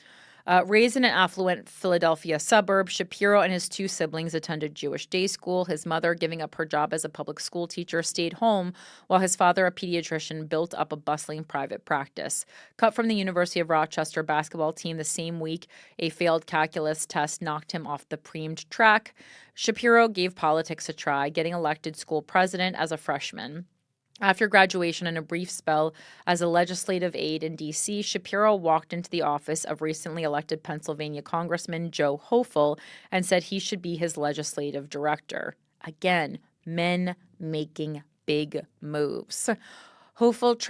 Raised in an affluent Philadelphia suburb, Shapiro and his two siblings attended Jewish day school. His mother, giving up her job as a public school teacher, stayed home, while his father, a pediatrician, built up a bustling private practice. Cut from the University of Rochester basketball team the same week a failed calculus test knocked him off the preemed track, Shapiro gave politics a try, getting elected school president as a freshman. After graduation and a brief spell as a legislative aide in D.C., Shapiro walked into the office of recently elected Pennsylvania Congressman Joe Hochul and said he should be his legislative director. Again, men making big moves. Hochul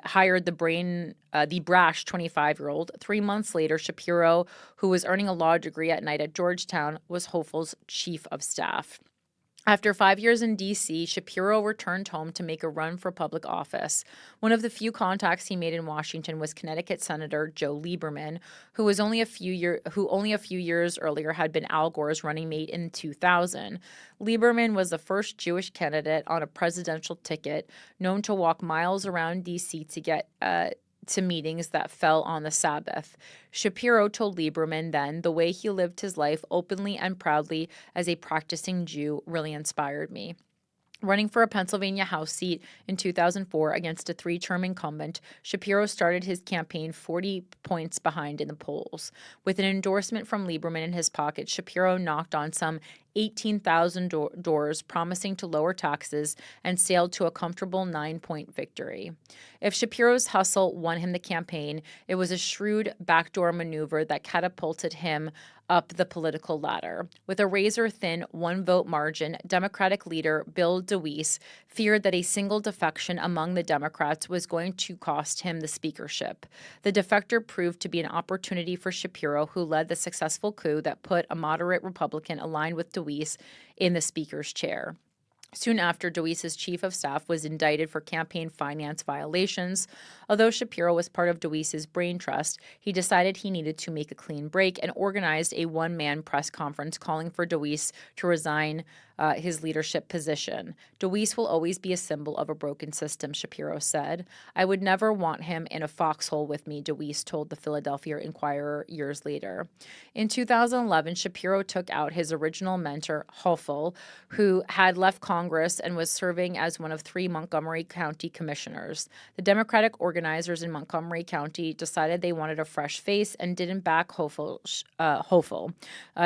hired the brash 25-year-old. 3 months later, Shapiro, who was earning a law degree at night at Georgetown, was Hochul's chief of staff. After 5 years in D.C., Shapiro returned home to make a run for public office. One of the few contacts he made in Washington was Connecticut Senator Joe Lieberman, who only a few years earlier had been Al Gore's running mate in 2000. Lieberman was the first Jewish candidate on a presidential ticket, known to walk miles around D.C. to get to meetings that fell on the Sabbath. Shapiro told Lieberman then, "The way he lived his life openly and proudly as a practicing Jew really inspired me." Running for a Pennsylvania House seat in 2004 against a 3-term incumbent, Shapiro started his campaign 40 points behind in the polls. With an endorsement from Lieberman in his pocket, Shapiro knocked on some 18,000 doors, promising to lower taxes, and sailed to a comfortable 9-point victory. If Shapiro's hustle won him the campaign, it was a shrewd backdoor maneuver that catapulted him up the political ladder. With a razor-thin one-vote margin, Democratic leader Bill DeWeese feared that a single defection among the Democrats was going to cost him the speakership. The defector proved to be an opportunity for Shapiro, who led the successful coup that put a moderate Republican aligned with DeWeese in the speaker's chair. Soon after, DeWeese's chief of staff was indicted for campaign finance violations. Although Shapiro was part of DeWeese's brain trust, he decided he needed to make a clean break and organized a one-man press conference calling for DeWeese to resign his leadership position. DeWeese will always be a symbol of a broken system, Shapiro said. I would never want him in a foxhole with me, DeWeese told the Philadelphia Inquirer years later. In 2011, Shapiro took out his original mentor, Hochul, who had left Congress and was serving as one of 3 Montgomery County commissioners. The Democratic organizers in Montgomery County decided they wanted a fresh face and didn't back Hochul.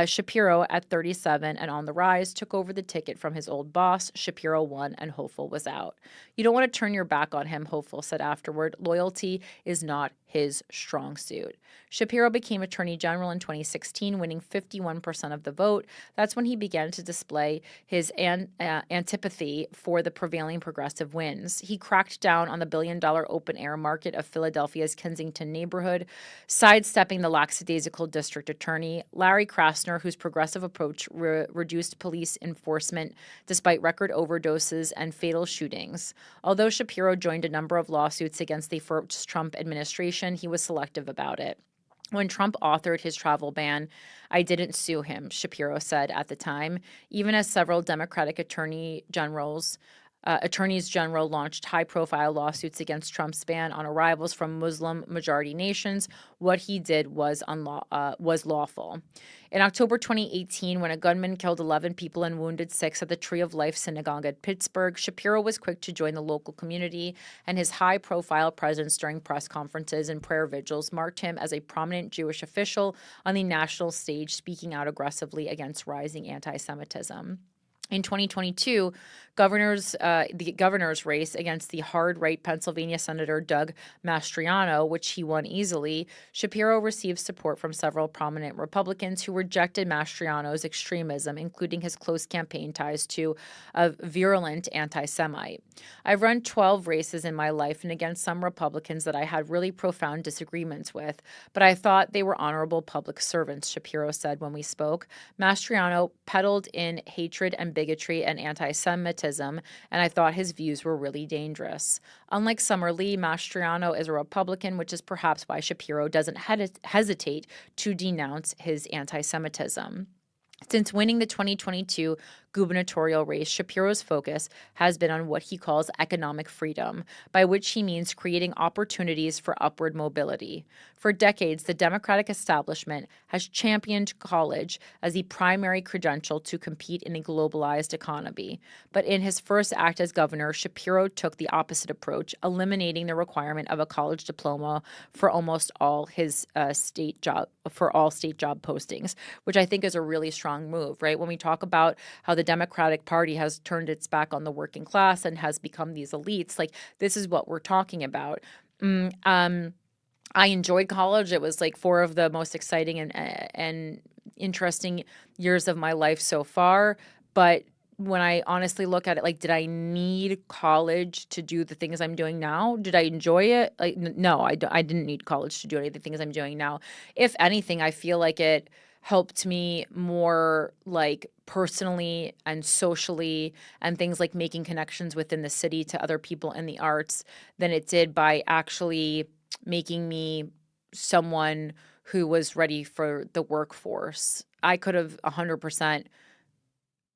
Shapiro, at 37 and on the rise, took over the ticket from his old boss. Shapiro won and Hochul was out. You don't want to turn your back on him, Hochul said afterward. Loyalty is not his strong suit. Shapiro became Attorney General in 2016, winning 51% of the vote. That's when he began to display his antipathy for the prevailing progressive winds. He cracked down on the billion-dollar open-air market of Philadelphia's Kensington neighborhood, sidestepping the lackadaisical district attorney, Larry Krasner, whose progressive approach reduced police enforcement despite record overdoses and fatal shootings. Although Shapiro joined a number of lawsuits against the first Trump administration, he was selective about it. When Trump authored his travel ban, I didn't sue him, Shapiro said at the time, even as several Democratic attorneys general launched high-profile lawsuits against Trump's ban on arrivals from Muslim-majority nations. What he did was lawful. In October 2018, when a gunman killed 11 people and wounded 6 at the Tree of Life Synagogue at Pittsburgh, Shapiro was quick to join the local community, and his high-profile presence during press conferences and prayer vigils marked him as a prominent Jewish official on the national stage, speaking out aggressively against rising anti-Semitism. In 2022, the governor's race against the hard-right Pennsylvania Senator Doug Mastriano, which he won easily, Shapiro received support from several prominent Republicans who rejected Mastriano's extremism, including his close campaign ties to a virulent anti-Semite. I've run 12 races in my life and against some Republicans that I had really profound disagreements with, but I thought they were honorable public servants, Shapiro said when we spoke. Mastriano peddled in hatred and bigotry and anti-Semitism, and I thought his views were really dangerous. Unlike Summer Lee, Mastriano is a Republican, which is perhaps why Shapiro doesn't hesitate to denounce his anti-Semitism. Since winning the 2022 gubernatorial race, Shapiro's focus has been on what he calls economic freedom, by which he means creating opportunities for upward mobility. For decades, the Democratic establishment has championed college as the primary credential to compete in a globalized economy. But in his first act as governor, Shapiro took the opposite approach, eliminating the requirement of a college diploma for almost all his state job postings, which I think is a really strong move, right? When we talk about how the Democratic Party has turned its back on the working class and has become these elites, like this is what we're talking about. I enjoyed college. It was like 4 of the most exciting and interesting years of my life so far. But when I honestly look at it, like, did I need college to do the things I'm doing now? Did I enjoy it? Like, no, I didn't need college to do any of the things I'm doing now. If anything, I feel like it helped me more like personally and socially and things like making connections within the city to other people in the arts than it did by actually making me someone who was ready for the workforce. I could have 100%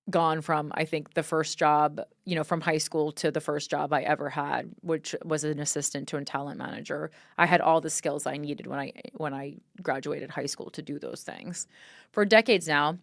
gone from, I think, the first job, from high school to the first job I ever had, which was an assistant to a talent manager. I had all the skills I needed when I graduated high school to do those things. For decades now,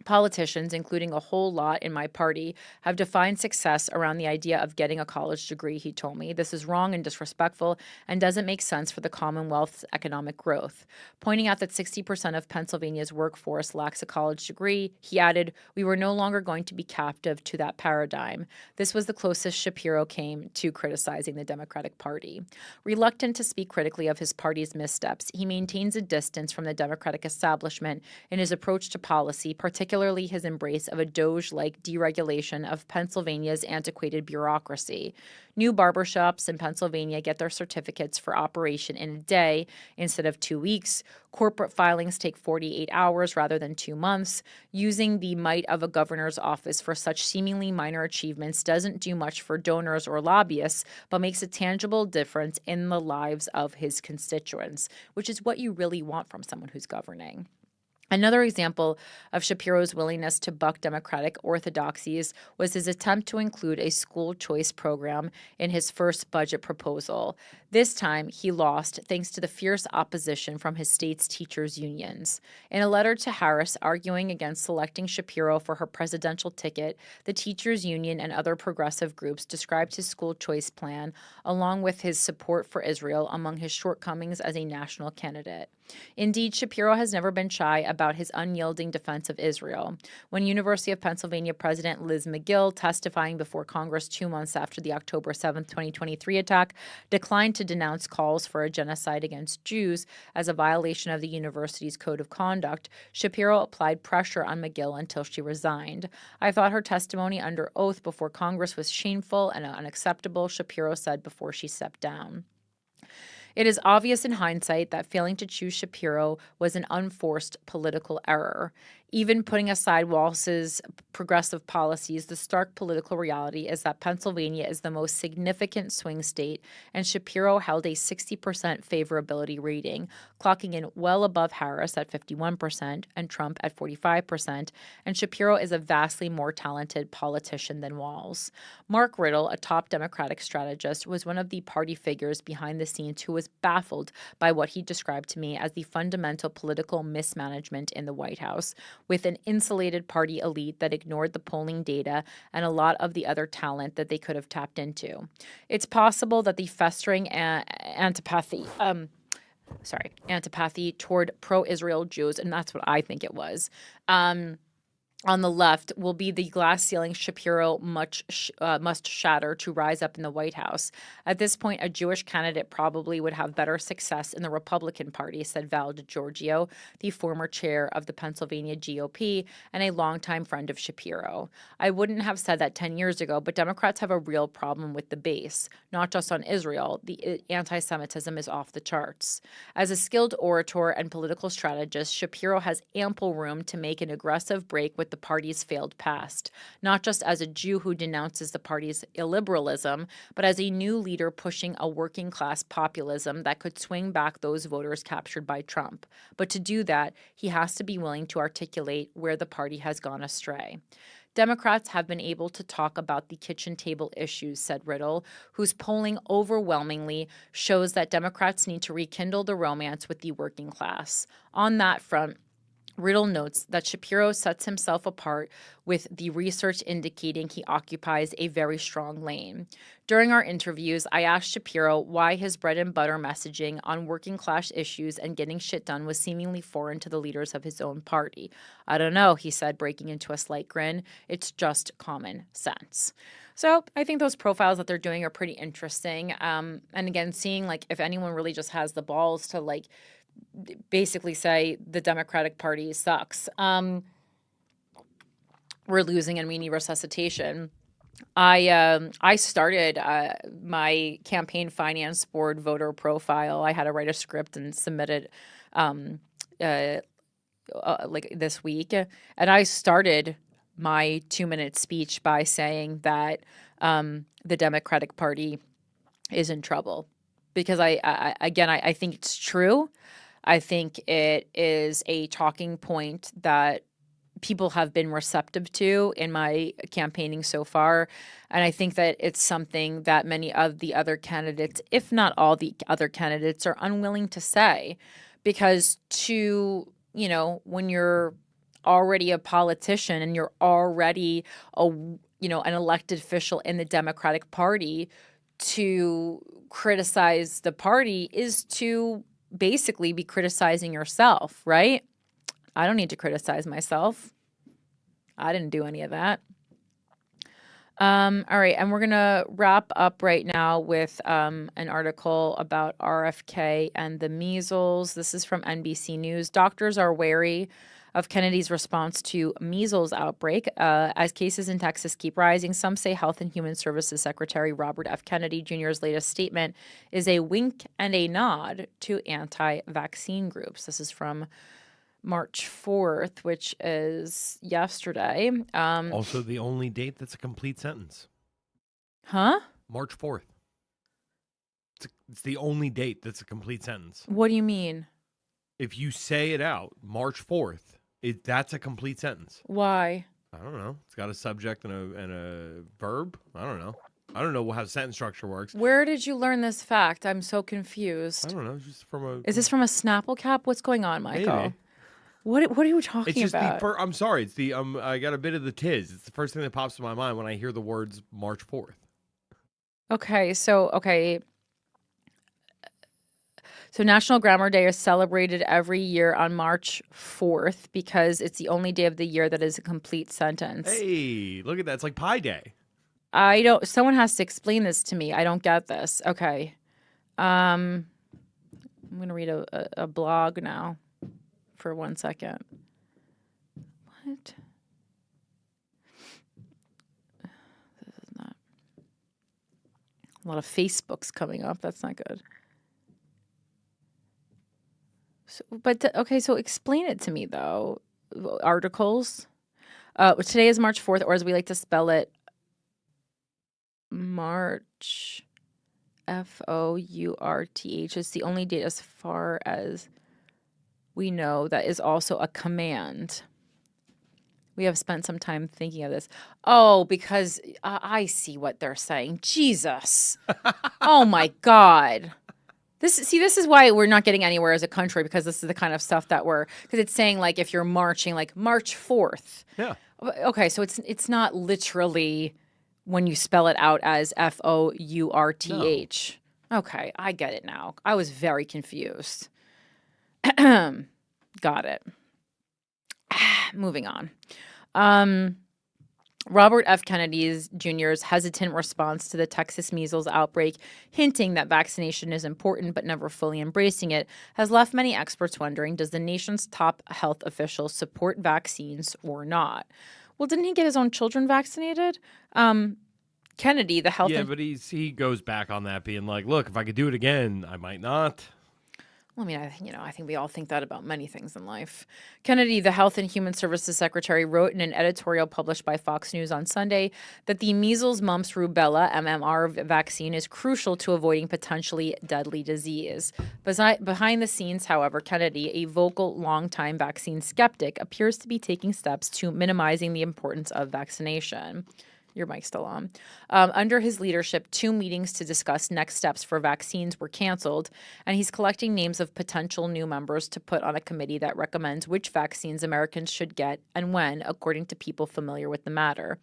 Politicians, including a whole lot in my party, have defined success around the idea of getting a college degree, he told me. This is wrong and disrespectful and doesn't make sense for the Commonwealth's economic growth. Pointing out that 60% of Pennsylvania's workforce lacks a college degree, he added, "We were no longer going to be captive to that paradigm." This was the closest Shapiro came to criticizing the Democratic Party. Reluctant to speak critically of his party's missteps, he maintains a distance from the Democratic establishment in his approach to policy, particularly his embrace of a Doge-like deregulation of Pennsylvania's antiquated bureaucracy. New barbershops in Pennsylvania get their certificates for operation in a day instead of 2 weeks. Corporate filings take 48 hours rather than 2 months. Using the might of a governor's office for such seemingly minor achievements doesn't do much for donors or lobbyists, but makes a tangible difference in the lives of his constituents, which is what you really want from someone who's governing. Another example of Shapiro's willingness to buck Democratic orthodoxies was his attempt to include a school choice program in his first budget proposal. This time, he lost thanks to the fierce opposition from his state's teachers' unions. In a letter to Harris arguing against selecting Shapiro for her presidential ticket, the teachers' union and other progressive groups described his school choice plan, along with his support for Israel, among his shortcomings as a national candidate. Indeed, Shapiro has never been shy about his unyielding defense of Israel. When University of Pennsylvania President Liz McGill, testifying before Congress 2 months after the October 7, 2023 attack, declined to denounce calls for a genocide against Jews as a violation of the university's code of conduct, Shapiro applied pressure on McGill until she resigned. "I thought her testimony under oath before Congress was shameful and unacceptable," Shapiro said before she stepped down. It is obvious in hindsight that failing to choose Shapiro was an unforced political error. Even putting aside Walz's progressive policies, the stark political reality is that Pennsylvania is the most significant swing state, and Shapiro held a 60% favorability rating, clocking in well above Harris at 51% and Trump at 45%, and Shapiro is a vastly more talented politician than Walz. Mark Riddle, a top Democratic strategist, was one of the party figures behind the scenes who was baffled by what he described to me as the fundamental political mismanagement in the White House, with an insulated party elite that ignored the polling data and a lot of the other talent that they could have tapped into. It's possible that the festering antipathy toward pro-Israel Jews, and that's what I think it was, on the left will be the glass ceiling Shapiro must shatter to rise up in the White House. At this point, a Jewish candidate probably would have better success in the Republican Party, said Val DeGiorgio, the former chair of the Pennsylvania GOP and a longtime friend of Shapiro. "I wouldn't have said that 10 years ago, but Democrats have a real problem with the base, not just on Israel. The anti-Semitism is off the charts." As a skilled orator and political strategist, Shapiro has ample room to make an aggressive break with the party's failed past, not just as a Jew who denounces the party's illiberalism, but as a new leader pushing a working-class populism that could swing back those voters captured by Trump. But to do that, he has to be willing to articulate where the party has gone astray. Democrats have been able to talk about the kitchen table issues, said Riddle, whose polling overwhelmingly shows that Democrats need to rekindle the romance with the working class. On that front, Riddle notes that Shapiro sets himself apart with the research indicating he occupies a very strong lane. During our interviews, I asked Shapiro why his bread and butter messaging on working class issues and getting shit done was seemingly foreign to the leaders of his own party. "I don't know," he said, breaking into a slight grin. "It's just common sense." So I think those profiles that they're doing are pretty interesting. And again, seeing like if anyone really just has the balls to like basically say the Democratic Party sucks. We're losing and we need resuscitation. I started my campaign finance board voter profile. I had to write a script and submit it like this week. And I started my 2-minute speech by saying that the Democratic Party is in trouble. Because I think it's true. I think it is a talking point that people have been receptive to in my campaigning so far. And I think that it's something that many of the other candidates, if not all the other candidates, are unwilling to say. Because when you're already a politician and you're already an elected official in the Democratic Party, to criticize the party is to basically be criticizing yourself, right? I don't need to criticize myself. I didn't do any of that. All right, and we're going to wrap up right now with an article about RFK and the measles. This is from NBC News. Doctors are wary of Kennedy's response to measles outbreak as cases in Texas keep rising. Some say Health and Human Services Secretary Robert F. Kennedy Jr.'s latest statement is a wink and a nod to anti-vaccine groups. This is from March 4th, which is yesterday. Also, the only date that's a complete sentence. Huh? March 4th. It's the only date that's a complete sentence. What do you mean? If you say it out, March 4th, that's a complete sentence. Why? I don't know. It's got a subject and a verb. I don't know. I don't know how sentence structure works. Where did you learn this fact? I'm so confused. I don't know. It's just from a. Is this from a Snapple cap? What's going on, Michael? Maybe. What are you talking It's just about? I'm sorry. It's the I got a bit of the tiz. It's the first thing that pops to my mind when I hear the words March 4th. Okay. So National Grammar Day is celebrated every year on March 4th because it's the only day of the year that is a complete sentence. Hey, look at that. It's like Pi Day. Someone has to explain this to me. I don't get this. Okay. I'm going to read a blog now for 1 second. What? This is not. A lot of Facebooks coming up. That's not good. So explain it to me, though. Articles. Today is March 4th, or as we like to spell it, March, F-O-U-R-T-H. It's the only date as far as we know that is also a command. We have spent some time thinking of this. Oh, because I see what they're saying. Jesus. Oh, my God. This is why we're not getting anywhere as a country, because this is the kind of stuff that because it's saying, like, if you're marching, like March 4th. Yeah. Okay, so it's not literally when you spell it out as F-O-U-R-T-H. No. Okay, I get it now. I was very confused. Got it. Moving on. Robert F. Kennedy Jr.'s hesitant response to the Texas measles outbreak, hinting that vaccination is important but never fully embracing it, has left many experts wondering, does the nation's top health officials support vaccines or not? Well, didn't he get his own children vaccinated? Kennedy, the health... Yeah, but he goes back on that, being like, look, if I could do it again, I might not. Well, I mean, I think we all think that about many things in life. Kennedy, the Health and Human Services Secretary, wrote in an editorial published by Fox News on Sunday that the measles, mumps, rubella, MMR vaccine is crucial to avoiding potentially deadly disease. Behind the scenes, however, Kennedy, a vocal, longtime vaccine skeptic, appears to be taking steps to minimizing the importance of vaccination. Your mic's still on. Under his leadership, 2 meetings to discuss next steps for vaccines were canceled, and he's collecting names of potential new members to put on a committee that recommends which vaccines Americans should get and when, according to people familiar with the matter.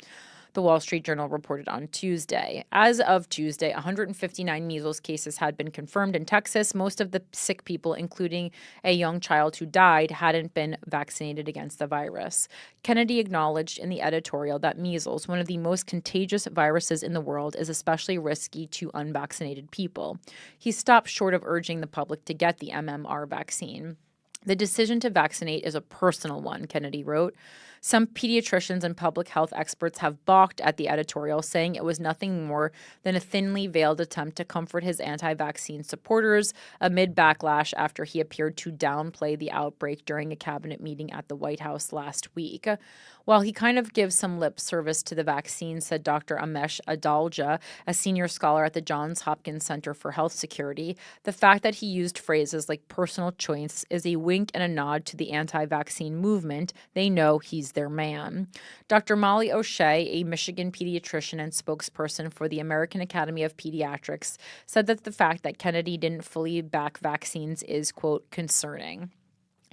The Wall Street Journal reported on Tuesday. As of Tuesday, 159 measles cases had been confirmed in Texas. Most of the sick people, including a young child who died, hadn't been vaccinated against the virus. Kennedy acknowledged in the editorial that measles, one of the most contagious viruses in the world, is especially risky to unvaccinated people. He stopped short of urging the public to get the MMR vaccine. The decision to vaccinate is a personal one, Kennedy wrote. Some pediatricians and public health experts have balked at the editorial, saying it was nothing more than a thinly veiled attempt to comfort his anti-vaccine supporters amid backlash after he appeared to downplay the outbreak during a cabinet meeting at the White House last week. While he kind of gives some lip service to the vaccine, said Dr. Amesh Adalja, a senior scholar at the Johns Hopkins Center for Health Security, the fact that he used phrases like personal choice is a wink and a nod to the anti-vaccine movement. They know he's their man. Dr. Molly O'Shea, a Michigan pediatrician and spokesperson for the American Academy of Pediatrics, said that the fact that Kennedy didn't fully back vaccines is, quote, concerning.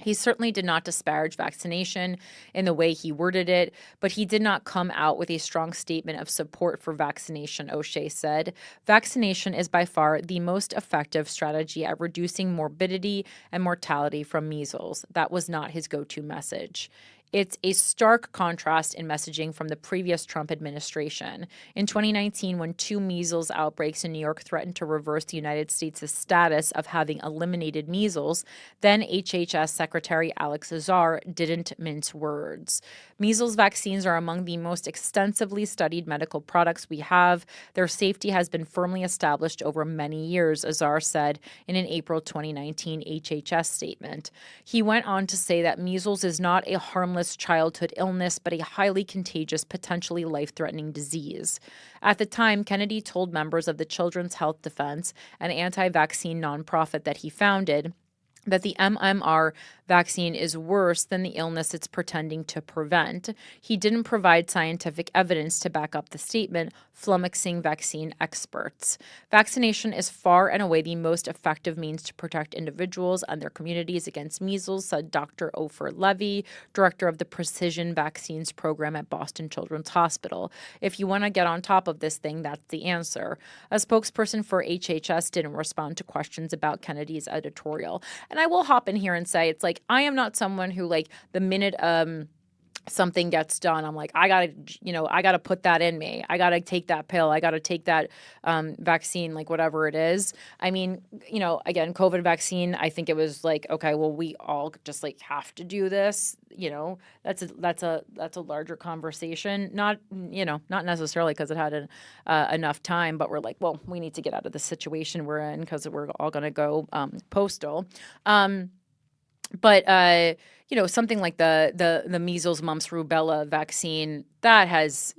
He certainly did not disparage vaccination in the way he worded it, but he did not come out with a strong statement of support for vaccination, O'Shea said. Vaccination is by far the most effective strategy at reducing morbidity and mortality from measles. That was not his go-to message. It's a stark contrast in messaging from the previous Trump administration. In 2019, when 2 measles outbreaks in New York threatened to reverse the United States' status of having eliminated measles, then HHS Secretary Alex Azar didn't mince words. Measles vaccines are among the most extensively studied medical products we have. Their safety has been firmly established over many years, Azar said in an April 2019 HHS statement. He went on to say that measles is not a harmless childhood illness, but a highly contagious, potentially life-threatening disease. At the time, Kennedy told members of the Children's Health Defense, an anti-vaccine nonprofit that he founded, that the MMR vaccine is worse than the illness it's pretending to prevent. He didn't provide scientific evidence to back up the statement, flummoxing vaccine experts. Vaccination is far and away the most effective means to protect individuals and their communities against measles, said Dr. Ofer Levy, director of the Precision Vaccines Program at Boston Children's Hospital. If you want to get on top of this thing, that's the answer. A spokesperson for HHS didn't respond to questions about Kennedy's editorial. And I will hop in here and say, it's like, I am not someone who, like, the minute something gets done, I'm like, I gotta put that in me. I gotta take that pill. I gotta take that vaccine, like whatever it is. I mean, again, COVID vaccine, I think it was like, okay, well, we all just like have to do this. That's a larger conversation. Not necessarily because it had enough time, but we're like, well, we need to get out of the situation we're in because we're all gonna go postal. But something like the measles, mumps, rubella vaccine that's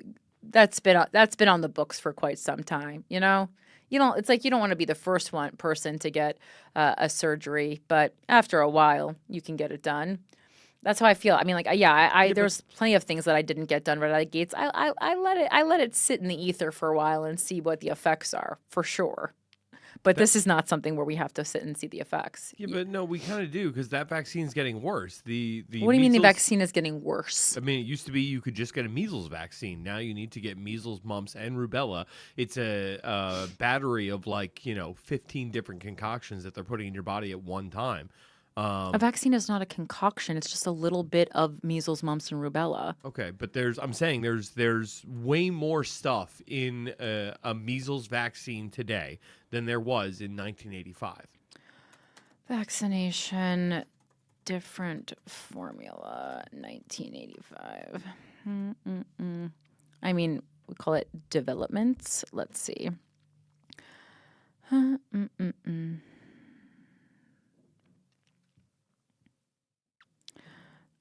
been on the books for quite some time. It's like you don't want to be the first person to get a surgery, but after a while you can get it done. That's how I feel. I mean, like, there's plenty of things that I didn't get done right out of the gates. I let it sit in the ether for a while and see what the effects are, for sure. But this is not something where we have to sit and see the effects. Yeah, but no, we kind of do because that vaccine's getting worse. What do you mean the vaccine is getting worse? I mean, it used to be you could just get a measles vaccine. Now you need to get measles, mumps, and rubella. It's a battery of 15 different concoctions that they're putting in your body at one time. A vaccine is not a concoction. It's just a little bit of measles, mumps, and rubella. Okay, but there's way more stuff in a measles vaccine today than there was in 1985. Vaccination, different formula, 1985. I mean, we call it developments. Let's see.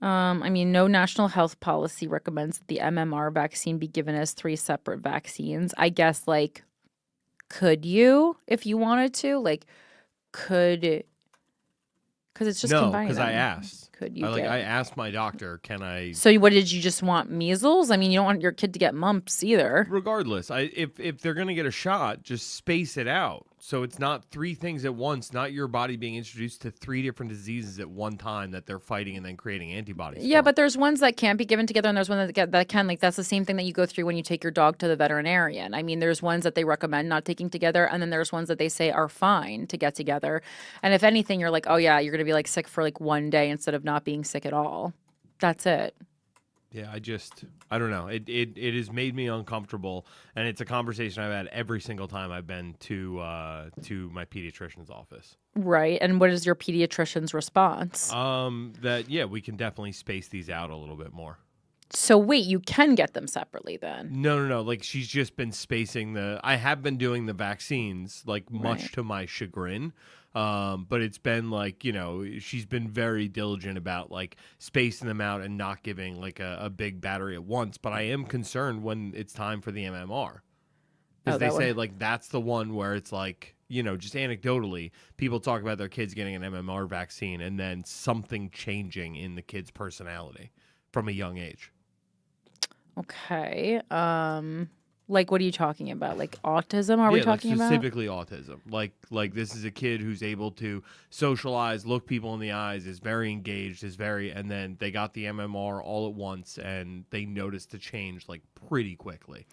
No national health policy recommends that the MMR vaccine be given as 3 separate vaccines. I guess, could you, if you wanted to? Because it's just combining because them. I asked. Could you I asked my doctor, can I... So what, did you just want measles? I mean, you don't want your kid to get mumps either. Regardless, if they're going to get a shot, just space it out. So it's not 3 things at once, not your body being introduced to 3 different diseases at one time that they're fighting and then creating antibodies Yeah, for. but there's ones that can't be given together and there's ones that can. Like, that's the same thing that you go through when you take your dog to the veterinarian. I mean, there's ones that they recommend not taking together, and then there's ones that they say are fine to get together. And if anything, you're like, oh yeah, you're going to be sick for 1 day instead of not being sick at all. That's it. Yeah, I don't know. It has made me uncomfortable, and it's a conversation I've had every single time I've been to my pediatrician's office. Right. And what is your pediatrician's response? That we can definitely space these out a little bit more. So wait, you can get them separately then? No. She's just been spacing I have been doing the vaccines, much Right. to my chagrin. But it's been she's been very diligent about spacing them out and not giving a big battery at once. But I am concerned when it's time for the MMR. Because they say that's the one where it's just anecdotally, people talk about their kids getting an MMR vaccine and then something changing in the kid's personality from a young age. Okay. Like, what are you talking about? Like autism? Are we talking like about? specifically autism? Like this is a kid who's able to socialize, look people in the eyes, is very engaged, and then they got the MMR all at once, and they noticed the change like pretty quickly.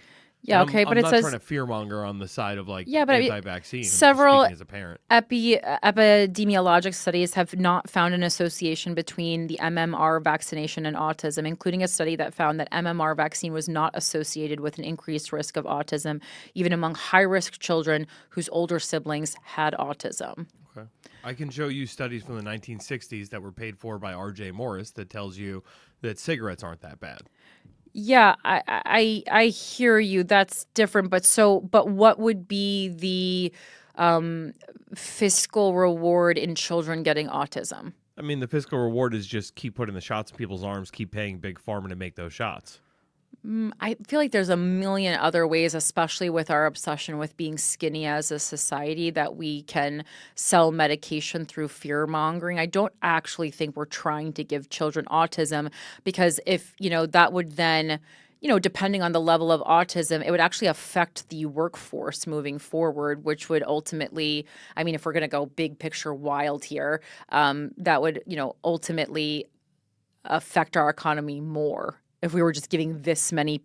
Yeah, And okay, but I'm it not says trying to fearmonger on the side of like Yeah, but I mean, anti-vaccine. I'm just several speaking as a parent. epidemiologic studies have not found an association between the MMR vaccination and autism, including a study that found that MMR vaccine was not associated with an increased risk of autism, even among high-risk children whose older siblings had autism. Okay. I can show you studies from the 1960s that were paid for by R.J. Morris that tells you that cigarettes aren't that bad. Yeah, I hear you. That's different. But what would be the fiscal reward in children getting autism? I mean, the fiscal reward is just keep putting the shots in people's arms, keep paying Big Pharma to make those shots. I feel like there's a million other ways, especially with our obsession with being skinny as a society, that we can sell medication through fear mongering. I don't actually think we're trying to give children autism, because if, that would then, depending on the level of autism, it would actually affect the workforce moving forward, which would ultimately, I mean, if we're going to go big picture wild here, that would, ultimately affect our economy more if we were just giving this many,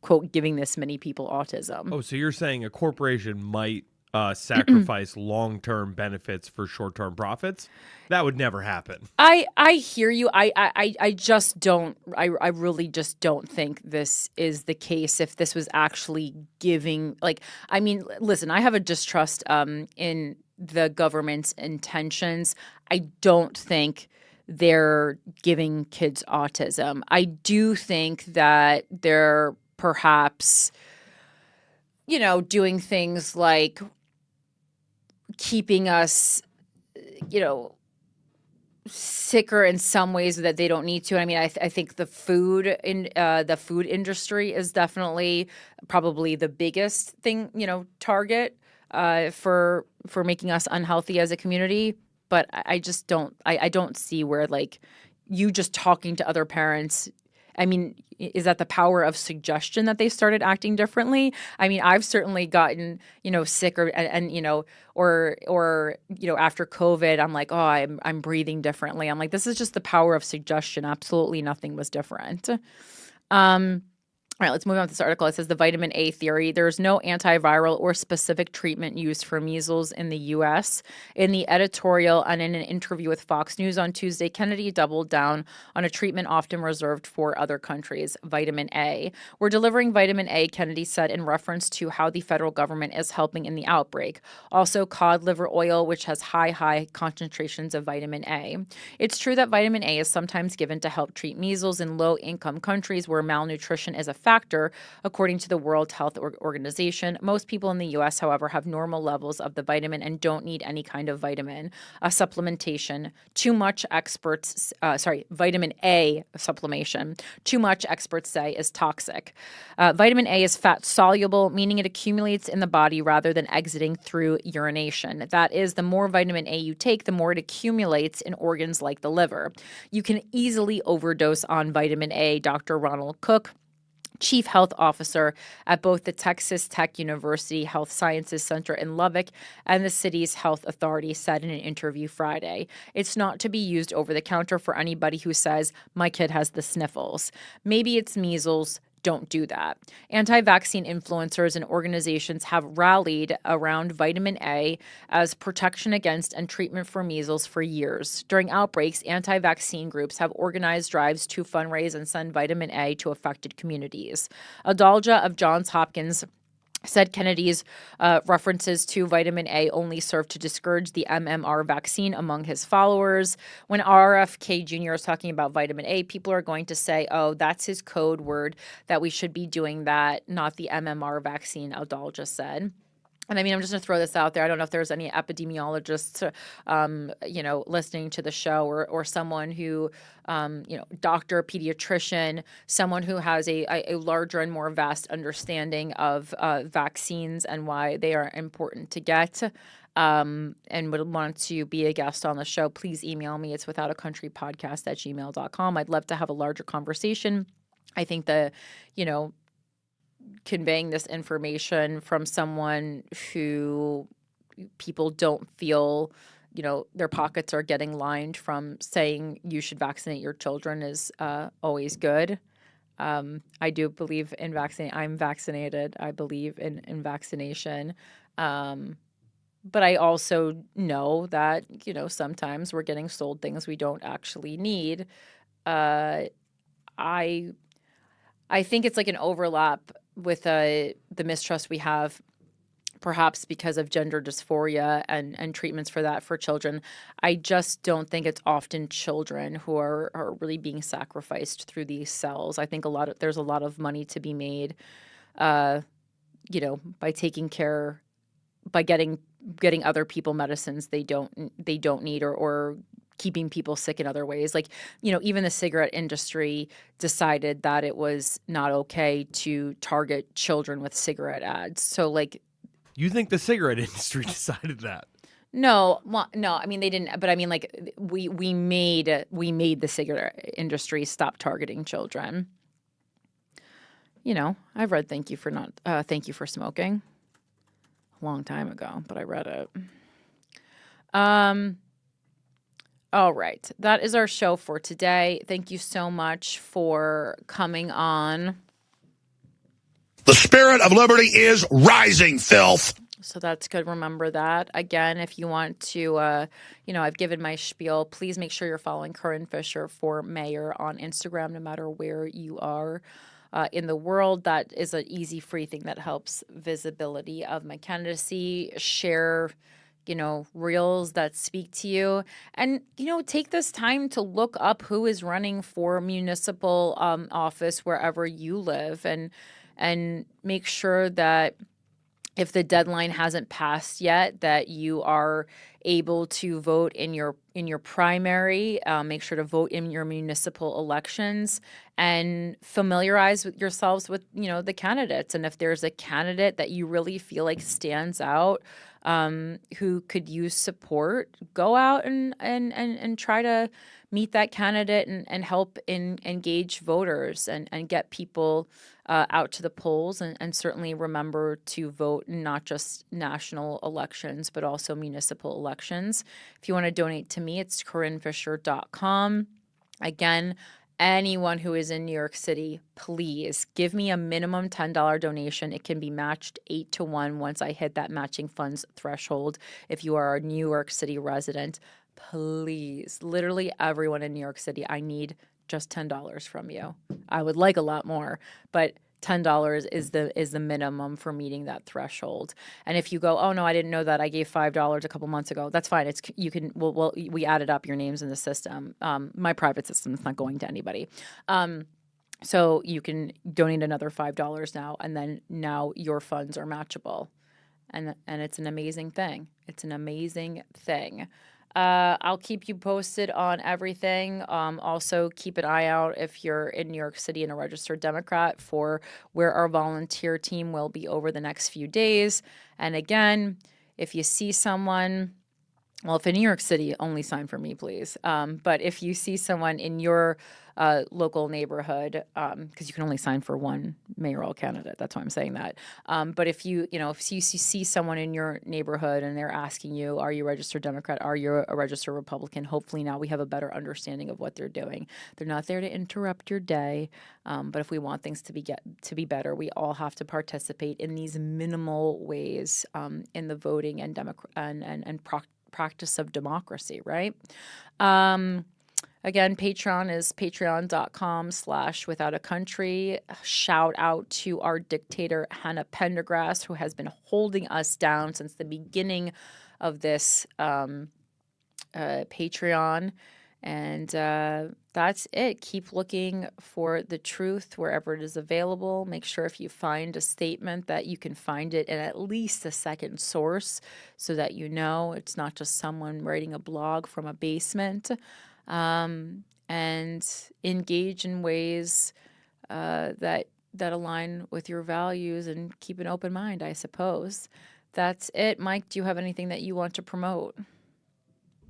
quote, giving this many people autism. Oh, so you're saying a corporation might sacrifice long-term benefits for short-term profits? That would never happen. I hear you. I just don't. I really just don't think this is the case. If this was actually giving, listen, I have a distrust in the government's intentions. I don't think they're giving kids autism. I do think that they're perhaps, doing things like keeping us, sicker in some ways that they don't need to. I mean, I think the food industry is definitely probably the biggest thing, target for making us unhealthy as a community. But I just don't. I don't see where, like, you just talking to other parents. I mean, is that the power of suggestion that they started acting differently? I mean, I've certainly gotten, sick or after COVID, I'm like, oh, I'm breathing differently. I'm like, this is just the power of suggestion. Absolutely nothing was different. All right, let's move on to this article. It says the vitamin A theory. There's no antiviral or specific treatment used for measles in the U.S. In the editorial and in an interview with Fox News on Tuesday, Kennedy doubled down on a treatment often reserved for other countries, vitamin A. We're delivering vitamin A, Kennedy said in reference to how the federal government is helping in the outbreak. Also, cod liver oil, which has high concentrations of vitamin A. It's true that vitamin A is sometimes given to help treat measles in low-income countries where malnutrition is a factor, according to the World Health Organization. Most people in the U.S., however, have normal levels of the vitamin and don't need any kind of vitamin supplementation. Vitamin A supplementation. Too much, experts say, is toxic. Vitamin A is fat soluble, meaning it accumulates in the body rather than exiting through urination. That is, the more vitamin A you take, the more it accumulates in organs like the liver. You can easily overdose on vitamin A, Dr. Ronald Cook, Chief Health Officer at both the Texas Tech University Health Sciences Center in Lubbock and the city's health authority, said in an interview Friday. It's not to be used over the counter for anybody who says, my kid has the sniffles. Maybe it's measles. Don't do that. Anti-vaccine influencers and organizations have rallied around vitamin A as protection against and treatment for measles for years. During outbreaks, anti-vaccine groups have organized drives to fundraise and send vitamin A to affected communities. Adalja of Johns Hopkins said Kennedy's references to vitamin A only served to discourage the MMR vaccine among his followers. When RFK Jr. is talking about vitamin A, people are going to say, oh, that's his code word, that we should be doing that, not the MMR vaccine, Adalja said. And I mean, I'm just going to throw this out there. I don't know if there's any epidemiologists, listening to the show or someone who, doctor, pediatrician, someone who has a larger and more vast understanding of vaccines and why they are important to get. And would want to be a guest on the show, please email me. It's withoutacountrypodcast@gmail.com. I'd love to have a larger conversation. I think the, conveying this information from someone who people don't feel, their pockets are getting lined from saying you should vaccinate your children is always good. I do believe in vaccine. I'm vaccinated. I believe in vaccination. But I also know that, sometimes we're getting sold things we don't actually need. I think it's like an overlap with the mistrust we have, perhaps because of gender dysphoria and treatments for that for children. I just don't think it's often children who are really being sacrificed through these cells. I think there's a lot of money to be made, by taking care, by getting other people medicines they don't need, or keeping people sick in other ways. Like, even the cigarette industry decided that it was not okay to target children with cigarette ads. So like, You think the cigarette industry decided that? no, no, I mean they didn't, but I mean like we made the cigarette industry stop targeting children. I've read Thank You for Smoking a long time ago, but I read it. All right. That is our show for today. Thank you so much for coming on. The spirit of liberty is rising, filth. So that's good. Remember that. Again, if you want to, I've given my spiel. Please make sure you're following Corinne Fisher for mayor on Instagram, no matter where you are in the world. That is an easy, free thing that helps visibility of my candidacy. Share reels that speak to you, and take this time to look up who is running for municipal office wherever you live, and make sure that if the deadline hasn't passed yet, that you are able to vote in your primary. Make sure to vote in your municipal elections, and familiarize yourselves with the candidates. And if there's a candidate that you really feel like stands out, who could use support, go out and try to meet that candidate and help engage voters and get people out to the polls, and certainly remember to vote in not just national elections, but also municipal elections. If you want to donate to me, it's CorinneFisher.com. Again, anyone who is in New York City, please give me a minimum $10 donation. It can be matched 8-1 once I hit that matching funds threshold. If you are a New York City resident, please, literally everyone in New York City, I need just $10 from you. I would like a lot more, but $10 is the minimum for meeting that threshold. And if you go, oh no, I didn't know that, I gave $5 a couple months ago, that's fine. We added up your names in the system. My private system is not going to anybody. So you can donate another $5 now, and then now your funds are matchable. And it's an amazing thing. It's an amazing thing. I'll keep you posted on everything. Also, keep an eye out if you're in New York City and a registered Democrat for where our volunteer team will be over the next few days. And again, if you see someone, well, if in New York City, only sign for me, please. But if you see someone in your local neighborhood, because you can only sign for one mayoral candidate, that's why I'm saying that. But if you see someone in your neighborhood and they're asking you, are you a registered Democrat? Are you a registered Republican? Hopefully now we have a better understanding of what they're doing. They're not there to interrupt your day. But if we want things to be better, we all have to participate in these minimal ways in the voting and practice of democracy, right? Again, Patreon is patreon.com/withoutacountry. Shout out to our dictator, Hannah Pendergrass, who has been holding us down since the beginning of this Patreon. And that's it. Keep looking for the truth wherever it is available. Make sure if you find a statement that you can find it in at least a second source, so that you know it's not just someone writing a blog from a basement. And engage in ways that align with your values, and keep an open mind, I suppose. That's it. Mike, do you have anything that you want to promote?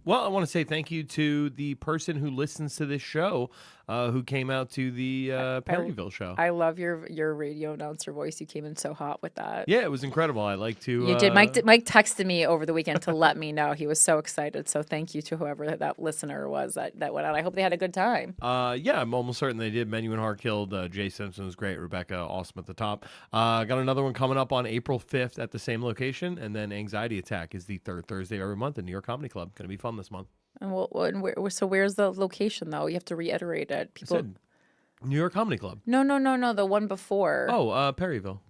Well, I want to say thank you to the person who listens to this show, who came out to the Perryville show. I love your radio announcer voice. You came in so hot with that. Yeah, it was incredible. I like to. You did. Mike texted me over the weekend to let me know. He was so excited. So thank you to whoever that listener was that went out. I hope they had a good time. Yeah, I'm almost certain they did. Menu and Heart killed. Jay Simpson was great. Rebecca, awesome at the top. Got another one coming up on April 5th at the same location. And then Anxiety Attack is the third Thursday of every month in New York Comedy Club. Going to be fun this month. And so where's the location, though? You have to reiterate it. People. New York Comedy Club. No. The one before. Oh, Perryville.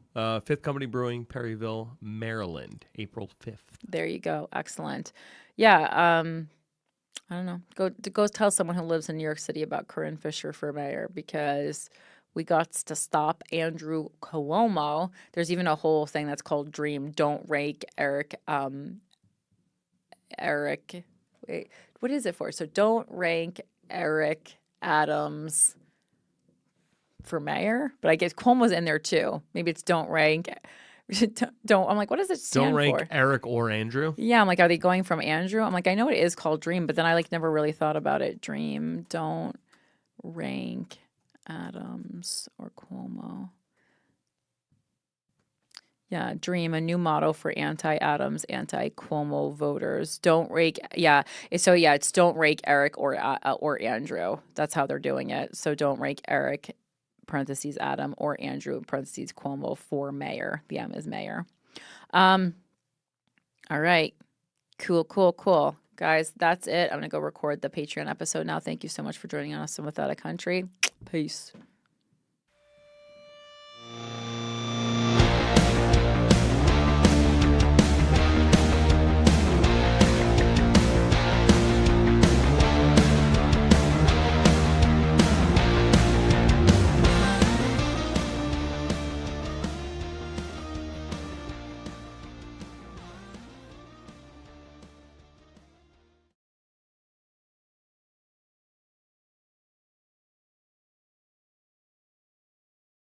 Fifth Company Brewing, Perryville, Maryland, April 5th. There you go. Excellent. Yeah. I don't know. Go tell someone who lives in New York City about Corinne Fisher for mayor, because we got to stop Andrew Cuomo. There's even a whole thing that's called Dream. Don't rake Eric. Wait, what is it for? So don't rank Eric Adams for mayor, but I guess Cuomo's in there too. Maybe it's don't rank. Don't. I'm like, what does it stand for? Don't rank Eric or Andrew. Yeah, I'm like, are they going from Andrew? I'm like, I know it is called Dream, but then I never really thought about it. Dream. Don't rank Adams or Cuomo. Yeah, Dream, a new motto for anti-Adams, anti-Cuomo voters. Don't rake. Yeah, it's don't rake Eric or Andrew. That's how they're doing it. So don't rake Eric, parentheses Adam, or Andrew, parentheses Cuomo for mayor. The M is mayor. All right, cool, guys. That's it. I'm gonna go record the Patreon episode now. Thank you so much for joining us on Without a Country. Peace.